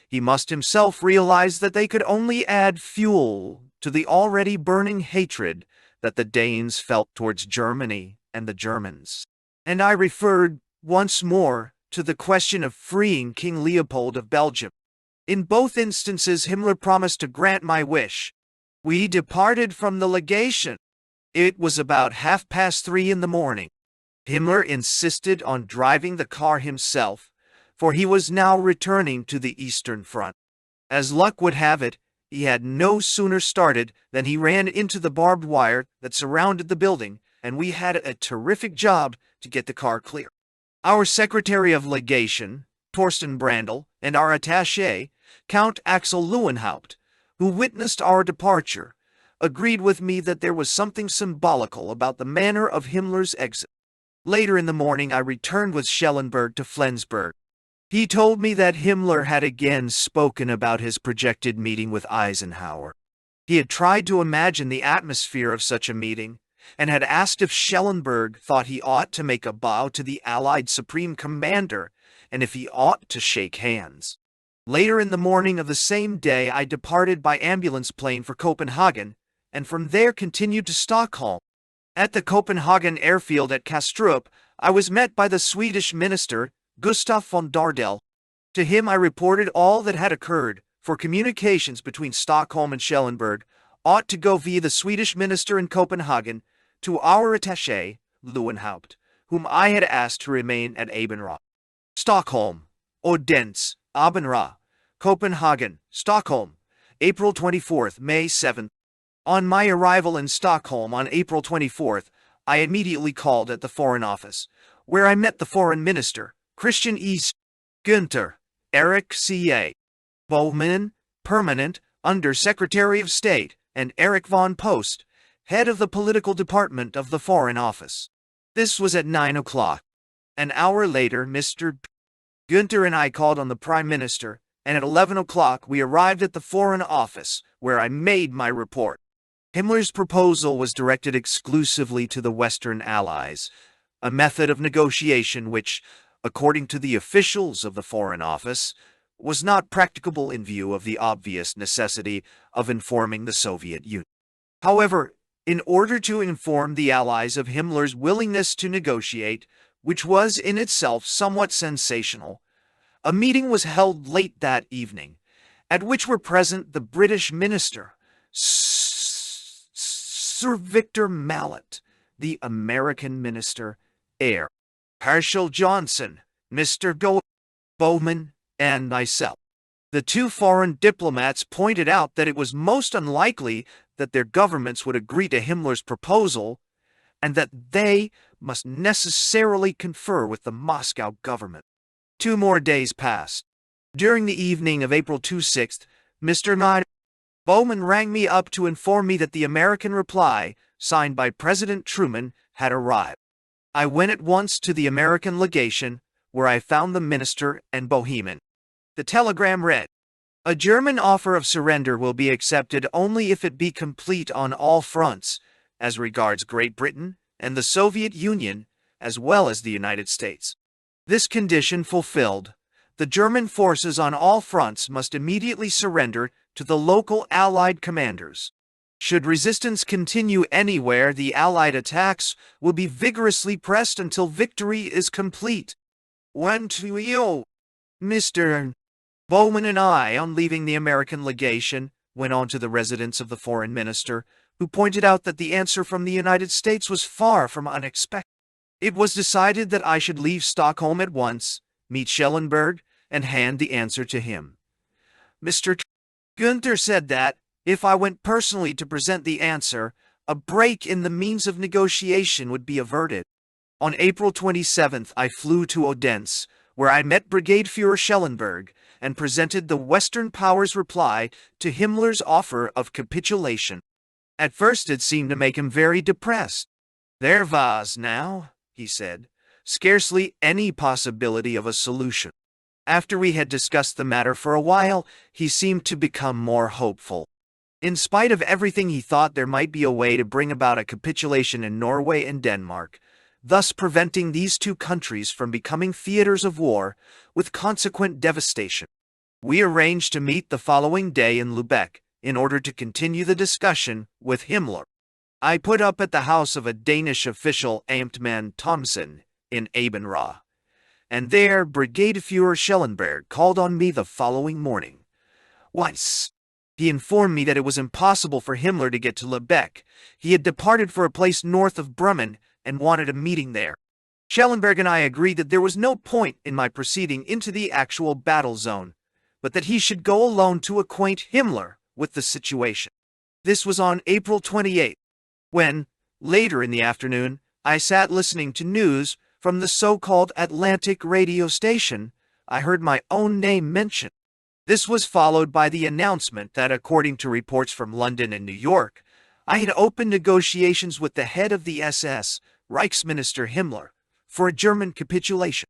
S1: He must himself realize that they could only add fuel to the already burning hatred that the Danes felt towards Germany and the Germans. And I referred once more to the question of freeing King Leopold of Belgium. In both instances, Himmler promised to grant my wish. We departed from the legation. It was about 3:30 in the morning. Himmler insisted on driving the car himself, for he was now returning to the Eastern Front. As luck would have it, he had no sooner started than he ran into the barbed wire that surrounded the building, and we had a terrific job to get the car clear. Our Secretary of Legation, Torsten Brandl, and our attaché, Count Axel Leuwenhaupt, who witnessed our departure, agreed with me that there was something symbolical about the manner of Himmler's exit. Later in the morning I returned with Schellenberg to Flensburg. He told me that Himmler had again spoken about his projected meeting with Eisenhower. He had tried to imagine the atmosphere of such a meeting, and had asked if Schellenberg thought he ought to make a bow to the Allied Supreme Commander, and if he ought to shake hands. Later in the morning of the same day I departed by ambulance plane for Copenhagen, and from there continued to Stockholm. At the Copenhagen airfield at Kastrup, I was met by the Swedish minister, Gustaf von Dardel. To him I reported all that had occurred, for communications between Stockholm and Schellenberg ought to go via the Swedish minister in Copenhagen to our attaché, Leuwenhaupt, whom I had asked to remain at Abenraa. Stockholm, Odense, Abenraa, Copenhagen, Stockholm, April 24th, May 7th. On my arrival in Stockholm on April 24th, I immediately called at the Foreign Office, where I met the Foreign Minister, Christian E. Günther, Eric C.A. Bohman, Permanent Under Secretary of State, and Eric von Post, head of the political department of the Foreign Office. This was at 9 o'clock. An hour later, Mr. Günther and I called on the Prime Minister, and at 11 o'clock we arrived at the Foreign Office, where I made my report. Himmler's proposal was directed exclusively to the Western Allies, a method of negotiation which, according to the officials of the Foreign Office, was not practicable in view of the obvious necessity of informing the Soviet Union. However, in order to inform the Allies of Himmler's willingness to negotiate, which was in itself somewhat sensational, a meeting was held late that evening, at which were present the British minister, Sir Victor Mallet, the American minister, Air Herschel Johnson, Mr. Bowman, and myself. The two foreign diplomats pointed out that it was most unlikely that their governments would agree to Himmler's proposal, and that they must necessarily confer with the Moscow government. 2 more days passed. During the evening of April 26th, Mr. Bowman rang me up to inform me that the American reply, signed by President Truman, had arrived. I went at once to the American legation, where I found the minister and Boheman. The telegram read, "A German offer of surrender will be accepted only if it be complete on all fronts, as regards Great Britain and the Soviet Union, as well as the United States. This condition fulfilled, the German forces on all fronts must immediately surrender to the local Allied commanders. Should resistance continue anywhere, the Allied attacks will be vigorously pressed until victory is complete." When to you, Mr. Bowman and I, on leaving the American legation, went on to the residence of the foreign minister, who pointed out that the answer from the United States was far from unexpected. It was decided that I should leave Stockholm at once, meet Schellenberg, and hand the answer to him. Mr. Günther said that, if I went personally to present the answer, a break in the means of negotiation would be averted. On April 27th, I flew to Odense, where I met Brigade Führer Schellenberg and presented the Western Powers' reply to Himmler's offer of capitulation. At first it seemed to make him very depressed. "There was now," he said, "scarcely any possibility of a solution." After we had discussed the matter for a while, he seemed to become more hopeful. In spite of everything, he thought there might be a way to bring about a capitulation in Norway and Denmark, thus preventing these two countries from becoming theaters of war, with consequent devastation. We arranged to meet the following day in Lubeck, in order to continue the discussion with Himmler. I put up at the house of a Danish official, Amtmann Thomsen, in Abenraa, and there Brigade Führer Schellenberg called on me the following morning. Once, he informed me that it was impossible for Himmler to get to Lubeck. He had departed for a place north of Bremen and wanted a meeting there. Schellenberg and I agreed that there was no point in my proceeding into the actual battle zone, but that he should go alone to acquaint Himmler with the situation. This was on April 28th, when, later in the afternoon, I sat listening to news from the so-called Atlantic radio station. I heard my own name mentioned. This was followed by the announcement that, according to reports from London and New York, I had opened negotiations with the head of the SS, Reichsminister Himmler, for a German capitulation.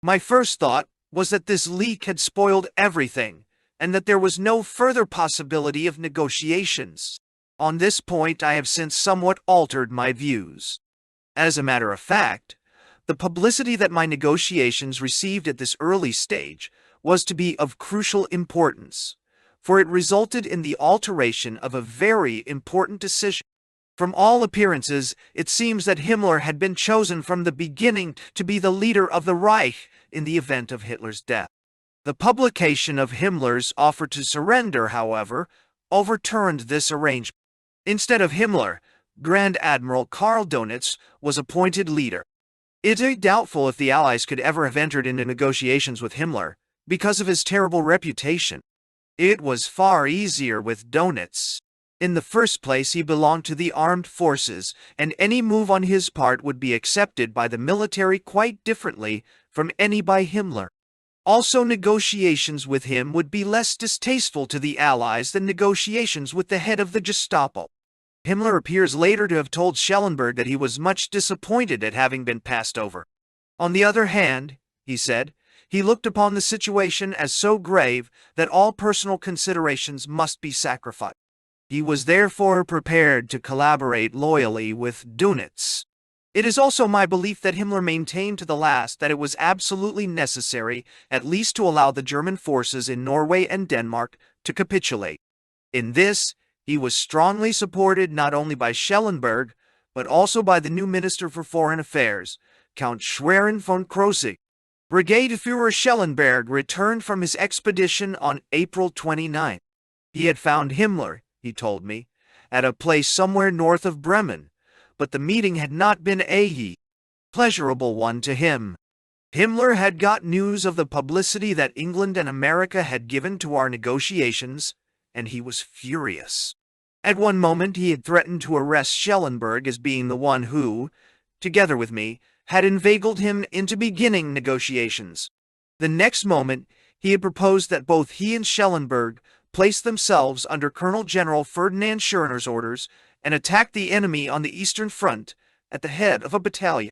S1: My first thought was that this leak had spoiled everything, and that there was no further possibility of negotiations. On this point I have since somewhat altered my views. As a matter of fact, the publicity that my negotiations received at this early stage was to be of crucial importance, for it resulted in the alteration of a very important decision. From all appearances, it seems that Himmler had been chosen from the beginning to be the leader of the Reich in the event of Hitler's death. The publication of Himmler's offer to surrender, however, overturned this arrangement. Instead of Himmler, Grand Admiral Karl Dönitz was appointed leader. It is doubtful if the Allies could ever have entered into negotiations with Himmler, because of his terrible reputation. It was far easier with Dönitz. In the first place, he belonged to the armed forces, and any move on his part would be accepted by the military quite differently from any by Himmler. Also, negotiations with him would be less distasteful to the Allies than negotiations with the head of the Gestapo. Himmler appears later to have told Schellenberg that he was much disappointed at having been passed over. On the other hand, he said, he looked upon the situation as so grave that all personal considerations must be sacrificed. He was therefore prepared to collaborate loyally with Dönitz. It is also my belief that Himmler maintained to the last that it was absolutely necessary at least to allow the German forces in Norway and Denmark to capitulate. In this, he was strongly supported not only by Schellenberg, but also by the new Minister for Foreign Affairs, Count Schwerin von Krosigk. Brigade Führer Schellenberg returned from his expedition on April 29. He had found Himmler, he told me, at a place somewhere north of Bremen, but the meeting had not been a pleasurable one to him. Himmler had got news of the publicity that England and America had given to our negotiations, and he was furious. At one moment he had threatened to arrest Schellenberg as being the one who, together with me, had inveigled him into beginning negotiations. The next moment he had proposed that both he and Schellenberg place themselves under Colonel General Ferdinand Schörner's orders and attack the enemy on the Eastern Front at the head of a battalion.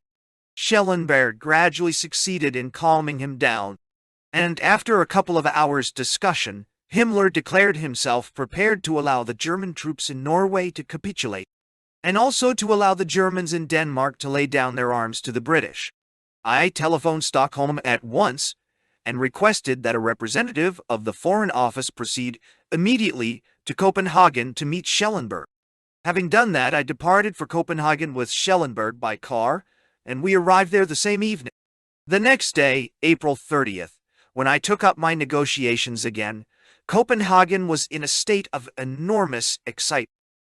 S1: Schellenberg gradually succeeded in calming him down, and after a couple of hours' discussion, Himmler declared himself prepared to allow the German troops in Norway to capitulate, and also to allow the Germans in Denmark to lay down their arms to the British. I telephoned Stockholm at once and requested that a representative of the Foreign Office proceed immediately to Copenhagen to meet Schellenberg. Having done that, I departed for Copenhagen with Schellenberg by car, and we arrived there the same evening. The next day, April 30th, when I took up my negotiations again, Copenhagen was in a state of enormous excitement.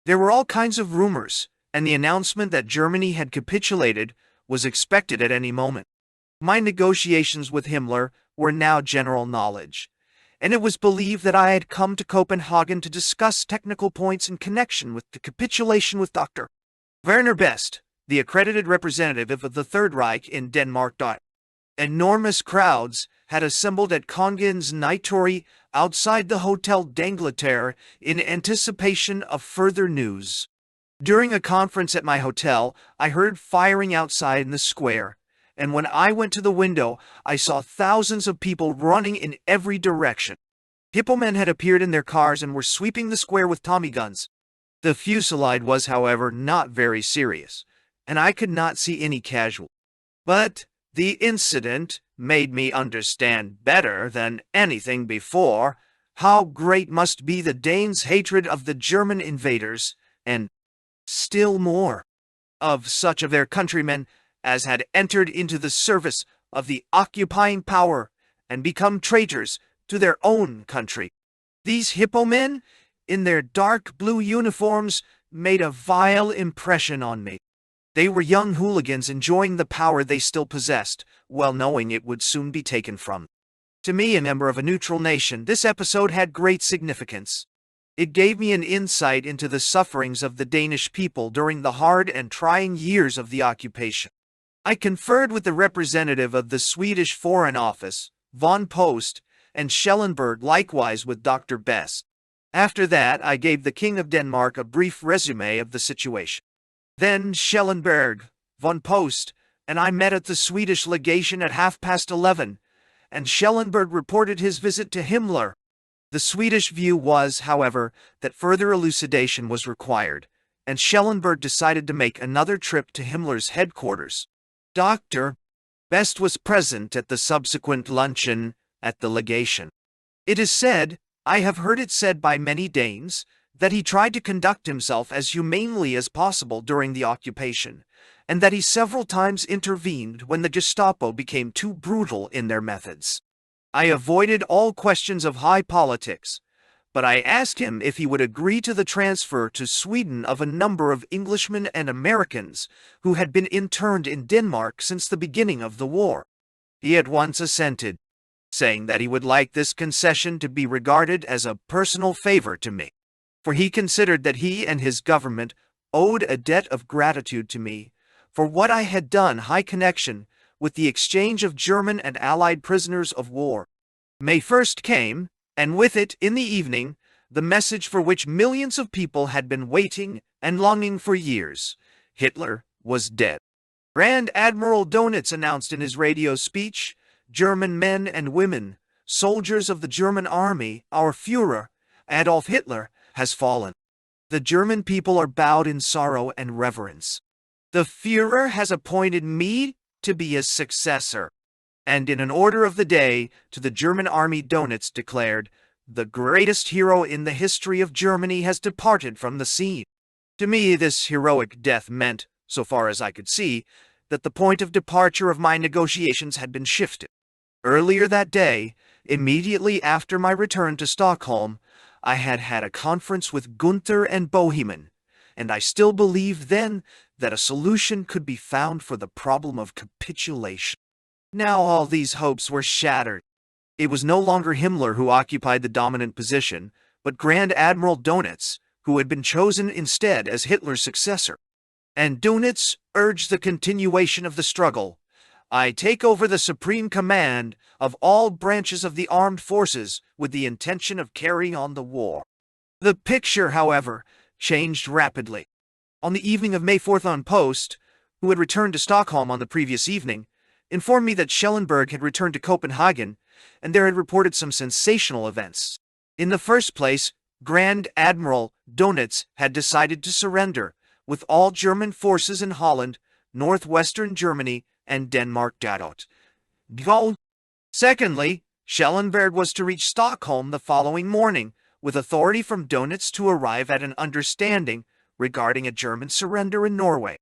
S1: There were all kinds of rumors, and the announcement that Germany had capitulated was expected at any moment. My negotiations with Himmler were now general knowledge, and it was believed that I had come to Copenhagen to discuss technical points in connection with the capitulation with Dr. Werner Best, the accredited representative of the Third Reich in Denmark. Enormous crowds had assembled at Kongens Nytorv outside the Hotel d'Angleterre in anticipation of further news. During a conference at my hotel, I heard firing outside in the square, and when I went to the window, I saw thousands of people running in every direction. Hippelmen had appeared in their cars and were sweeping the square with Tommy guns. The fusillade was, however, not very serious, and I could not see any casualties. But the incident made me understand better than anything before how great must be the Danes' hatred of the German invaders, and, still more, of such of their countrymen as had entered into the service of the occupying power and become traitors to their own country. These Hippo-men, in their dark blue uniforms, made a vile impression on me. They were young hooligans enjoying the power they still possessed, well knowing it would soon be taken from them. To me, a member of a neutral nation, this episode had great significance. It gave me an insight into the sufferings of the Danish people during the hard and trying years of the occupation. I conferred with the representative of the Swedish Foreign Office, von Post, and Schellenberg likewise with Dr. Best. After that, I gave the King of Denmark a brief resume of the situation. Then Schellenberg, von Post, and I met at the Swedish legation at 11:30, and Schellenberg reported his visit to Himmler. The Swedish view was, however, that further elucidation was required, and Schellenberg decided to make another trip to Himmler's headquarters. Dr. Best was present at the subsequent luncheon at the legation. It is said, I have heard it said by many Danes, that he tried to conduct himself as humanely as possible during the occupation, and that he several times intervened when the Gestapo became too brutal in their methods. I avoided all questions of high politics, but I asked him if he would agree to the transfer to Sweden of a number of Englishmen and Americans who had been interned in Denmark since the beginning of the war. He at once assented, saying that he would like this concession to be regarded as a personal favor to me, for he considered that he and his government owed a debt of gratitude to me for what I had done high connection with the exchange of German and Allied prisoners of war. May 1st came, and with it, in the evening, the message for which millions of people had been waiting and longing for years. Hitler was dead. Grand Admiral Dönitz announced in his radio speech, German men and women, soldiers of the German army, our Führer, Adolf Hitler, has fallen. The German people are bowed in sorrow and reverence. The Führer has appointed me to be his successor. And in an order of the day to the German army, Dönitz declared, the greatest hero in the history of Germany has departed from the scene. To me, this heroic death meant, so far as I could see, that the point of departure of my negotiations had been shifted. Earlier that day, immediately after my return to Stockholm, I had had a conference with Gunther and Boheman, and I still believed then that a solution could be found for the problem of capitulation. Now all these hopes were shattered. It was no longer Himmler who occupied the dominant position, but Grand Admiral Dönitz, who had been chosen instead as Hitler's successor. And Dönitz urged the continuation of the struggle. I take over the supreme command of all branches of the armed forces with the intention of carrying on the war. The picture, however, changed rapidly. On the evening of May 4th, on Post, who had returned to Stockholm on the previous evening, informed me that Schellenberg had returned to Copenhagen, and there had reported some sensational events. In the first place, Grand Admiral Dönitz had decided to surrender, with all German forces in Holland, northwestern Germany, and Denmark. Secondly, Schellenberg was to reach Stockholm the following morning, with authority from Dönitz to arrive at an understanding regarding a German surrender in Norway.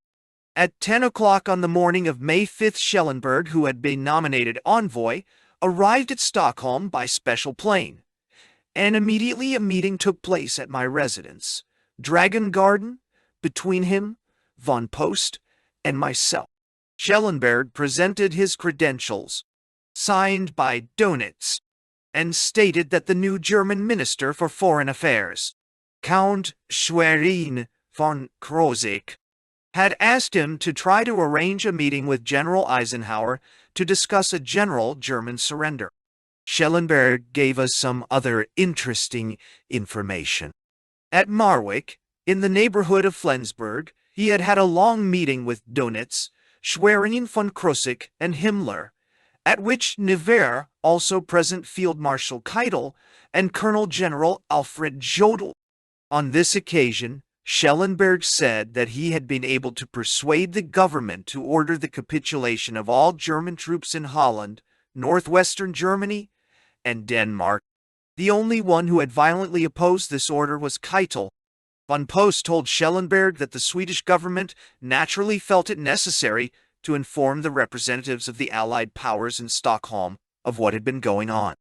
S1: At 10 o'clock on the morning of May 5th, Schellenberg, who had been nominated envoy, arrived at Stockholm by special plane, and immediately a meeting took place at my residence, Dragon Garden, between him, von Post, and myself. Schellenberg presented his credentials, signed by Dönitz, and stated that the new German Minister for Foreign Affairs, Count Schwerin von Krosigk, had asked him to try to arrange a meeting with General Eisenhower to discuss a general German surrender. Schellenberg gave us some other interesting information. At Marwick, in the neighborhood of Flensburg, he had had a long meeting with Dönitz, Schwerin von Krosigk, and Himmler, at which Nevers, also present Field Marshal Keitel, and Colonel General Alfred Jodl. On this occasion, Schellenberg said that he had been able to persuade the government to order the capitulation of all German troops in Holland, northwestern Germany, and Denmark. The only one who had violently opposed this order was Keitel. Von Post told Schellenberg that the Swedish government naturally felt it necessary to inform the representatives of the Allied powers in Stockholm of what had been going on.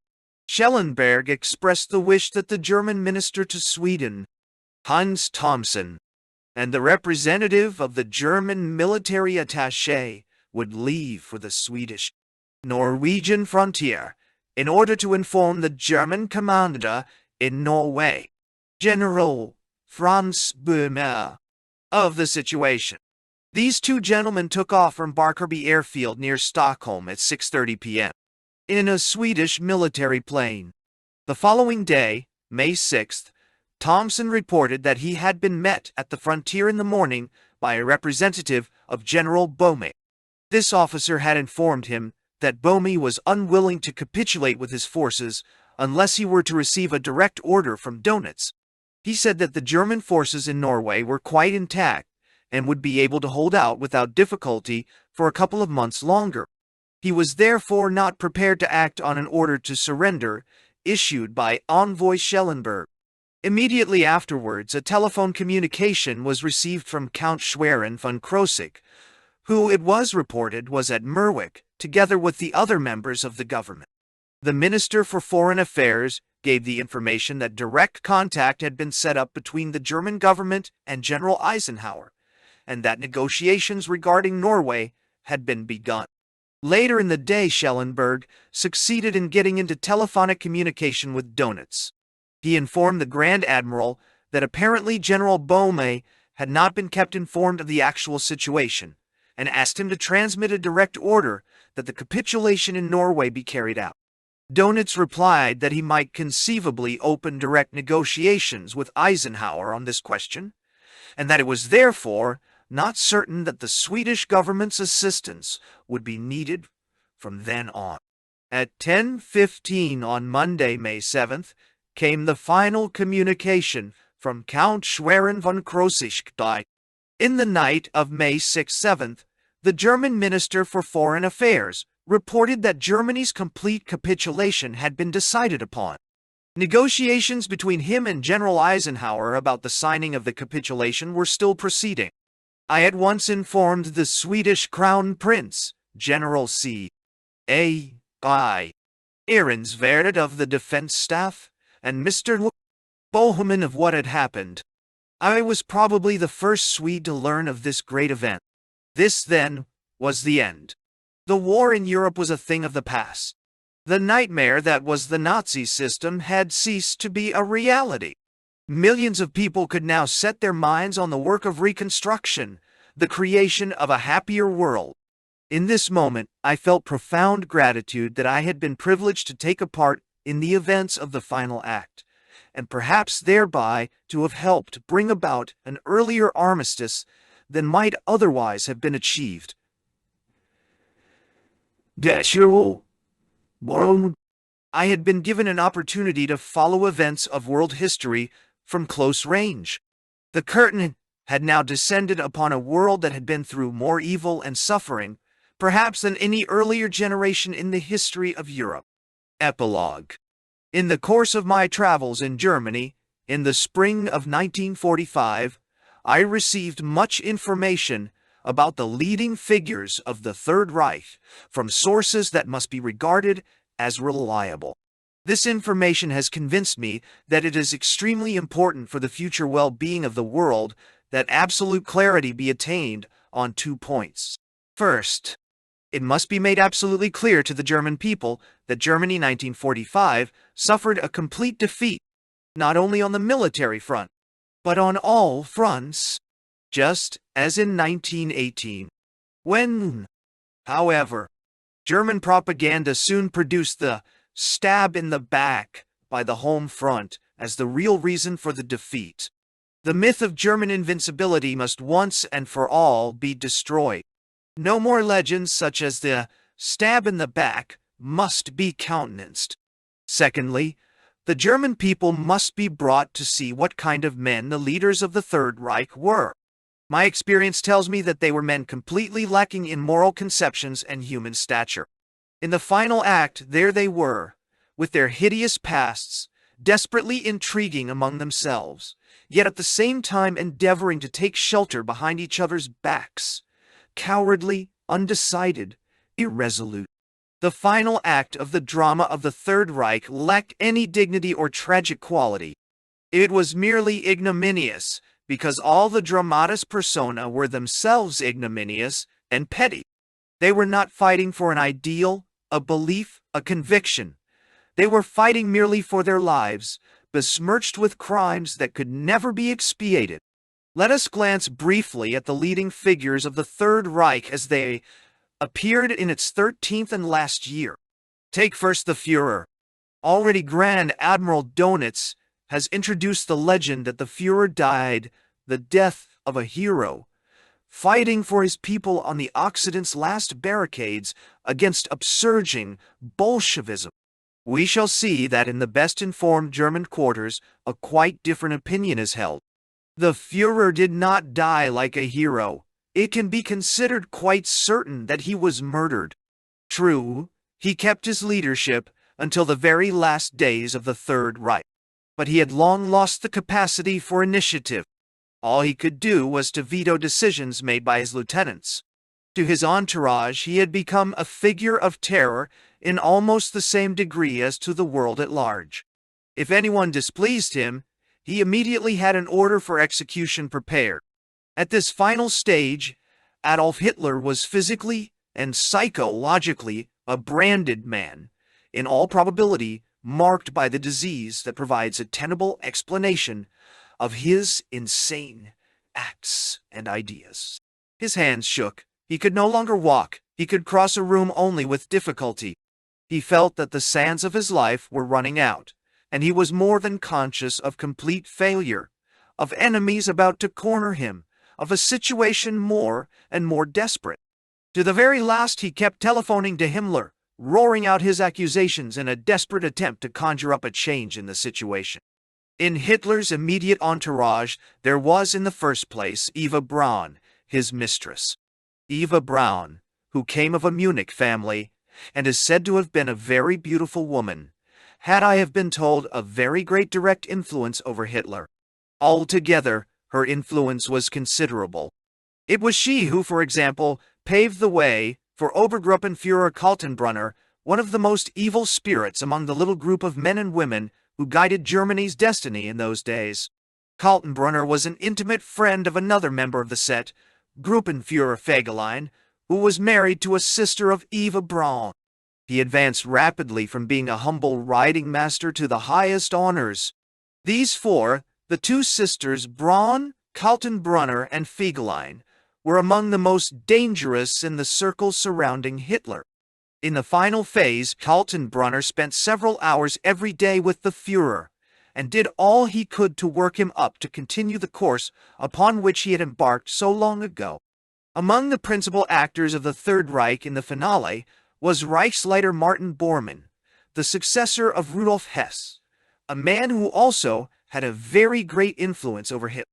S1: Schellenberg expressed the wish that the German minister to Sweden, Hans Thomsen, and the representative of the German military attaché would leave for the Swedish-Norwegian frontier in order to inform the German commander in Norway, General Franz Böhmer, of the situation. These two gentlemen took off from Barkarby airfield near Stockholm at 6:30 p.m. in a Swedish military plane. The following day, May 6th, Thomsen reported that he had been met at the frontier in the morning by a representative of General Böhme. This officer had informed him that Böhme was unwilling to capitulate with his forces unless he were to receive a direct order from Dönitz. He said that the German forces in Norway were quite intact and would be able to hold out without difficulty for a couple of months longer. He was therefore not prepared to act on an order to surrender issued by Envoy Schellenberg. Immediately afterwards, a telephone communication was received from Count Schwerin von Krosigk, who, it was reported, was at Merwick, together with the other members of the government. The Minister for Foreign Affairs gave the information that direct contact had been set up between the German government and General Eisenhower, and that negotiations regarding Norway had been begun. Later in the day, Schellenberg succeeded in getting into telephonic communication with Dönitz. He informed the Grand Admiral that apparently General Böhme had not been kept informed of the actual situation, and asked him to transmit a direct order that the capitulation in Norway be carried out. Dönitz replied that he might conceivably open direct negotiations with Eisenhower on this question, and that it was therefore not certain that the Swedish government's assistance would be needed from then on. At 10:15 on Monday, May 7th, came the final communication from Count Schwerin von Krosigk. In the night of May 6-7th, the German Minister for Foreign Affairs reported that Germany's complete capitulation had been decided upon. Negotiations between him and General Eisenhower about the signing of the capitulation were still proceeding. I at once informed the Swedish Crown Prince, General C.A.I. Ehrensvärd of the Defense Staff, and Mr. Boheman of what had happened. I was probably the first Swede to learn of this great event. This, then, was the end. The war in Europe was a thing of the past. The nightmare that was the Nazi system had ceased to be a reality. Millions of people could now set their minds on the work of reconstruction, the creation of a happier world. In this moment, I felt profound gratitude that I had been privileged to take a part in the events of the final act, and perhaps thereby to have helped bring about an earlier armistice than might otherwise have been achieved. I had been given an opportunity to follow events of world history from close range. The curtain had now descended upon a world that had been through more evil and suffering, perhaps than any earlier generation in the history of Europe. Epilogue. In the course of my travels in Germany, in the spring of 1945, I received much information about the leading figures of the Third Reich from sources that must be regarded as reliable. This information has convinced me that it is extremely important for the future well-being of the world that absolute clarity be attained on 2 points. First, it must be made absolutely clear to the German people that Germany 1945 suffered a complete defeat, not only on the military front, but on all fronts, just as in 1918. When, however, German propaganda soon produced the stab in the back by the home front as the real reason for the defeat. The myth of German invincibility must once and for all be destroyed. No more legends such as the stab in the back must be countenanced. Secondly, the German people must be brought to see what kind of men the leaders of the Third Reich were. My experience tells me that they were men completely lacking in moral conceptions and human stature. In the final act, there they were, with their hideous pasts, desperately intriguing among themselves, yet at the same time endeavoring to take shelter behind each other's backs, cowardly, undecided, irresolute. The final act of the drama of the Third Reich lacked any dignity or tragic quality. It was merely ignominious, because all the dramatis persona were themselves ignominious and petty. They were not fighting for an ideal, a belief, a conviction. They were fighting merely for their lives, besmirched with crimes that could never be expiated. Let us glance briefly at the leading figures of the Third Reich as they appeared in its 13th and last year. Take first the Führer. Already Grand Admiral Dönitz has introduced the legend that the Führer died the death of a hero, fighting for his people on the Occident's last barricades against upsurging Bolshevism. We shall see that in the best-informed German quarters a quite different opinion is held. The Führer did not die like a hero. It can be considered quite certain that he was murdered. True, he kept his leadership until the very last days of the Third Reich, but he had long lost the capacity for initiative. All he could do was to veto decisions made by his lieutenants. To his entourage, he had become a figure of terror in almost the same degree as to the world at large. If anyone displeased him, he immediately had an order for execution prepared. At this final stage, Adolf Hitler was physically and psychologically a branded man, in all probability marked by the disease that provides a tenable explanation of his insane acts and ideas. His hands shook. He could no longer walk. He could cross a room only with difficulty. He felt that the sands of his life were running out, and he was more than conscious of complete failure, of enemies about to corner him, of a situation more and more desperate. To the very last he kept telephoning to Himmler, roaring out his accusations in a desperate attempt to conjure up a change in the situation. In Hitler's immediate entourage there was in the first place Eva Braun, his mistress. Eva Braun, who came of a Munich family, and is said to have been a very beautiful woman, had, I have been told, a very great direct influence over Hitler. Altogether, her influence was considerable. It was she who, for example, paved the way for Obergruppenführer Kaltenbrunner, one of the most evil spirits among the little group of men and women who guided Germany's destiny in those days. Kaltenbrunner was an intimate friend of another member of the set, Gruppenführer Fegelein, who was married to a sister of Eva Braun. He advanced rapidly from being a humble riding master to the highest honors. These four, the two sisters Braun, Kaltenbrunner, and Fegelein, were among the most dangerous in the circle surrounding Hitler. In the final phase, Kaltenbrunner spent several hours every day with the Führer, and did all he could to work him up to continue the course upon which he had embarked so long ago. Among the principal actors of the Third Reich in the finale was Reichsleiter Martin Bormann, the successor of Rudolf Hess, a man who also had a very great influence over Hitler.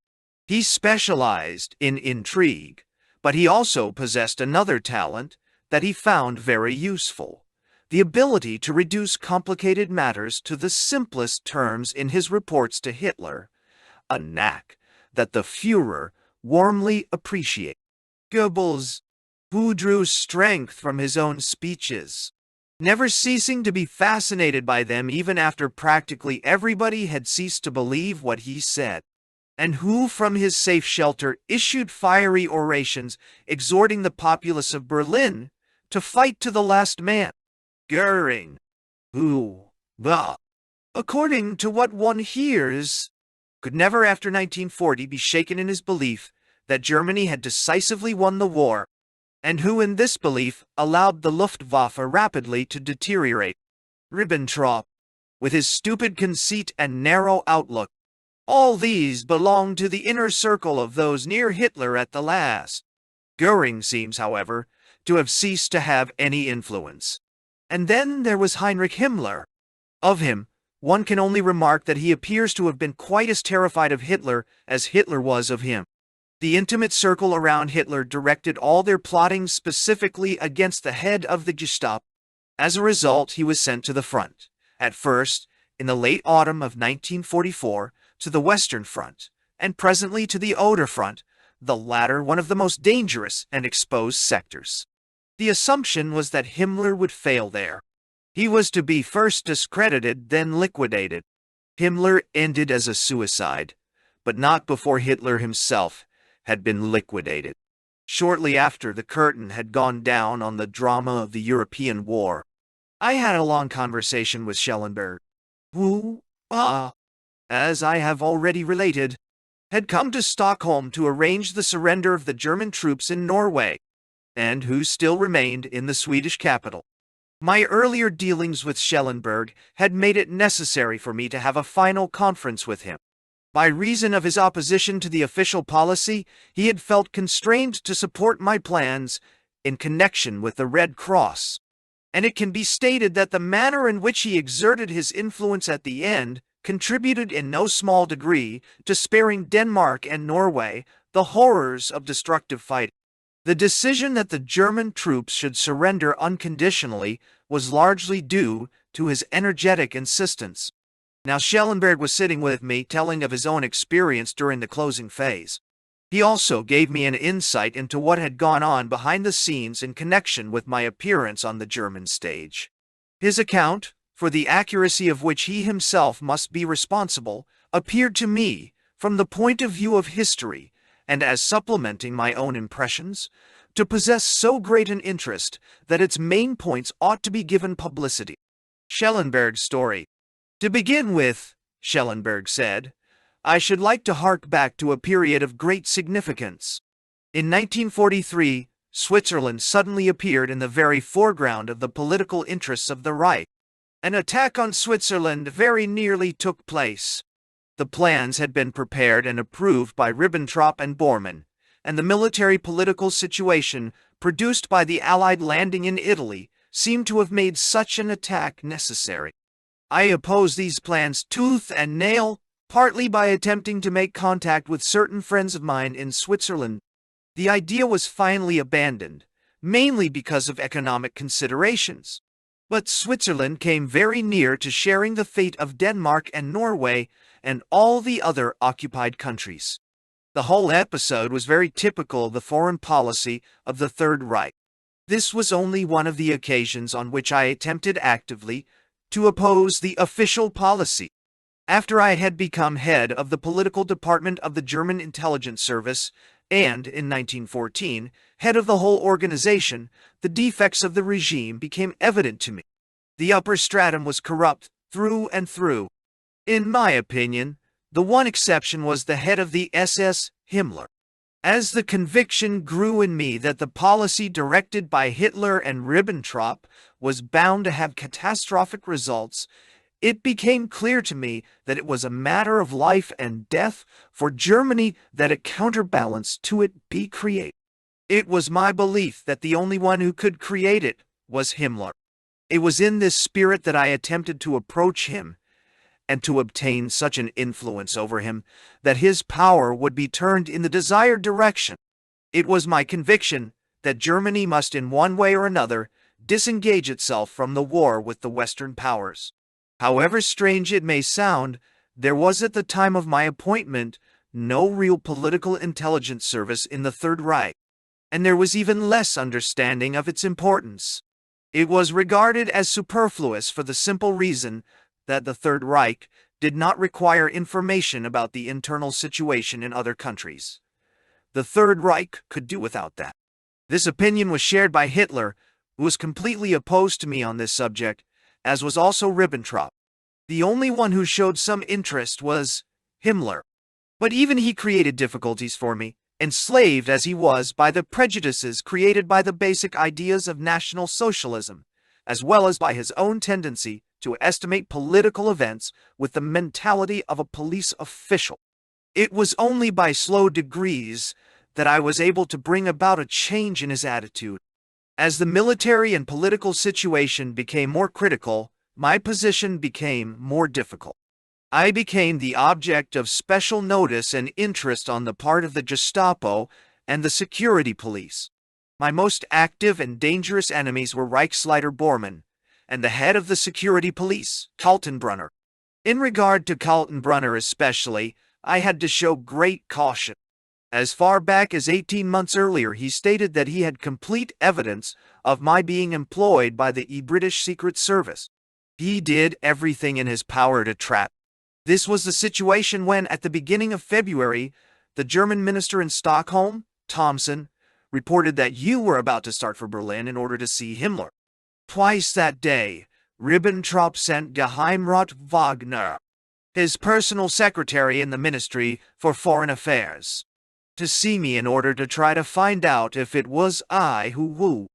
S1: He specialized in intrigue, but he also possessed another talent that he found very useful: the ability to reduce complicated matters to the simplest terms in his reports to Hitler, a knack that the Führer warmly appreciated. Goebbels, who drew strength from his own speeches, never ceasing to be fascinated by them even after practically everybody had ceased to believe what he said, and who from his safe shelter issued fiery orations exhorting the populace of Berlin to fight to the last man. Goering, who, according to what one hears, could never after 1940 be shaken in his belief that Germany had decisively won the war, and who in this belief allowed the Luftwaffe rapidly to deteriorate. Ribbentrop, with his stupid conceit and narrow outlook, all these belonged to the inner circle of those near Hitler at the last. Goering seems, however, to have ceased to have any influence. And then there was Heinrich Himmler. Of him, one can only remark that he appears to have been quite as terrified of Hitler as Hitler was of him. The intimate circle around Hitler directed all their plotting specifically against the head of the Gestapo. As a result, he was sent to the front, at first, in the late autumn of 1944, to the Western Front, and presently to the Oder Front, the latter one of the most dangerous and exposed sectors. The assumption was that Himmler would fail there. He was to be first discredited, then liquidated. Himmler ended as a suicide, but not before Hitler himself had been liquidated. Shortly after the curtain had gone down on the drama of the European War, I had a long conversation with Schellenberg, who, as I have already related, had come to Stockholm to arrange the surrender of the German troops in Norway, and who still remained in the Swedish capital. My earlier dealings with Schellenberg had made it necessary for me to have a final conference with him. By reason of his opposition to the official policy, he had felt constrained to support my plans in connection with the Red Cross, and it can be stated that the manner in which he exerted his influence at the end contributed in no small degree to sparing Denmark and Norway the horrors of destructive fighting. The decision that the German troops should surrender unconditionally was largely due to his energetic insistence. Now Schellenberg was sitting with me, telling of his own experience during the closing phase. He also gave me an insight into what had gone on behind the scenes in connection with my appearance on the German stage. His account, for the accuracy of which he himself must be responsible, appeared to me, from the point of view of history, and as supplementing my own impressions, to possess so great an interest that its main points ought to be given publicity. Schellenberg's story. To begin with, Schellenberg said, I should like to hark back to a period of great significance. In 1943, Switzerland suddenly appeared in the very foreground of the political interests of the Reich. An attack on Switzerland very nearly took place. The plans had been prepared and approved by Ribbentrop and Bormann, and the military-political situation produced by the Allied landing in Italy seemed to have made such an attack necessary. I opposed these plans tooth and nail, partly by attempting to make contact with certain friends of mine in Switzerland. The idea was finally abandoned, mainly because of economic considerations. But Switzerland came very near to sharing the fate of Denmark and Norway and all the other occupied countries. The whole episode was very typical of the foreign policy of the Third Reich. This was only one of the occasions on which I attempted actively to oppose the official policy. After I had become head of the political department of the German intelligence service and, in 1914, head of the whole organization, the defects of the regime became evident to me. The upper stratum was corrupt through and through. In my opinion, the one exception was the head of the SS, Himmler. As the conviction grew in me that the policy directed by Hitler and Ribbentrop was bound to have catastrophic results, it became clear to me that it was a matter of life and death for Germany that a counterbalance to it be created. It was my belief that the only one who could create it was Himmler. It was in this spirit that I attempted to approach him and to obtain such an influence over him that his power would be turned in the desired direction. It was my conviction that Germany must in one way or another disengage itself from the war with the Western powers. However strange it may sound, there was at the time of my appointment no real political intelligence service in the Third Reich, and there was even less understanding of its importance. It was regarded as superfluous for the simple reason that the Third Reich did not require information about the internal situation in other countries. The Third Reich could do without that. This opinion was shared by Hitler, who was completely opposed to me on this subject, as was also Ribbentrop. The only one who showed some interest was Himmler. But even he created difficulties for me, enslaved as he was by the prejudices created by the basic ideas of National Socialism, as well as by his own tendency to estimate political events with the mentality of a police official. It was only by slow degrees that I was able to bring about a change in his attitude. As the military and political situation became more critical, my position became more difficult. I became the object of special notice and interest on the part of the Gestapo and the security police. My most active and dangerous enemies were Reichsleiter Bormann and the head of the security police, Kaltenbrunner. In regard to Kaltenbrunner especially, I had to show great caution. As far back as 18 months earlier, he stated that he had complete evidence of my being employed by the British Secret Service. He did everything in his power to trap. This was the situation when, at the beginning of February, the German minister in Stockholm, Thomson, reported that you were about to start for Berlin in order to see Himmler. Twice that day, Ribbentrop sent Geheimrat Wagner, his personal secretary in the Ministry for Foreign Affairs, to see me in order to try to find out if it was I who,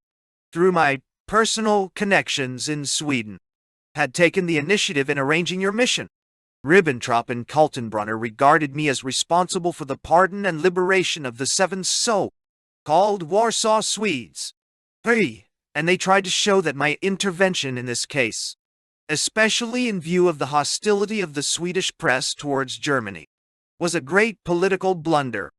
S1: through my personal connections in Sweden, had taken the initiative in arranging your mission. Ribbentrop and Kaltenbrunner regarded me as responsible for the pardon and liberation of the 7 so-called Warsaw Swedes. And they tried to show that my intervention in this case, especially in view of the hostility of the Swedish press towards Germany, was a great political blunder.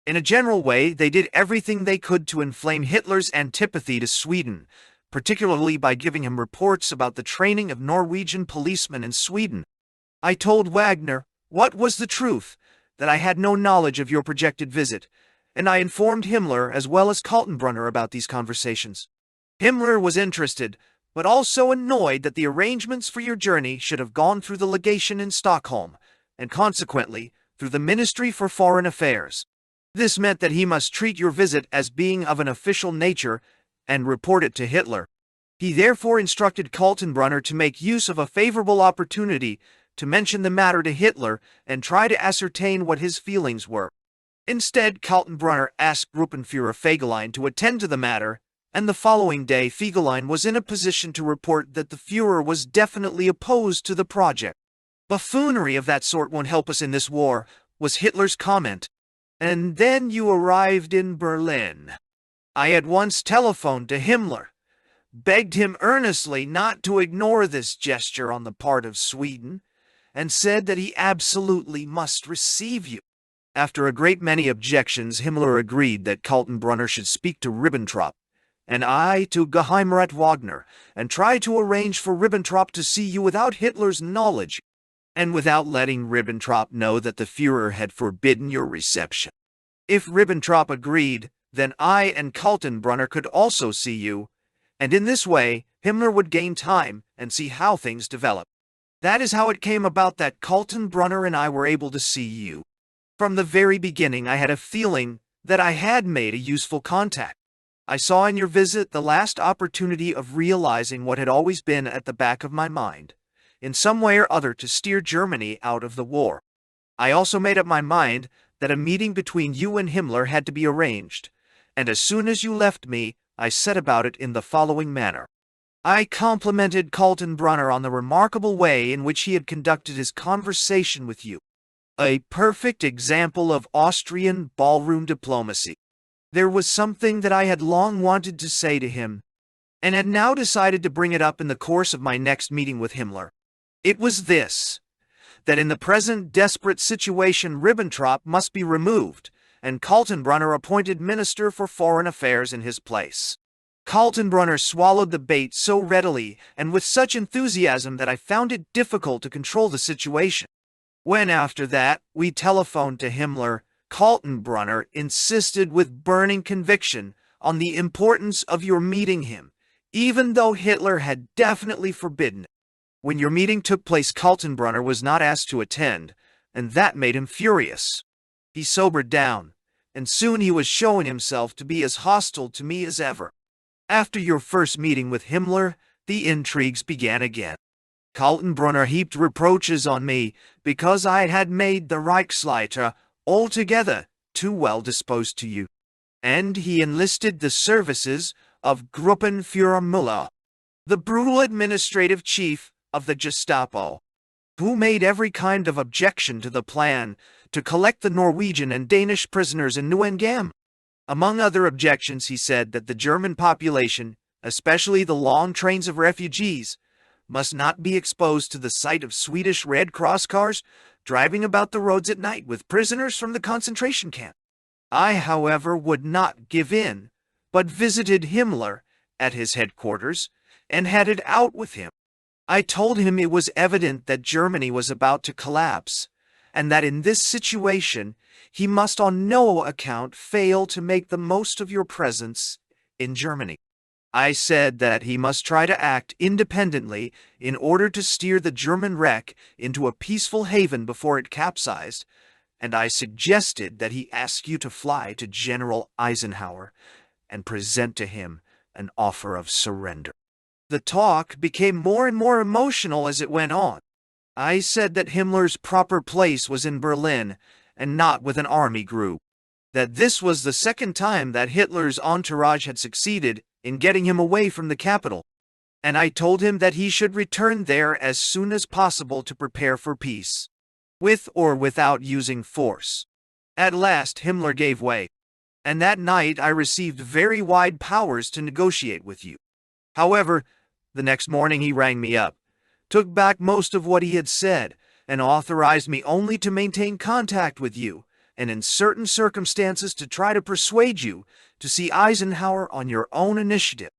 S1: In a general way, they did everything they could to inflame Hitler's antipathy to Sweden, particularly by giving him reports about the training of Norwegian policemen in Sweden. I told Wagner what was the truth, that I had no knowledge of your projected visit, and I informed Himmler as well as Kaltenbrunner about these conversations. Himmler was interested, but also annoyed that the arrangements for your journey should have gone through the legation in Stockholm, and consequently through the Ministry for Foreign Affairs. This meant that he must treat your visit as being of an official nature and report it to Hitler. He therefore instructed Kaltenbrunner to make use of a favorable opportunity to mention the matter to Hitler and try to ascertain what his feelings were. Instead, Kaltenbrunner asked Gruppenführer Fegelein to attend to the matter, and the following day Fegelein was in a position to report that the Führer was definitely opposed to the project. "Buffoonery of that sort won't help us in this war," was Hitler's comment. And then you arrived in Berlin. I at once telephoned to Himmler, begged him earnestly not to ignore this gesture on the part of Sweden, and said that he absolutely must receive you. After a great many objections, Himmler agreed that Kaltenbrunner should speak to Ribbentrop, and I to Geheimrat Wagner, and try to arrange for Ribbentrop to see you without Hitler's knowledge, and without letting Ribbentrop know that the Führer had forbidden your reception. If Ribbentrop agreed, then I and Kaltenbrunner could also see you, and in this way Himmler would gain time and see how things develop. That is how it came about that Kaltenbrunner and I were able to see you. From the very beginning I had a feeling that I had made a useful contact. I saw in your visit the last opportunity of realizing what had always been at the back of my mind, in some way or other to steer Germany out of the war. I also made up my mind that a meeting between you and Himmler had to be arranged, and as soon as you left me, I set about it in the following manner. I complimented Kaltenbrunner on the remarkable way in which he had conducted his conversation with you. A perfect example of Austrian ballroom diplomacy. There was something that I had long wanted to say to him, and had now decided to bring it up in the course of my next meeting with Himmler. It was this, that in the present desperate situation Ribbentrop must be removed, and Kaltenbrunner appointed Minister for Foreign Affairs in his place. Kaltenbrunner swallowed the bait so readily and with such enthusiasm that I found it difficult to control the situation. When after that we telephoned to Himmler, Kaltenbrunner insisted with burning conviction on the importance of your meeting him, even though Hitler had definitely forbidden it. When your meeting took place, Kaltenbrunner was not asked to attend, and that made him furious. He sobered down, and soon he was showing himself to be as hostile to me as ever. After your first meeting with Himmler, the intrigues began again. Kaltenbrunner heaped reproaches on me because I had made the Reichsleiter altogether too well disposed to you, and he enlisted the services of Gruppenführer Müller, the brutal administrative chief of the Gestapo, who made every kind of objection to the plan to collect the Norwegian and Danish prisoners in Neuengamme. Among other objections, he said that the German population, especially the long trains of refugees, must not be exposed to the sight of Swedish Red Cross cars driving about the roads at night with prisoners from the concentration camp. I, however, would not give in, but visited Himmler at his headquarters and had it out with him. I told him it was evident that Germany was about to collapse, and that in this situation he must on no account fail to make the most of your presence in Germany. I said that he must try to act independently in order to steer the German wreck into a peaceful haven before it capsized, and I suggested that he ask you to fly to General Eisenhower and present to him an offer of surrender. The talk became more and more emotional as it went on. I said that Himmler's proper place was in Berlin and not with an army group, that this was the second time that Hitler's entourage had succeeded in getting him away from the capital, and I told him that he should return there as soon as possible to prepare for peace, with or without using force. At last Himmler gave way, and that night I received very wide powers to negotiate with you. However, the next morning he rang me up, took back most of what he had said, and authorized me only to maintain contact with you, and in certain circumstances to try to persuade you to see Eisenhower on your own initiative.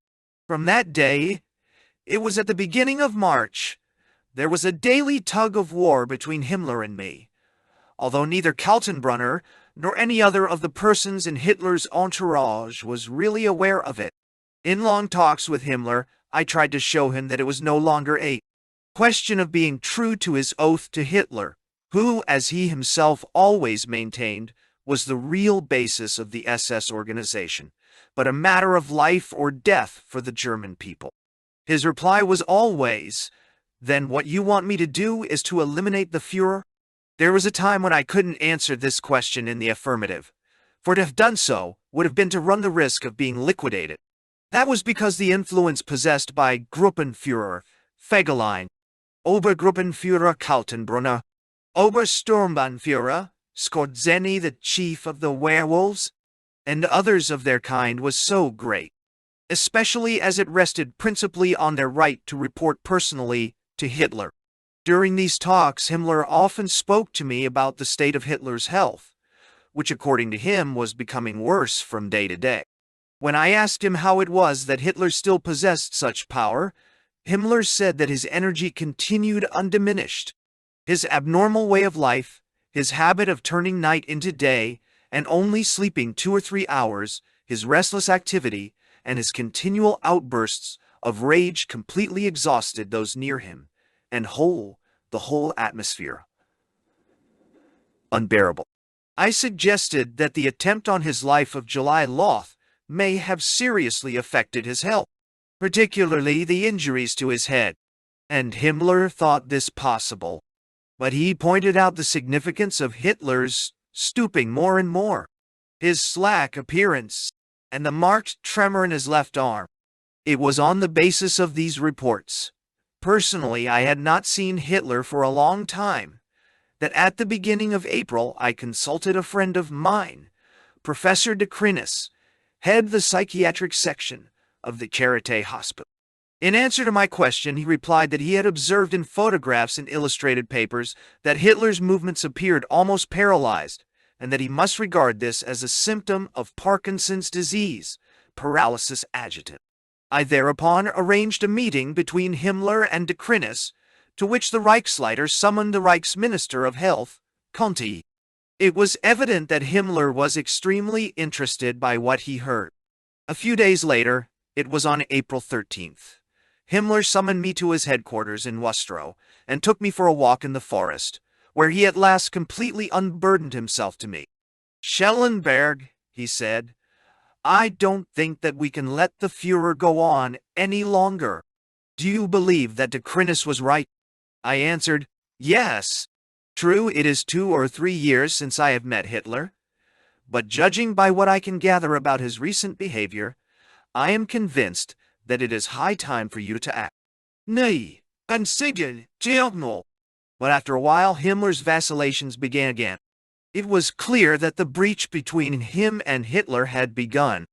S1: From that day, it was at the beginning of March, there was a daily tug of war between Himmler and me, although neither Kaltenbrunner nor any other of the persons in Hitler's entourage was really aware of it. In long talks with Himmler, I tried to show him that it was no longer a question of being true to his oath to Hitler, who, as he himself always maintained, was the real basis of the SS organization, but a matter of life or death for the German people. His reply was always, "Then what you want me to do is to eliminate the Führer?" There was a time when I couldn't answer this question in the affirmative, for to have done so would have been to run the risk of being liquidated. That was because the influence possessed by Gruppenführer Fegelein, Obergruppenführer Kaltenbrunner, Obersturmbannführer Skorzeny, the chief of the werewolves, and others of their kind was so great, especially as it rested principally on their right to report personally to Hitler. During these talks, Himmler often spoke to me about the state of Hitler's health, which according to him was becoming worse from day to day. When I asked him how it was that Hitler still possessed such power, Himmler said that his energy continued undiminished. His abnormal way of life, his habit of turning night into day and only sleeping 2 or 3 hours, his restless activity, and his continual outbursts of rage completely exhausted those near him, and the whole atmosphere unbearable. I suggested that the attempt on his life of July Loth may have seriously affected his health, particularly the injuries to his head, and Himmler thought this possible. But he pointed out the significance of Hitler's stooping more and more, his slack appearance, and the marked tremor in his left arm. It was on the basis of these reports, personally I had not seen Hitler for a long time, that at the beginning of April I consulted a friend of mine, Professor de Krinis, head the psychiatric section of the Charité Hospital. In answer to my question, he replied that he had observed in photographs and illustrated papers that Hitler's movements appeared almost paralyzed, and that he must regard this as a symptom of Parkinson's disease, paralysis agitant. I thereupon arranged a meeting between Himmler and de Krinis, to which the Reichsleiter summoned the Reichsminister of Health, Conti. It was evident that Himmler was extremely interested by what he heard. A few days later, it was on April 13th, Himmler summoned me to his headquarters in Wustrow and took me for a walk in the forest, where he at last completely unburdened himself to me. "Schellenberg," he said, "I don't think that we can let the Führer go on any longer. Do you believe that de Krinis was right?" I answered, "Yes. True, it is 2 or 3 years since I have met Hitler, but judging by what I can gather about his recent behavior, I am convinced that it is high time for you to act." "Nay, consider, General." But after a while, Himmler's vacillations began again. It was clear that the breach between him and Hitler had begun.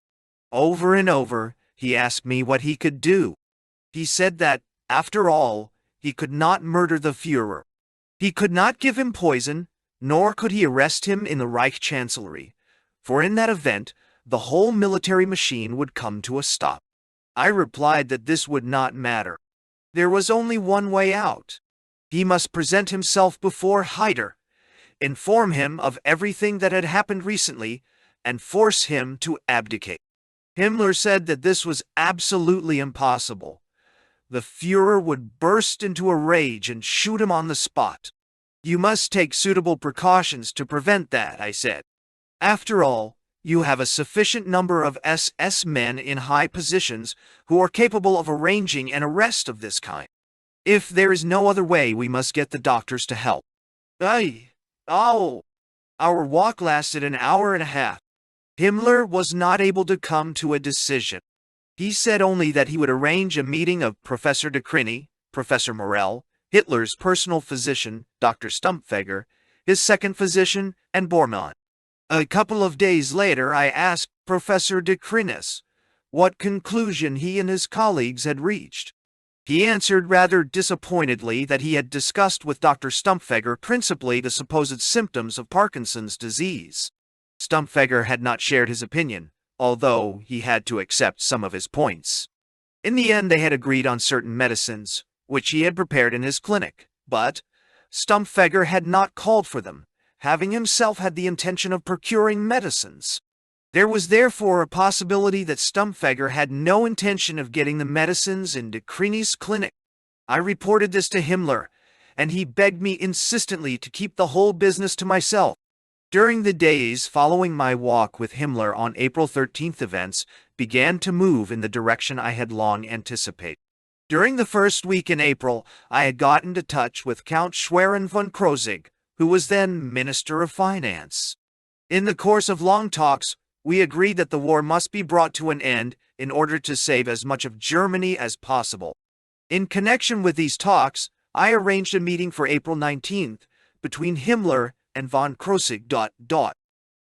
S1: Over and over, he asked me what he could do. He said that, after all, he could not murder the Führer. He could not give him poison, nor could he arrest him in the Reich Chancellery, for in that event, the whole military machine would come to a stop. I replied that this would not matter. There was only one way out. He must present himself before Hyder, inform him of everything that had happened recently, and force him to abdicate. Himmler said that this was absolutely impossible. The Führer would burst into a rage and shoot him on the spot. "You must take suitable precautions to prevent that," I said. "After all, you have a sufficient number of SS men in high positions who are capable of arranging an arrest of this kind. If there is no other way, we must get the doctors to help." Our walk lasted an hour and a half. Himmler was not able to come to a decision. He said only that he would arrange a meeting of Professor de Krinis, Professor Morell, Hitler's personal physician, Dr. Stumpfegger, his second physician, and Bormann. A couple of days later, I asked Professor de Krinis what conclusion he and his colleagues had reached. He answered rather disappointedly that he had discussed with Dr. Stumpfegger principally the supposed symptoms of Parkinson's disease. Stumpfegger had not shared his opinion, although he had to accept some of his points. In the end, they had agreed on certain medicines, which he had prepared in his clinic, but Stumpfegger had not called for them, having himself had the intention of procuring medicines. There was therefore a possibility that Stumpfegger had no intention of getting the medicines in de Krinis' clinic. I reported this to Himmler, and he begged me insistently to keep the whole business to myself. During the days following my walk with Himmler on April 13th, events began to move in the direction I had long anticipated. During the first week in April, I had gotten into touch with Count Schwerin von Krosigk, who was then Minister of Finance. In the course of long talks, we agreed that the war must be brought to an end in order to save as much of Germany as possible. In connection with these talks, I arranged a meeting for April 19th between Himmler and von Krosigk.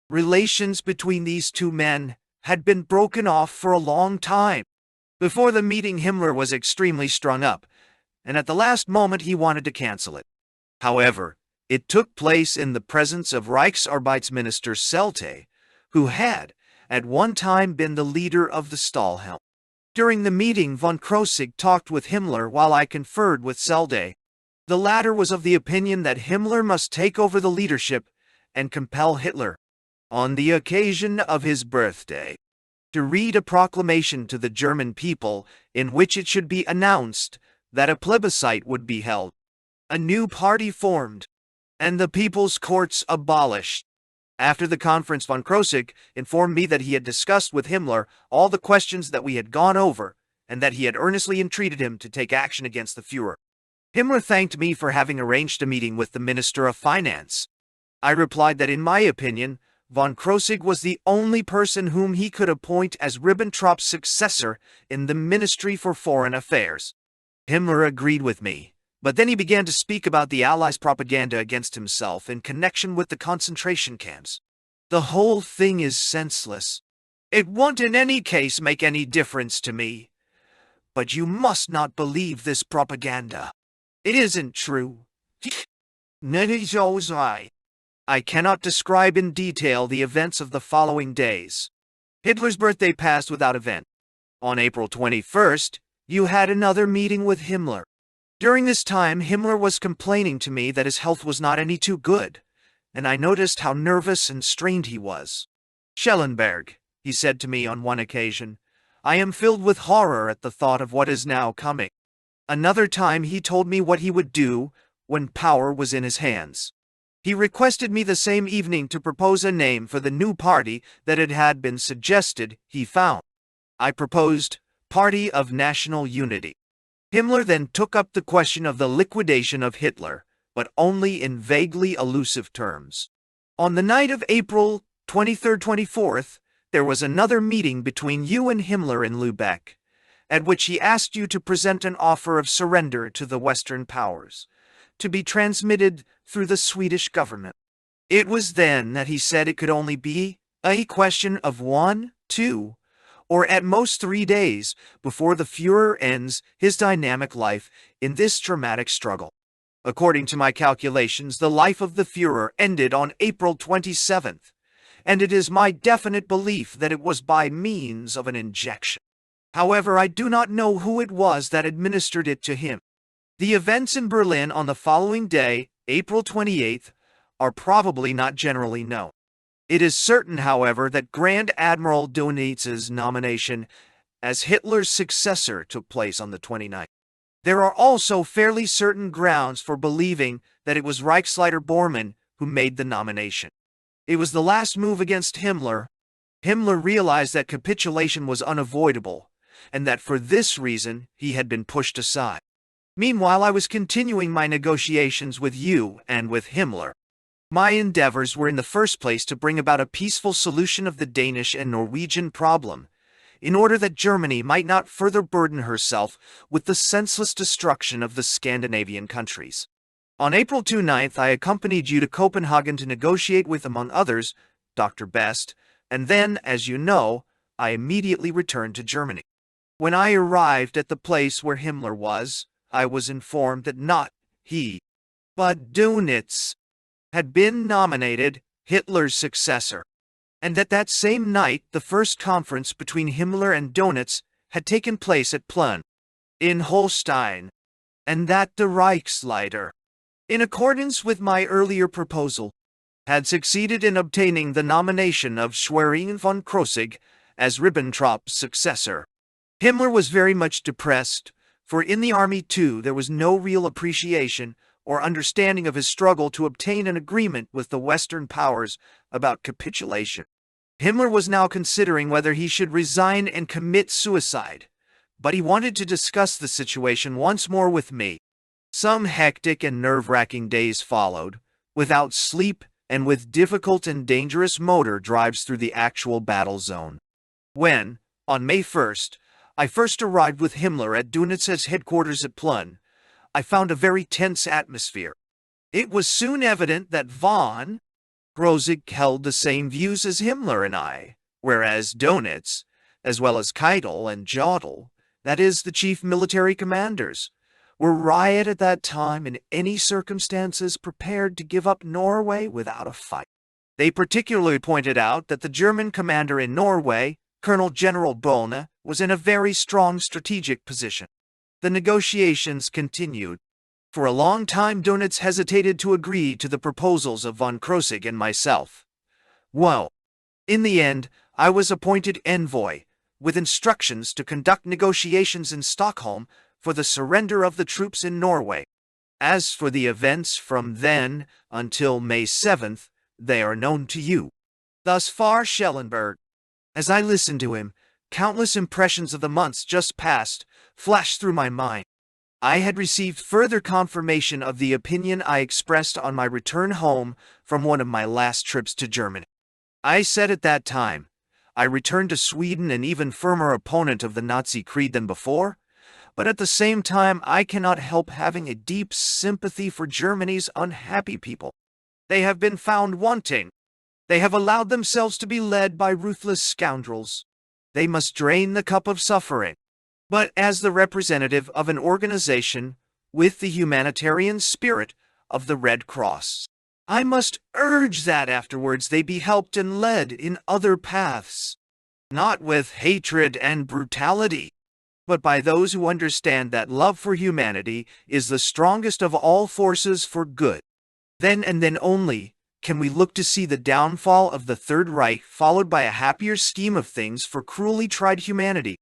S1: Relations between these two men had been broken off for a long time. Before the meeting, Himmler was extremely strung up, and at the last moment he wanted to cancel it. However, it took place in the presence of Reichsarbeitsminister Seldte, who had, at one time, been the leader of the Stahlhelm. During the meeting, von Krosigk talked with Himmler while I conferred with Seldte. The latter was of the opinion that Himmler must take over the leadership and compel Hitler, on the occasion of his birthday, to read a proclamation to the German people in which it should be announced that a plebiscite would be held, a new party formed, and the people's courts abolished. After the conference, von Krosigk informed me that he had discussed with Himmler all the questions that we had gone over, and that he had earnestly entreated him to take action against the Führer. Himmler thanked me for having arranged a meeting with the Minister of Finance. I replied that in my opinion, von Krosigk was the only person whom he could appoint as Ribbentrop's successor in the Ministry for Foreign Affairs. Himmler agreed with me, but then he began to speak about the Allies' propaganda against himself in connection with the concentration camps. The whole thing is senseless. It won't in any case make any difference to me. But you must not believe this propaganda. It isn't true. I cannot describe in detail the events of the following days. Hitler's birthday passed without event. On April 21st, you had another meeting with Himmler. During this time, Himmler was complaining to me that his health was not any too good, and I noticed how nervous and strained he was. "Schellenberg," he said to me on one occasion, "I am filled with horror at the thought of what is now coming." Another time he told me what he would do when power was in his hands. He requested me the same evening to propose a name for the new party that it had been suggested he found. I proposed Party of National Unity. Himmler then took up the question of the liquidation of Hitler, but only in vaguely elusive terms. On the night of April 23rd-24th, there was another meeting between you and Himmler in Lübeck, at which he asked you to present an offer of surrender to the Western powers, to be transmitted through the Swedish government. It was then that he said it could only be a question of 1, 2, or at most 3 days before the Führer ends his dynamic life in this dramatic struggle. According to my calculations, the life of the Führer ended on April 27th, and it is my definite belief that it was by means of an injection. However, I do not know who it was that administered it to him. The events in Berlin on the following day, April 28th, are probably not generally known. It is certain, however, that Grand Admiral Dönitz's nomination as Hitler's successor took place on the 29th. There are also fairly certain grounds for believing that it was Reichsleiter Bormann who made the nomination. It was the last move against Himmler. Himmler realized that capitulation was unavoidable, and that for this reason he had been pushed aside. Meanwhile, I was continuing my negotiations with you and with Himmler. My endeavors were in the first place to bring about a peaceful solution of the Danish and Norwegian problem, in order that Germany might not further burden herself with the senseless destruction of the Scandinavian countries. On April 29th, I accompanied you to Copenhagen to negotiate with, among others, Dr. Best, and then, as you know, I immediately returned to Germany. When I arrived at the place where Himmler was, I was informed that not he, but Dönitz, had been nominated Hitler's successor, and that that same night the first conference between Himmler and Dönitz had taken place at Plön, in Holstein, and that the Reichsleiter, in accordance with my earlier proposal, had succeeded in obtaining the nomination of Schwerin von Krosigk as Ribbentrop's successor. Himmler was very much depressed, for in the army too there was no real appreciation or understanding of his struggle to obtain an agreement with the Western powers about capitulation. Himmler was now considering whether he should resign and commit suicide, but he wanted to discuss the situation once more with me. Some hectic and nerve-wracking days followed, without sleep and with difficult and dangerous motor drives through the actual battle zone. When, on May 1st, I first arrived with Himmler at Dönitz's headquarters at Plön, I found a very tense atmosphere. It was soon evident that von Krosigk held the same views as Himmler and I, whereas Dönitz, as well as Keitel and Jodl, that is, the chief military commanders, were riot at that time in any circumstances prepared to give up Norway without a fight. They particularly pointed out that the German commander in Norway, Colonel General Bollne, was in a very strong strategic position. The negotiations continued. For a long time Dönitz hesitated to agree to the proposals of von Krosigk and myself. Well, in the end, I was appointed envoy, with instructions to conduct negotiations in Stockholm for the surrender of the troops in Norway. As for the events from then until May 7th, they are known to you. Thus far, Schellenberg. As I listened to him, countless impressions of the months just past flashed through my mind. I had received further confirmation of the opinion I expressed on my return home from one of my last trips to Germany. I said at that time, I returned to Sweden an even firmer opponent of the Nazi creed than before, but at the same time I cannot help having a deep sympathy for Germany's unhappy people. They have been found wanting. They have allowed themselves to be led by ruthless scoundrels. They must drain the cup of suffering. But as the representative of an organization with the humanitarian spirit of the Red Cross, I must urge that afterwards they be helped and led in other paths, not with hatred and brutality, but by those who understand that love for humanity is the strongest of all forces for good. Then and then only can we look to see the downfall of the Third Reich followed by a happier scheme of things for cruelly tried humanity.